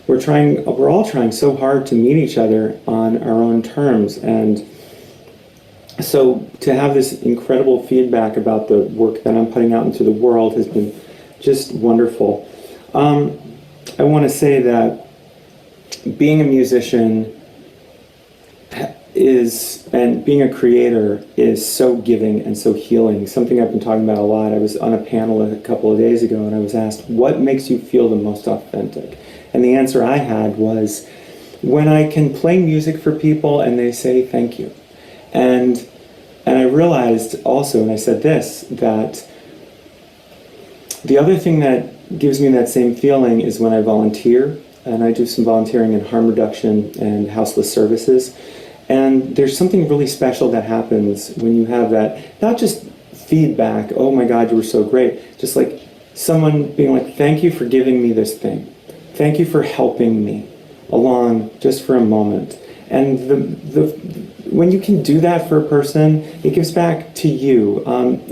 we're all trying so hard to meet each other on our own terms. And so to have this incredible feedback about the work that I'm putting out into the world has been just wonderful. I want to say that being a musician and being a creator is so giving and so healing. Something I've been talking about a lot. I was on a panel a couple of days ago, and I was asked, what makes you feel the most authentic? And the answer I had was, when I can play music for people and they say thank you. And I realized also, and I said this, that the other thing that gives me that same feeling is when I volunteer, and I do some volunteering in harm reduction and houseless services. And there's something really special that happens when you have that, not just feedback, oh my God, you were so great, just like someone being like, thank you for giving me this thing. Thank you for helping me along just for a moment. And when you can do that for a person, it gives back to you.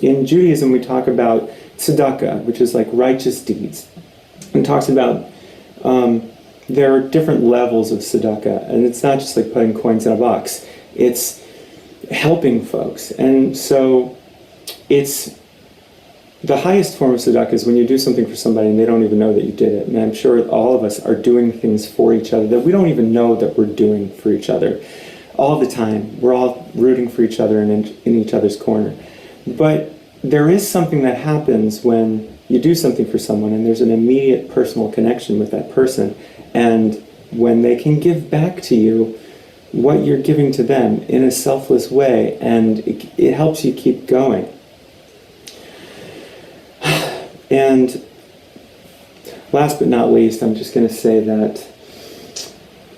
In Judaism, we talk about tzedakah, which is like righteous deeds. And talks about there are different levels of tzedakah, and it's not just like putting coins in a box. It's helping folks. And so it's the highest form of tzedakah is when you do something for somebody and they don't even know that you did it. And I'm sure all of us are doing things for each other that we don't even know that we're doing for each other all the time. We're all rooting for each other and in each other's corner. But there is something that happens when you do something for someone and there's an immediate personal connection with that person. And when they can give back to you what you're giving to them in a selfless way, and it helps you keep going. And last but not least, I'm just going to say that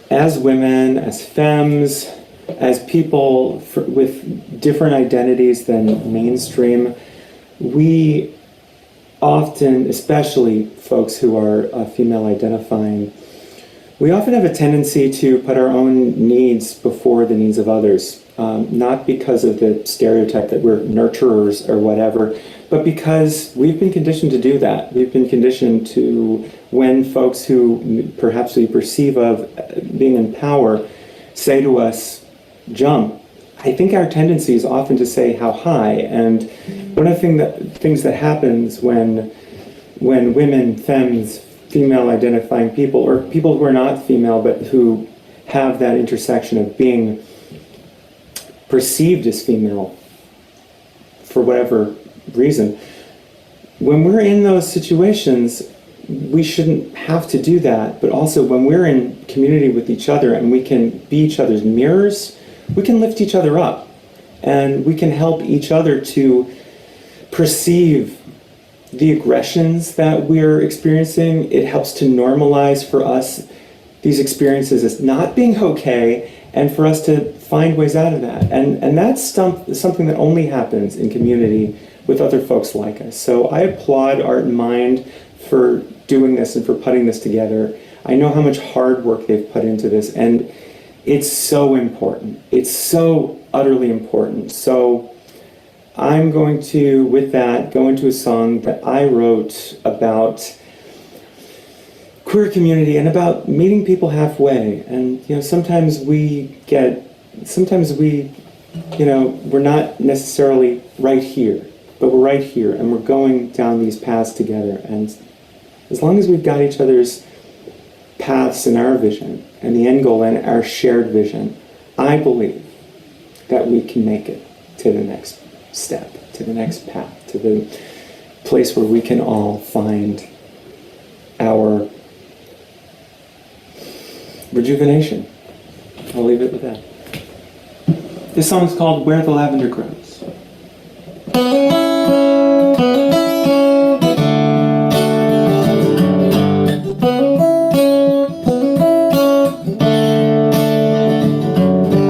as women, as femmes, as people with different identities than mainstream, we often, especially folks who are female identifying, we often have a tendency to put our own needs before the needs of others, not because of the stereotype that we're nurturers or whatever, but because we've been conditioned to do that. We've been conditioned to, when folks who perhaps we perceive of being in power say to us, jump, I think our tendency is often to say how high. And one of the things that happens when women, femmes, female identifying people, or people who are not female but who have that intersection of being perceived as female for whatever reason, when we're in those situations, we shouldn't have to do that. But also when we're in community with each other and we can be each other's mirrors, we can lift each other up and we can help each other to perceive the aggressions that we're experiencing. It helps to normalize for us these experiences as not being okay, and for us to find ways out of that. And that's something that only happens in community with other folks like us. So I applaud Art and Mind for doing this and for putting this together. I know how much hard work they've put into this, and it's so important. It's so utterly important. So I'm going to, with that, go into a song that I wrote about queer community and about meeting people halfway. And, you know, sometimes we're not necessarily right here, but we're right here and we're going down these paths together. And as long as we've got each other's paths and our vision and the end goal and our shared vision, I believe that we can make it to the next step, to the next path, to the place where we can all find rejuvenation. I'll leave it with that. This song is called Where the Lavender Grows. I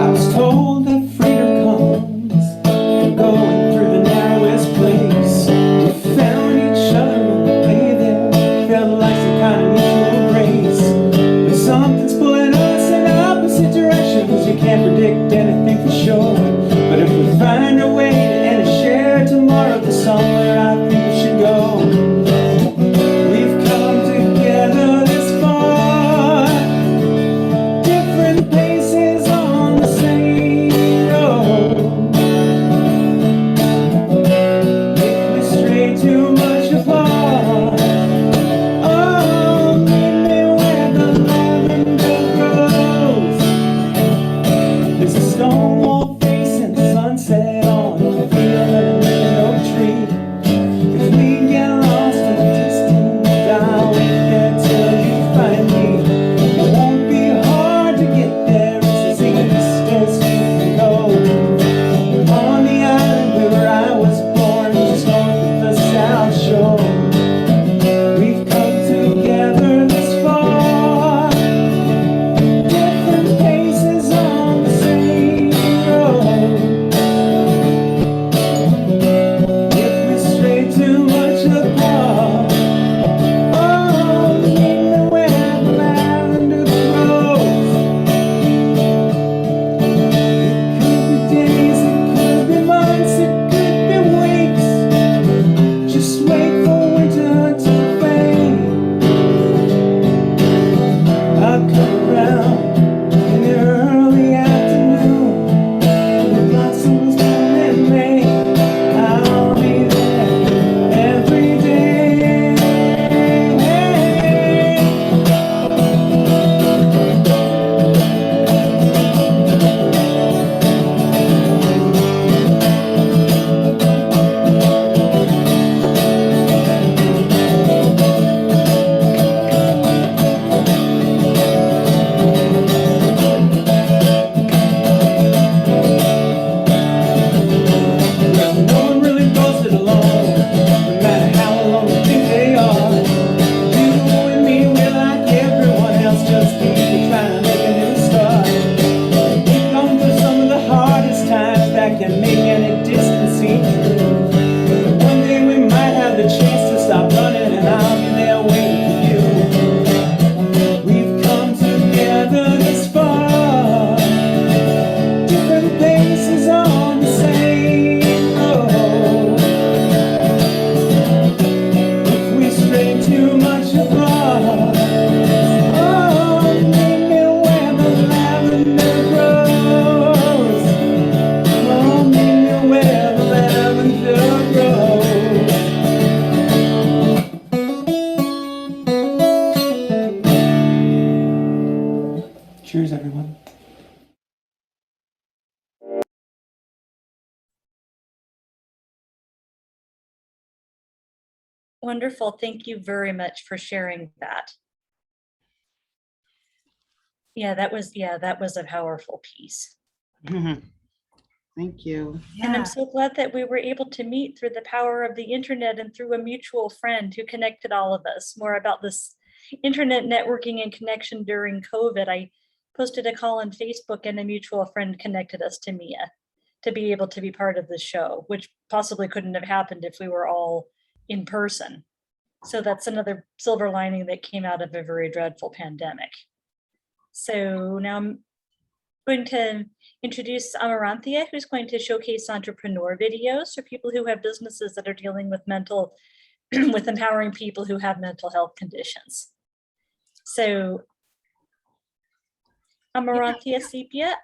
was told that freedom comes from going through the narrowest place. We found each other on the way there, felt like some kind of mutual grace. But something's pulling us in opposite directions. You can't predict anything for sure, but if we find a way to end a shared tomorrow, there's somewhere I think we should go. We've come together this far, different paces on the same road. If we stray too much apart, oh, meet me where the lavender grows. There's a stone wall facing the sunset on the field and an oak tree. If we get lost in the distance, I'll wait there till you find me. It won't be hard to get there, it's as east as you can go. On the island where I was born, just north of the South Shore. We've come together this far, different paces on the same road. If we stray too much apart, oh, meet me where the lavender grows. It could be days, it could be months, it could be weeks. Just wait for winter to fade. I'll come around in the early afternoon when the blossoms bloom in May. I'll be there every day. No one really goes it alone, no matter how alone you think they are. You and me, we're like everyone else, just people trying to make a new start. We've gone through some of the hardest times that can make any distance seem true. But one day we might have the chance to stop running, and I'll be there waiting for you. We've come together this far, different paces on the same road. If we stray too much apart, oh, meet me where the lavender grows. Oh, meet me where the lavender grows. Cheers, everyone. Wonderful. Thank you very much for sharing that. Yeah, that was a powerful piece. Thank you. And I'm so glad that we were able to meet through the power of the internet and through a mutual friend who connected all of us. More about this internet networking and connection during COVID. I posted a call on Facebook and a mutual friend connected us to Mia to be able to be part of the show, which possibly couldn't have happened if we were all in person. So that's another silver lining that came out of a very dreadful pandemic. So now I'm going to introduce Amaranthia, who's going to showcase entrepreneur videos for people who have businesses that are dealing with with empowering people who have mental health conditions. So Amaranthia Sepia,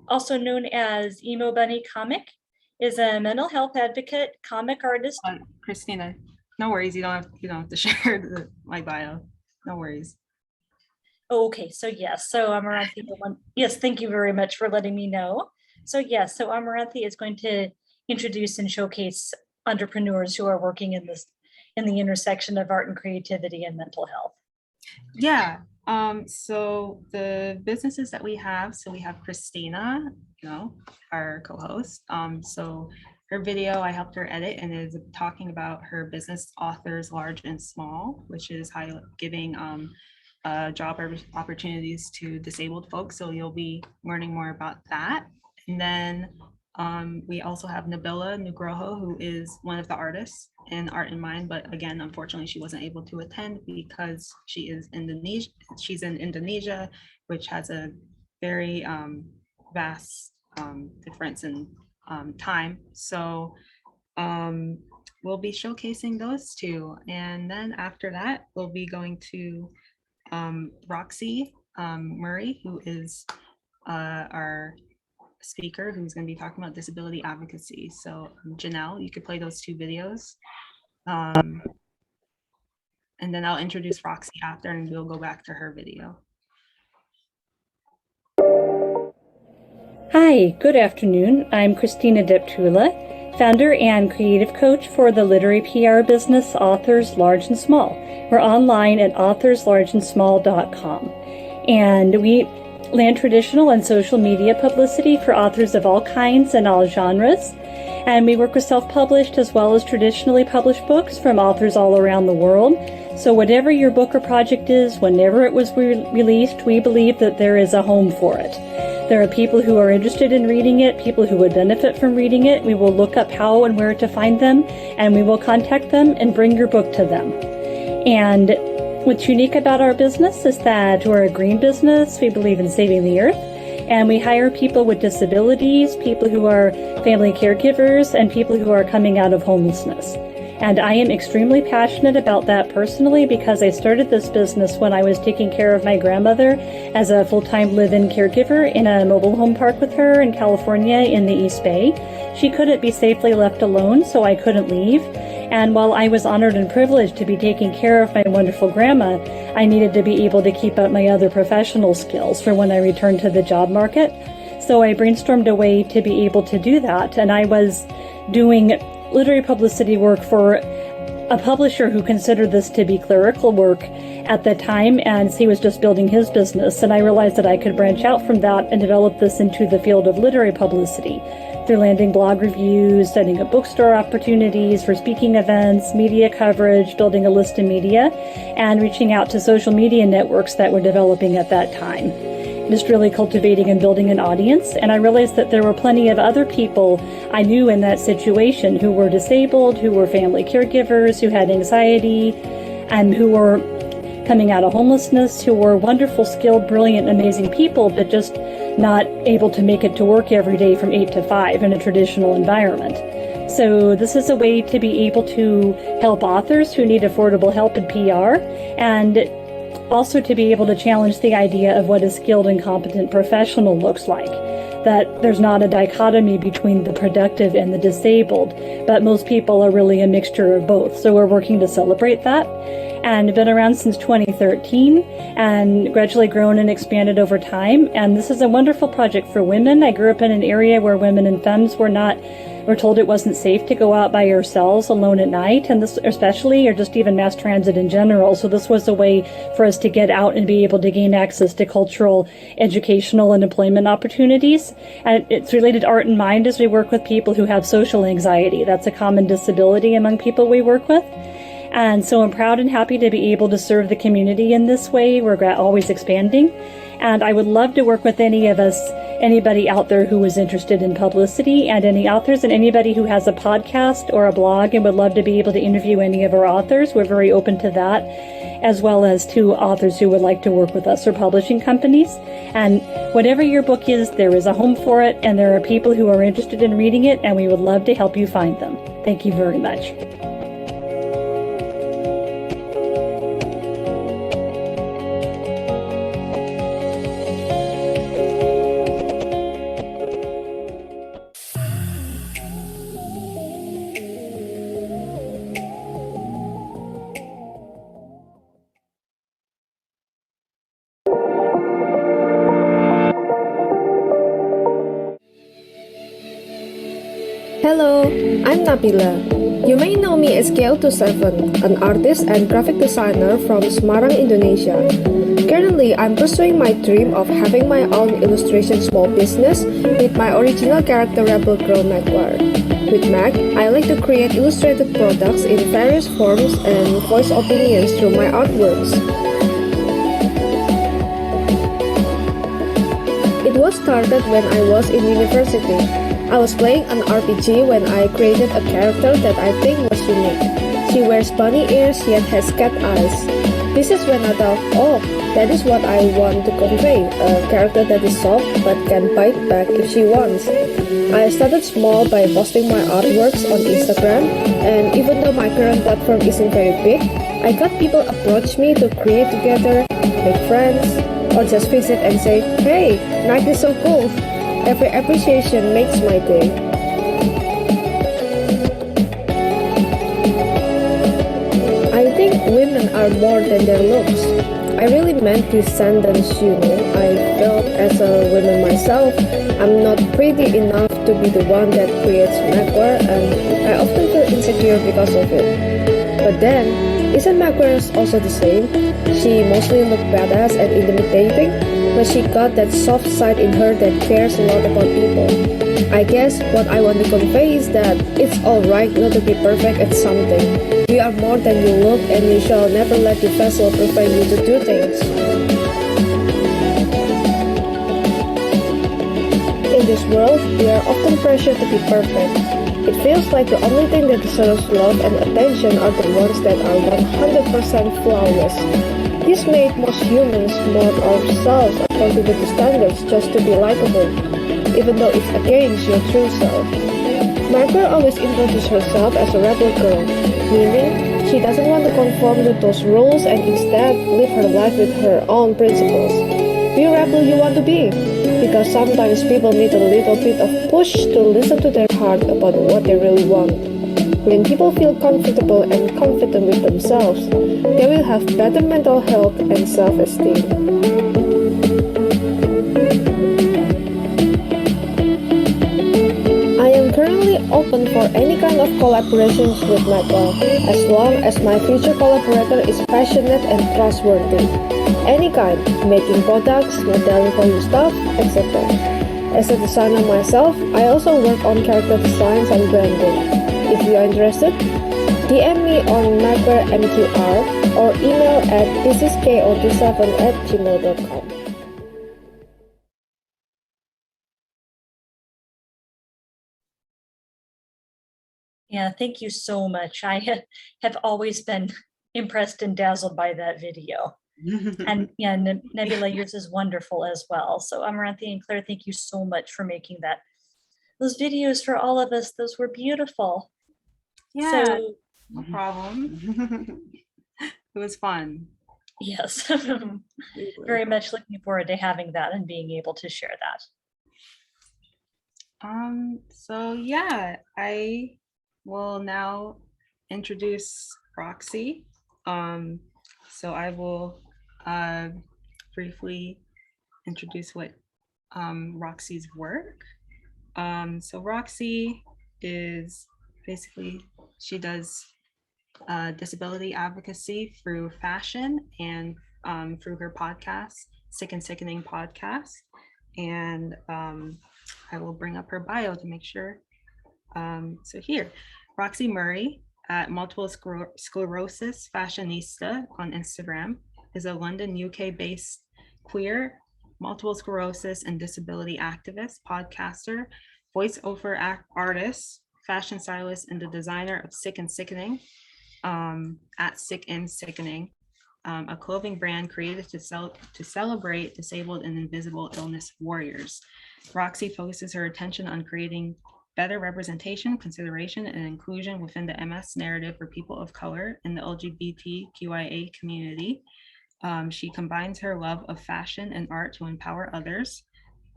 also known as Emo Bunny Comic, is a mental health advocate, comic artist. Christina, no worries. You don't have to share my bio. No worries. Oh, okay, so yes, so Amaranthia, yes, thank you very much for letting me know. So yes, so Amaranthia is going to introduce and showcase entrepreneurs who are working in the intersection of art and creativity and mental health. Yeah, So the businesses that we have, so we have Christina, our co-host. So her video, I helped her edit and is talking about her business Authors Large and Small, which is giving job opportunities to disabled folks. So you'll be learning more about that. And then we also have Nabila Nugroho, who is one of the artists in Art in Mind, but again, unfortunately, she wasn't able to attend because she's in Indonesia, which has a very vast difference in time. So we'll be showcasing those two. And then after that, we'll be going to Roxy Murray, who is our speaker, who's going to be talking about disability advocacy. So Janelle, you could play those two videos. And then I'll introduce Roxy after and we'll go back to her video. Hi, good afternoon. I'm Christina Deptula, founder and creative coach for the literary PR business Authors Large and Small. We're online at authorslargeandsmall.com. And we land traditional and social media publicity for authors of all kinds and all genres. And we work with self-published as well as traditionally published books from authors all around the world. So whatever your book or project is, whenever it was released, we believe that there is a home for it. There are people who are interested in reading it, people who would benefit from reading it. We will look up how and where to find them, and we will contact them and bring your book to them. And what's unique about our business is that we're a green business. We believe in saving the earth, and we hire people with disabilities, people who are family caregivers, and people who are coming out of homelessness. And I am extremely passionate about that personally because I started this business when I was taking care of my grandmother as a full-time live-in caregiver in a mobile home park with her in California in the East Bay. She couldn't be safely left alone, so I couldn't leave. And while I was honored and privileged to be taking care of my wonderful grandma, I needed to be able to keep up my other professional skills for when I returned to the job market. So I brainstormed a way to be able to do that. And I was doing literary publicity work for a publisher who considered this to be clerical work at the time, and he was just building his business. And I realized that I could branch out from that and develop this into the field of literary publicity through landing blog reviews, setting up bookstore opportunities for speaking events, media coverage, building a list of media, and reaching out to social media networks that were developing at that time. Just really cultivating and building an audience. And I realized that there were plenty of other people I knew in that situation who were disabled, who were family caregivers, who had anxiety, and who were coming out of homelessness, who were wonderful, skilled, brilliant, amazing people, but just not able to make it to work every day from 8 to 5 in a traditional environment. So this is a way to be able to help authors who need affordable help in PR, and also to be able to challenge the idea of what a skilled and competent professional looks like. That there's not a dichotomy between the productive and the disabled, but most people are really a mixture of both. So we're working to celebrate that, and been around since 2013 and gradually grown and expanded over time. And this is a wonderful project for women. I grew up in an area where women and femmes were told it wasn't safe to go out by yourselves alone at night, and this especially, or just even mass transit in general. So this was a way for us to get out and be able to gain access to cultural, educational, and employment opportunities. And it's related to Art in Mind as we work with people who have social anxiety. That's a common disability among people we work with. And so I'm proud and happy to be able to serve the community in this way. We're always expanding. And I would love to work with anybody out there who is interested in publicity, and any authors and anybody who has a podcast or a blog and would love to be able to interview any of our authors. We're very open to that, as well as to authors who would like to work with us or publishing companies. And whatever your book is, there is a home for it, and there are people who are interested in reading it, and we would love to help you find them. Thank you very much. Hello, I'm Nabila. You may know me as Gail27, an artist and graphic designer from Semarang, Indonesia. Currently, I'm pursuing my dream of having my own illustration small business with my original character Rebel Girl Magwar. With Mag, I like to create illustrated products in various forms and voice opinions through my artworks. It was started when I was in university. I was playing an RPG when I created a character that I think was unique. She wears bunny ears yet has cat eyes. This is when I thought, oh, that is what I want to convey, a character that is soft but can bite back if she wants. I started small by posting my artworks on Instagram, and even though my current platform isn't very big, I got people approach me to create together, make friends, or just visit and say, hey, Nike is so cool. Every appreciation makes my day. I think women are more than their looks. I really meant this sentence, I felt as a woman myself, I'm not pretty enough to be the one that creates Magwar, and I often feel insecure because of it. But then, isn't Magwar also the same? She mostly looked badass and intimidating, but she got that soft side in her that cares a lot about people. I guess what I want to convey is that it's alright not to be perfect at something. You are more than you look, and you shall never let the vessel prevent you to do things. In this world, we are often pressured to be perfect. It feels like the only thing that deserves love and attention are the ones that are 100% flawless. This made most humans mold ourselves according to the standards just to be likable, even though it's against your true self. Magwar always introduces herself as a rebel girl, meaning she doesn't want to conform to those rules and instead live her life with her own principles. Be a rebel you want to be, because sometimes people need a little bit of push to listen to their heart about what they really want. When people feel comfortable and confident with themselves, they will have better mental health and self-esteem. I am currently open for any kind of collaborations with Magwar, as long as my future collaborator is passionate and trustworthy. Any kind, making products, modeling for new stuff, etc. As a designer myself, I also work on character designs and branding. If you are interested, DM me on MagwarMQR or email at thisisko27@gmail.com. Yeah, thank you so much. I have always been impressed and dazzled by that video. And yeah, Nebula, yours is wonderful as well. So Amaranthi and Claire, thank you so much for making those videos for all of us. Those were beautiful. Yeah, So, no problem. It was fun. yes, very much looking forward to having that and being able to share that. So yeah, I will now introduce Roxy. So I will briefly introduce what Roxy's work. So Roxy is basically, she does disability advocacy through fashion and through her podcast, Sick and Sickening podcast. And I will bring up her bio to make sure. So here, Roxy Murray, at Multiple Sclerosis Fashionista on Instagram, is a London, UK-based queer, multiple sclerosis and disability activist, podcaster, voiceover artist, fashion stylist, and the designer of Sick and Sickening, at Sick and Sickening, a clothing brand created to celebrate disabled and invisible illness warriors. Roxy focuses her attention on creating better representation, consideration, and inclusion within the MS narrative for people of color in the LGBTQIA community. She combines her love of fashion and art to empower others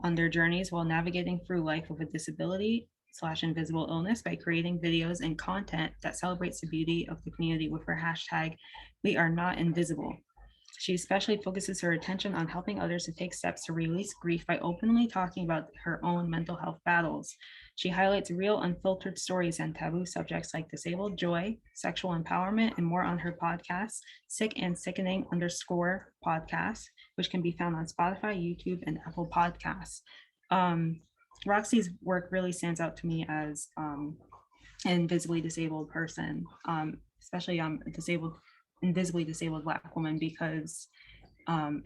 on their journeys while navigating through life with a disability / invisible illness by creating videos and content that celebrates the beauty of the community with her hashtag, We Are Not Invisible. She especially focuses her attention on helping others to take steps to release grief by openly talking about her own mental health battles. She highlights real, unfiltered stories and taboo subjects like disabled joy, sexual empowerment, and more on her podcast, Sick and Sickening _podcast, which can be found on Spotify, YouTube, and Apple Podcasts. Roxy's work really stands out to me as an invisibly disabled person, especially invisibly disabled Black woman, because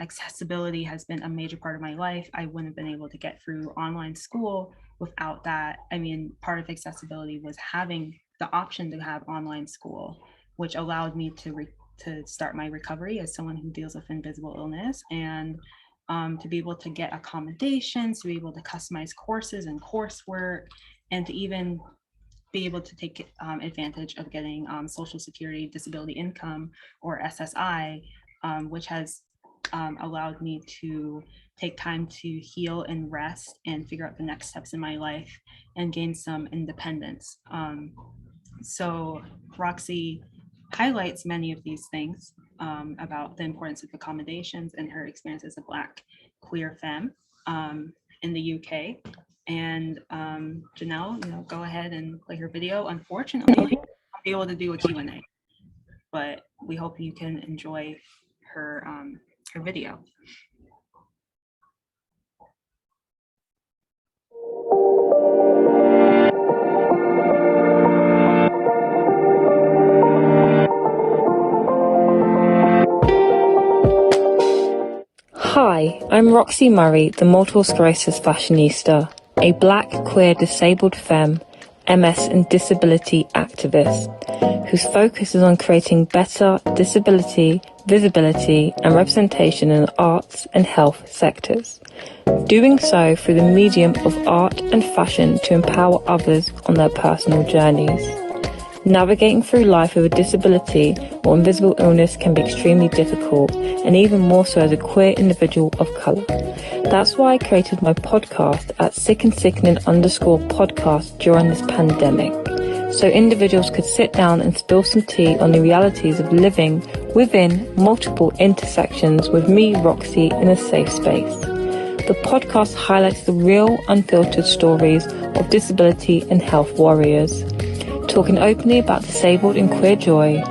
accessibility has been a major part of my life. I wouldn't have been able to get through online school without that. I mean, part of accessibility was having the option to have online school, which allowed me to start my recovery as someone who deals with invisible illness, and to be able to get accommodations, to be able to customize courses and coursework, and to even be able to take advantage of getting Social Security disability income, or SSI, which has allowed me to take time to heal and rest and figure out the next steps in my life and gain some independence. So Roxy highlights many of these things about the importance of accommodations and her experience as a Black queer femme in the UK. And Janelle, go ahead and play her video. Unfortunately, I won't be able to do a Q&A, but we hope you can enjoy her video. Hi, I'm Roxy Murray, the multiple sclerosis fashionista, a Black queer disabled femme, MS and disability activist, whose focus is on creating better disability, visibility and representation in the arts and health sectors. Doing so through the medium of art and fashion to empower others on their personal journeys. Navigating through life with a disability or invisible illness can be extremely difficult, and even more so as a queer individual of colour. That's why I created my podcast at Sick and Sickening _podcast during this pandemic, so individuals could sit down and spill some tea on the realities of living within multiple intersections with me, Roxy, in a safe space. The podcast highlights the real, unfiltered stories of disability and health warriors, talking openly about disabled and queer joy,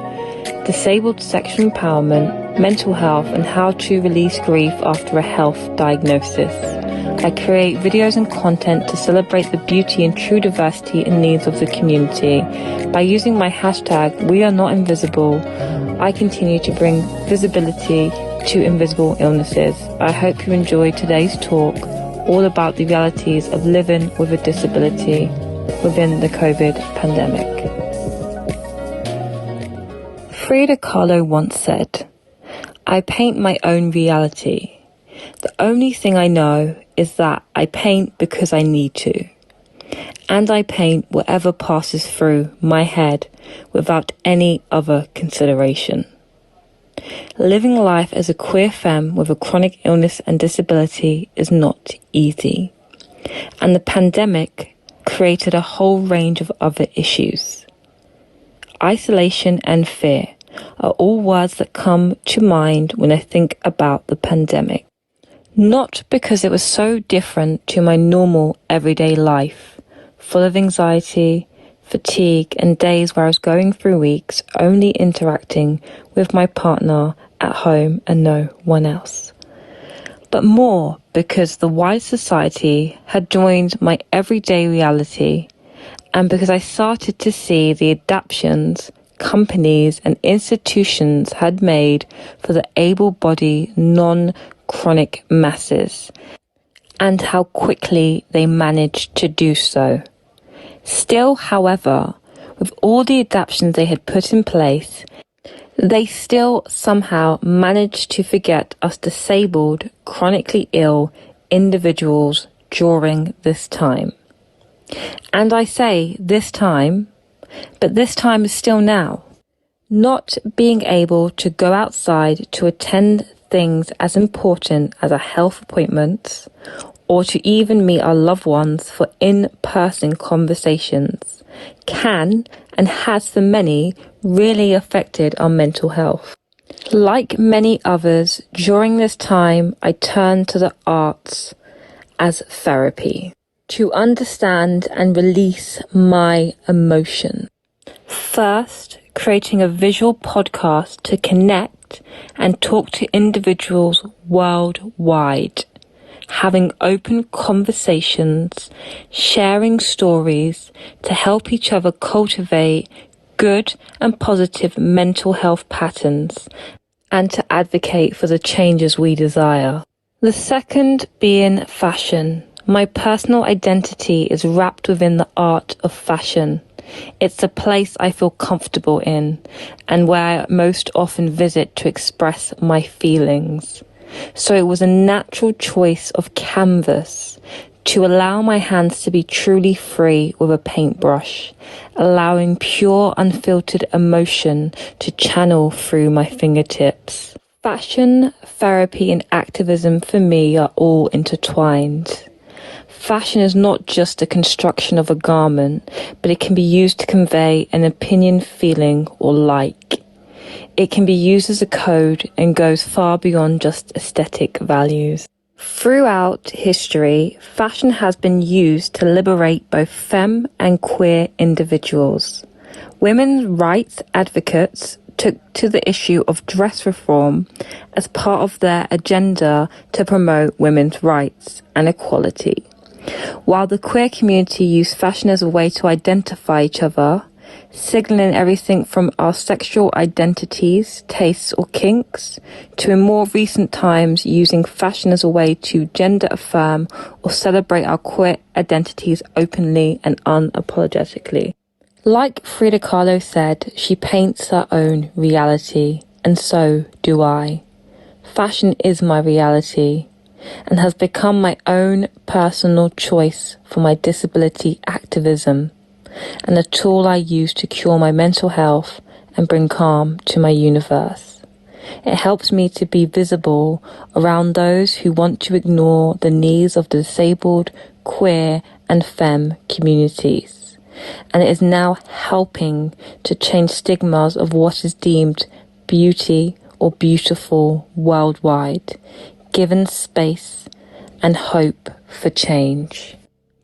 disabled sexual empowerment, mental health, and how to release grief after a health diagnosis. I create videos and content to celebrate the beauty and true diversity and needs of the community. By using my hashtag #WeAreNotInvisible, I continue to bring visibility to invisible illnesses. I hope you enjoyed today's talk, all about the realities of living with a disability within the COVID pandemic. Frida Kahlo once said, "I paint my own reality. The only thing I know is that I paint because I need to. And I paint whatever passes through my head without any other consideration." Living life as a queer femme with a chronic illness and disability is not easy. And the pandemic created a whole range of other issues. Isolation and fear are all words that come to mind when I think about the pandemic. Not because it was so different to my normal everyday life, full of anxiety, fatigue, and days where I was going through weeks only interacting with my partner at home and no one else. But more because the wide society had joined my everyday reality, and because I started to see the adaptations companies and institutions had made for the able-bodied, non-chronic masses, and how quickly they managed to do so. Still, however, with all the adaptations they had put in place, they still somehow managed to forget us disabled, chronically ill individuals during this time. And I say this time, but this time is still now. Not being able to go outside to attend things as important as our health appointments, or to even meet our loved ones for in-person conversations, can and has for many really affected our mental health. Like many others, during this time, I turned to the arts as therapy to understand and release my emotion. First, creating a visual podcast to connect and talk to individuals worldwide, having open conversations, sharing stories to help each other cultivate good and positive mental health patterns and to advocate for the changes we desire. The second being fashion. My personal identity is wrapped within the art of fashion. It's a place I feel comfortable in and where I most often visit to express my feelings. So it was a natural choice of canvas to allow my hands to be truly free with a paintbrush, allowing pure unfiltered emotion to channel through my fingertips. Fashion, therapy and activism for me are all intertwined. Fashion is not just a construction of a garment, but it can be used to convey an opinion, feeling, or like. It can be used as a code and goes far beyond just aesthetic values. Throughout history, fashion has been used to liberate both femme and queer individuals. Women's rights advocates took to the issue of dress reform as part of their agenda to promote women's rights and equality. While the queer community used fashion as a way to identify each other, signaling everything from our sexual identities, tastes or kinks, to in more recent times using fashion as a way to gender affirm or celebrate our queer identities openly and unapologetically. Like Frida Kahlo said, she paints her own reality, and so do I. Fashion is my reality and has become my own personal choice for my disability activism and a tool I use to cure my mental health and bring calm to my universe. It helps me to be visible around those who want to ignore the needs of the disabled, queer and femme communities. And it is now helping to change stigmas of what is deemed beauty or beautiful worldwide, given space and hope for change.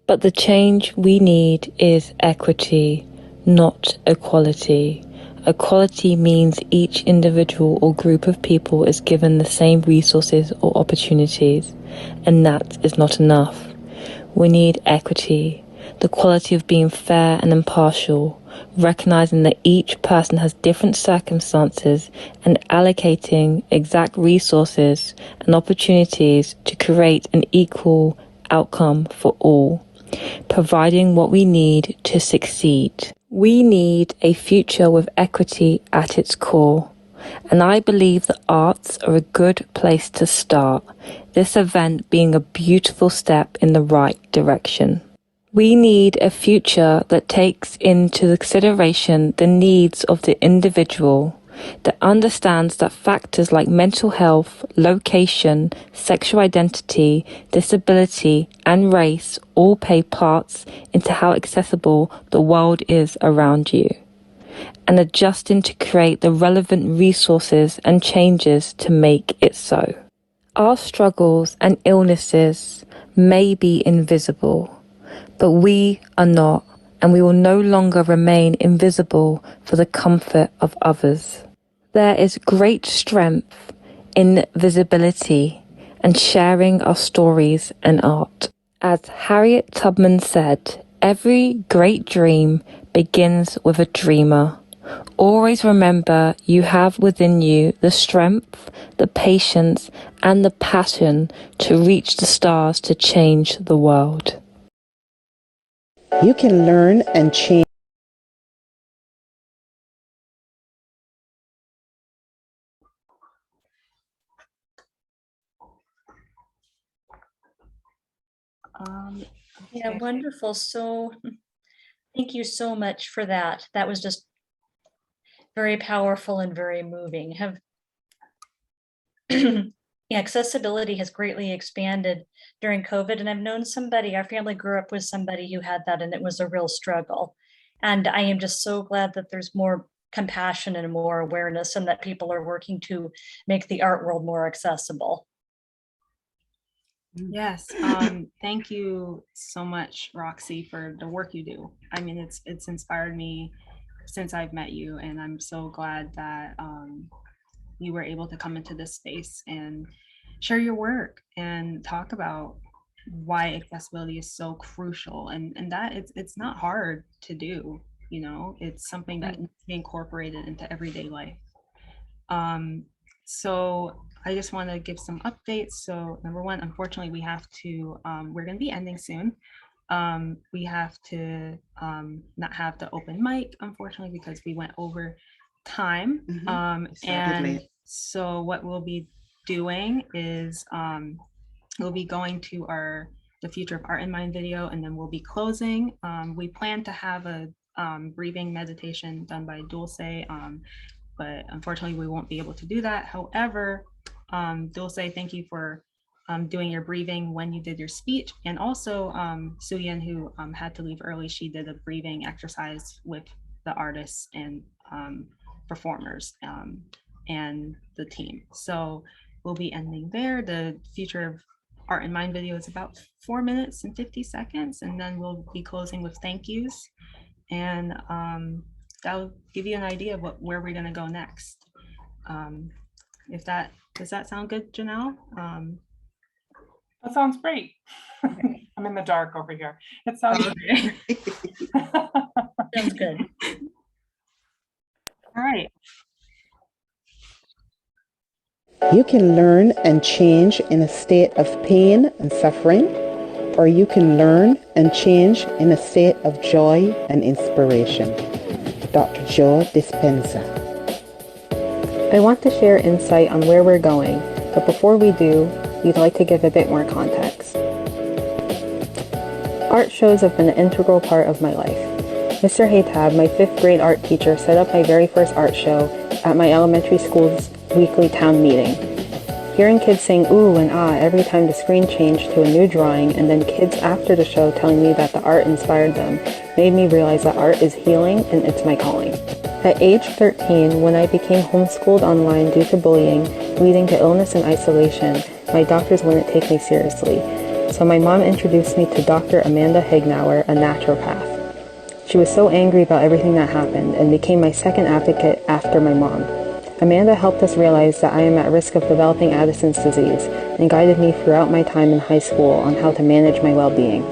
But the change we need is equity, not equality. Equality means each individual or group of people is given the same resources or opportunities, and that is not enough. We need equity, the quality of being fair and impartial, recognizing that each person has different circumstances and allocating exact resources and opportunities to create an equal outcome for all, providing what we need to succeed. We need a future with equity at its core, and I believe the arts are a good place to start, this event being a beautiful step in the right direction. We need a future that takes into consideration the needs of the individual, that understands that factors like mental health, location, sexual identity, disability, and race all play parts into how accessible the world is around you, and adjusting to create the relevant resources and changes to make it so. Our struggles and illnesses may be invisible, but we are not, and we will no longer remain invisible for the comfort of others. There is great strength in visibility and sharing our stories and art. As Harriet Tubman said, every great dream begins with a dreamer. Always remember you have within you the strength, the patience, and the passion to reach the stars to change the world. You can learn and change. Yeah, wonderful. So thank you so much for that. That was just very powerful and very moving. Have yeah, accessibility has greatly expanded during COVID, and I've known somebody, our family grew up with somebody who had that, and it was a real struggle. And I am just so glad that there's more compassion and more awareness, and that people are working to make the art world more accessible. Yes, thank you so much, Roxy, for the work you do. I mean, it's inspired me since I've met you, and I'm so glad that you were able to come into this space and share your work and talk about why accessibility is so crucial, and that it's not hard to do. You know, it's something that needs to be incorporated into everyday life. So I just want to give some updates. So number one, unfortunately, we have to, we're going to be ending soon. We have to not have the open mic, unfortunately, because we went over time. And so what we'll be doing is we'll be going to the Future of Art in Mind video, and then we'll be closing. We plan to have a breathing meditation done by Dulce, but unfortunately we won't be able to do that. However, Dulce, thank you for doing your breathing when you did your speech, and also Suyin, who had to leave early, she did a breathing exercise with the artists and performers and the team. So we'll be ending there. The Future of Art in Mind video is about 4 minutes and 50 seconds, and then we'll be closing with thank yous, and that'll give you an idea of where we're going to go next. Does that sound good, Janelle? That sounds great. I'm in the dark over here. It sounds great. Sounds good. All right. You can learn and change in a state of pain and suffering, or you can learn and change in a state of joy and inspiration. Dr. Joe Dispenza. I want to share insight on where we're going, but before we do, we'd like to give a bit more context. Art shows have been an integral part of my life. Mr. Haytab, my 5th grade art teacher, set up my very first art show at my elementary school's weekly town meeting. Hearing kids saying ooh and ah every time the screen changed to a new drawing, and then kids after the show telling me that the art inspired them, made me realize that art is healing and it's my calling. At age 13, when I became homeschooled online due to bullying, leading to illness and isolation, my doctors wouldn't take me seriously. So my mom introduced me to Dr. Amanda Hegnauer, a naturopath. She was so angry about everything that happened and became my second advocate after my mom. Amanda helped us realize that I am at risk of developing Addison's disease and guided me throughout my time in high school on how to manage my well-being.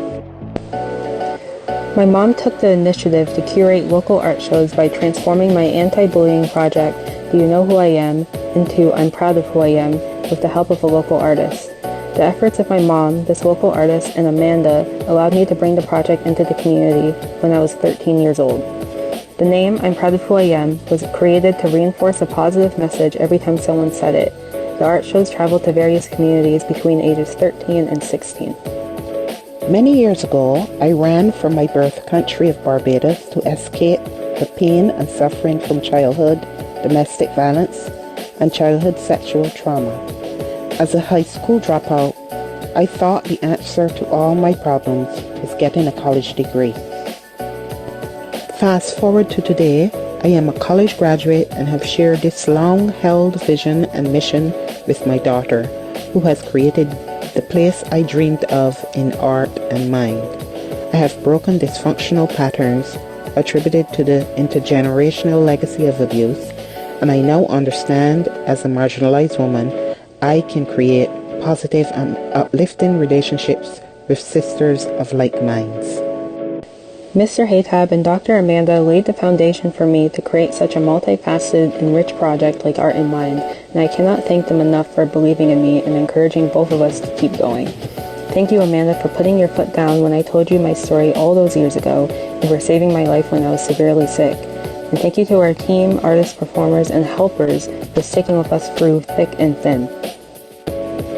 My mom took the initiative to curate local art shows by transforming my anti-bullying project, Do You Know Who I Am?, into I'm Proud of Who I Am, with the help of a local artist. The efforts of my mom, this local artist, and Amanda allowed me to bring the project into the community when I was 13 years old. The name, I'm Proud of Who I Am, was created to reinforce a positive message every time someone said it. The art shows traveled to various communities between ages 13 and 16. Many years ago, I ran from my birth country of Barbados to escape the pain and suffering from childhood domestic violence and childhood sexual trauma. As a high school dropout, I thought the answer to all my problems was getting a college degree. Fast forward to today, I am a college graduate and have shared this long-held vision and mission with my daughter, who has created the place I dreamed of in art and mind. I have broken dysfunctional patterns attributed to the intergenerational legacy of abuse, and I now understand, as a marginalized woman, I can create positive and uplifting relationships with sisters of like minds. Mr. Haytab and Dr. Amanda laid the foundation for me to create such a multifaceted and rich project like Art in Mind, and I cannot thank them enough for believing in me and encouraging both of us to keep going. Thank you, Amanda, for putting your foot down when I told you my story all those years ago, and for saving my life when I was severely sick. And thank you to our team, artists, performers, and helpers for sticking with us through thick and thin.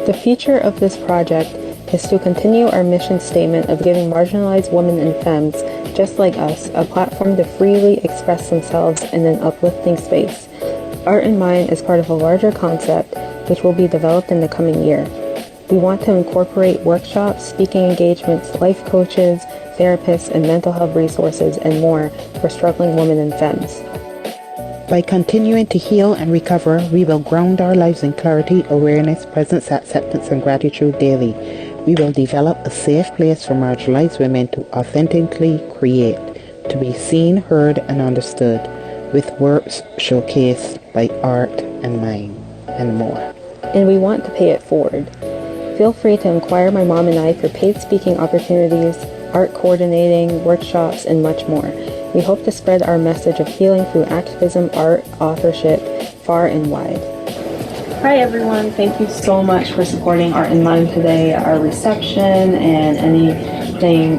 The future of this project is to continue our mission statement of giving marginalized women and femmes just like us a platform to freely express themselves in an uplifting space. Art in Mind is part of a larger concept which will be developed in the coming year. We want to incorporate workshops, speaking engagements, life coaches, therapists, and mental health resources and more for struggling women and femmes. By continuing to heal and recover, we will ground our lives in clarity, awareness, presence, acceptance, and gratitude daily. We will develop a safe place for marginalized women to authentically create, to be seen, heard, and understood, with works showcased by art and mind, and more. And we want to pay it forward. Feel free to inquire my mom and I for paid speaking opportunities, art coordinating, workshops, and much more. We hope to spread our message of healing through activism, art, authorship, far and wide. Hi everyone, thank you so much for supporting Art in Mind today, our reception and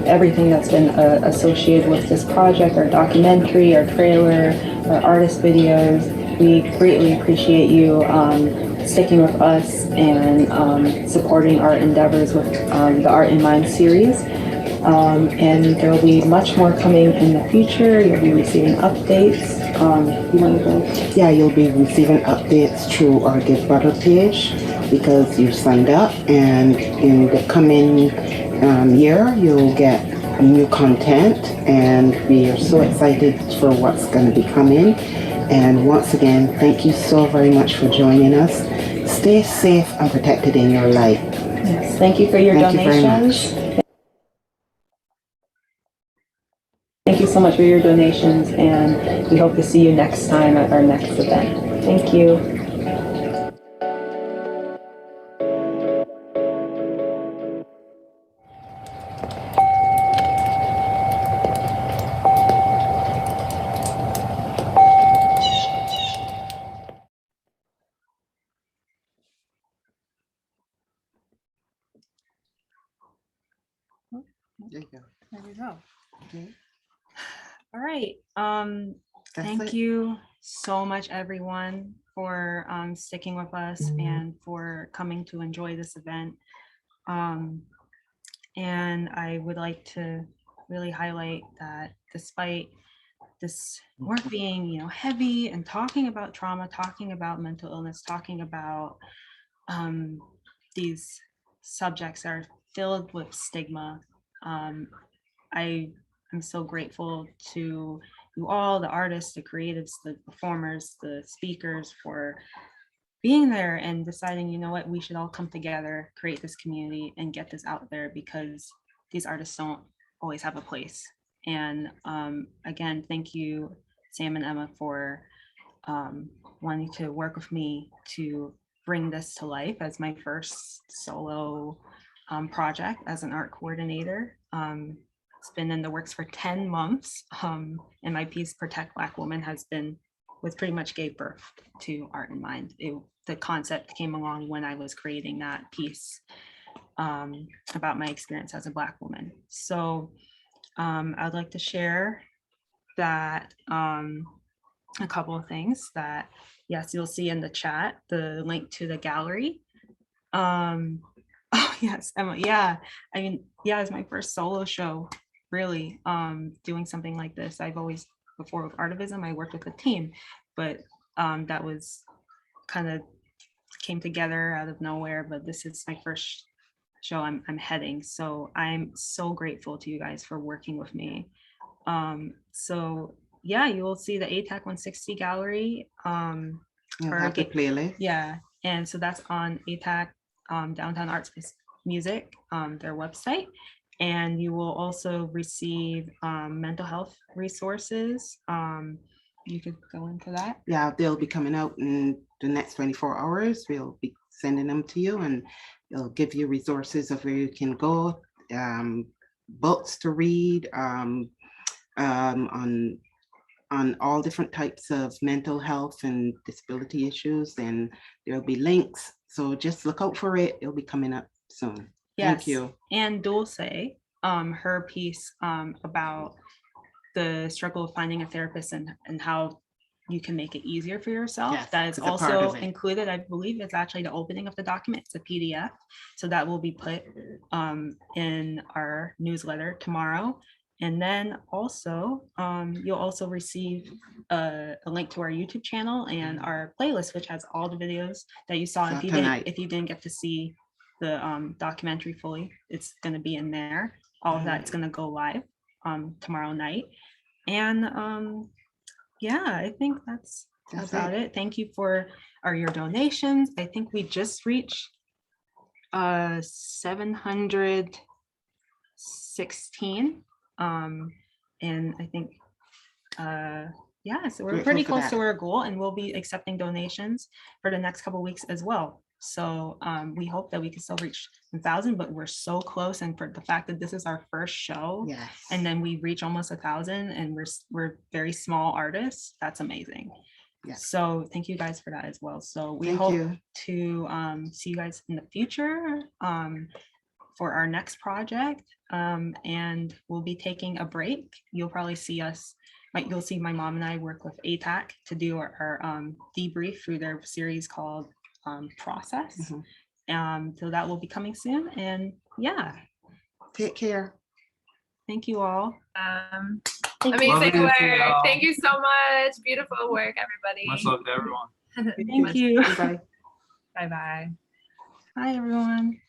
everything that's been associated with this project, our documentary, our trailer, our artist videos. We greatly appreciate you sticking with us and supporting our endeavors with the Art in Mind series. And there will be much more coming in the future. You'll be receiving updates. You want to go? Yeah, you'll be receiving updates through our Give Butter page because you signed up, and in the coming year, you'll get new content, and we are so excited for what's going to be coming. And once again, thank you so very much for joining us. Stay safe and protected in your life. Yes, thank you for your donations. Thank you so much for your donations, and we hope to see you next time at our next event. Thank you. There you go. There we go. Okay. All right. That's Thank it. you so much, everyone, for sticking with us Mhm. and for coming to enjoy this event. And I would like to really highlight that despite this work being, heavy and talking about trauma, talking about mental illness, talking about these subjects are filled with stigma. I'm so grateful to you all, the artists, the creatives, the performers, the speakers, for being there and deciding, you know what, we should all come together, create this community and get this out there, because these artists don't always have a place. And again, thank you, Sam and Emma, for wanting to work with me to bring this to life as my first solo project as an art coordinator. It's been in the works for 10 months, and my piece Protect Black Women was pretty much gave birth to Art in Mind. The concept came along when I was creating that piece about my experience as a Black woman. So I'd like to share that a couple of things that, yes, you'll see in the chat, the link to the gallery. Oh yes, Emma, yeah. I mean, yeah, it's my first solo show, really, doing something like this. I've always, before with Artivism, I worked with a team, but that was kind of came together out of nowhere. But this is my first show I'm heading. So I'm so grateful to you guys for working with me. So yeah, you will see the ATAC 160 gallery. You'll have the playlist. Yeah, and so that's on ATAC Downtown Arts Music, their website. And you will also receive mental health resources. You could go into that. Yeah, they'll be coming out in the next 24 hours. We'll be sending them to you, and it'll give you resources of where you can go, books to read, on all different types of mental health and disability issues, and there'll be links. So just look out for it. It'll be coming up soon. Yes. Thank you. And Dulce, her piece about the struggle of finding a therapist and how you can make it easier for yourself. Yes, that is it's a part also of it. included. I believe it's actually the opening of the document. It's a PDF. So that will be put in our newsletter tomorrow. And then also, you'll also receive a link to our YouTube channel and our playlist, which has all the videos that you saw. So If you didn't get to see the documentary fully, it's going to be in there. All of that's going to go live tomorrow night. And yeah, I think that's That's about it. Thank you for your donations. I think we just reached 716. And I think yeah, so we're Grateful pretty for close that. to our goal, and we'll be accepting donations for the next couple weeks as well. So we hope that we can still reach 1,000, but we're so close. And for the fact that this is our first show, Yes. and then we reach almost 1,000, and we're very small artists, that's amazing. Yes. So thank you guys for that as well. So we Thank hope you. to see you guys in the future for our next project. And we'll be taking a break. You'll probably see us, you'll see my mom and I work with ATAC to do our debrief through their series called Process. So that will be coming soon. And yeah. Take care. Thank you all. Amazing work. Thank you so much. Beautiful work, everybody. Much love to everyone. Thank you. Bye. Bye-bye. Hi, everyone.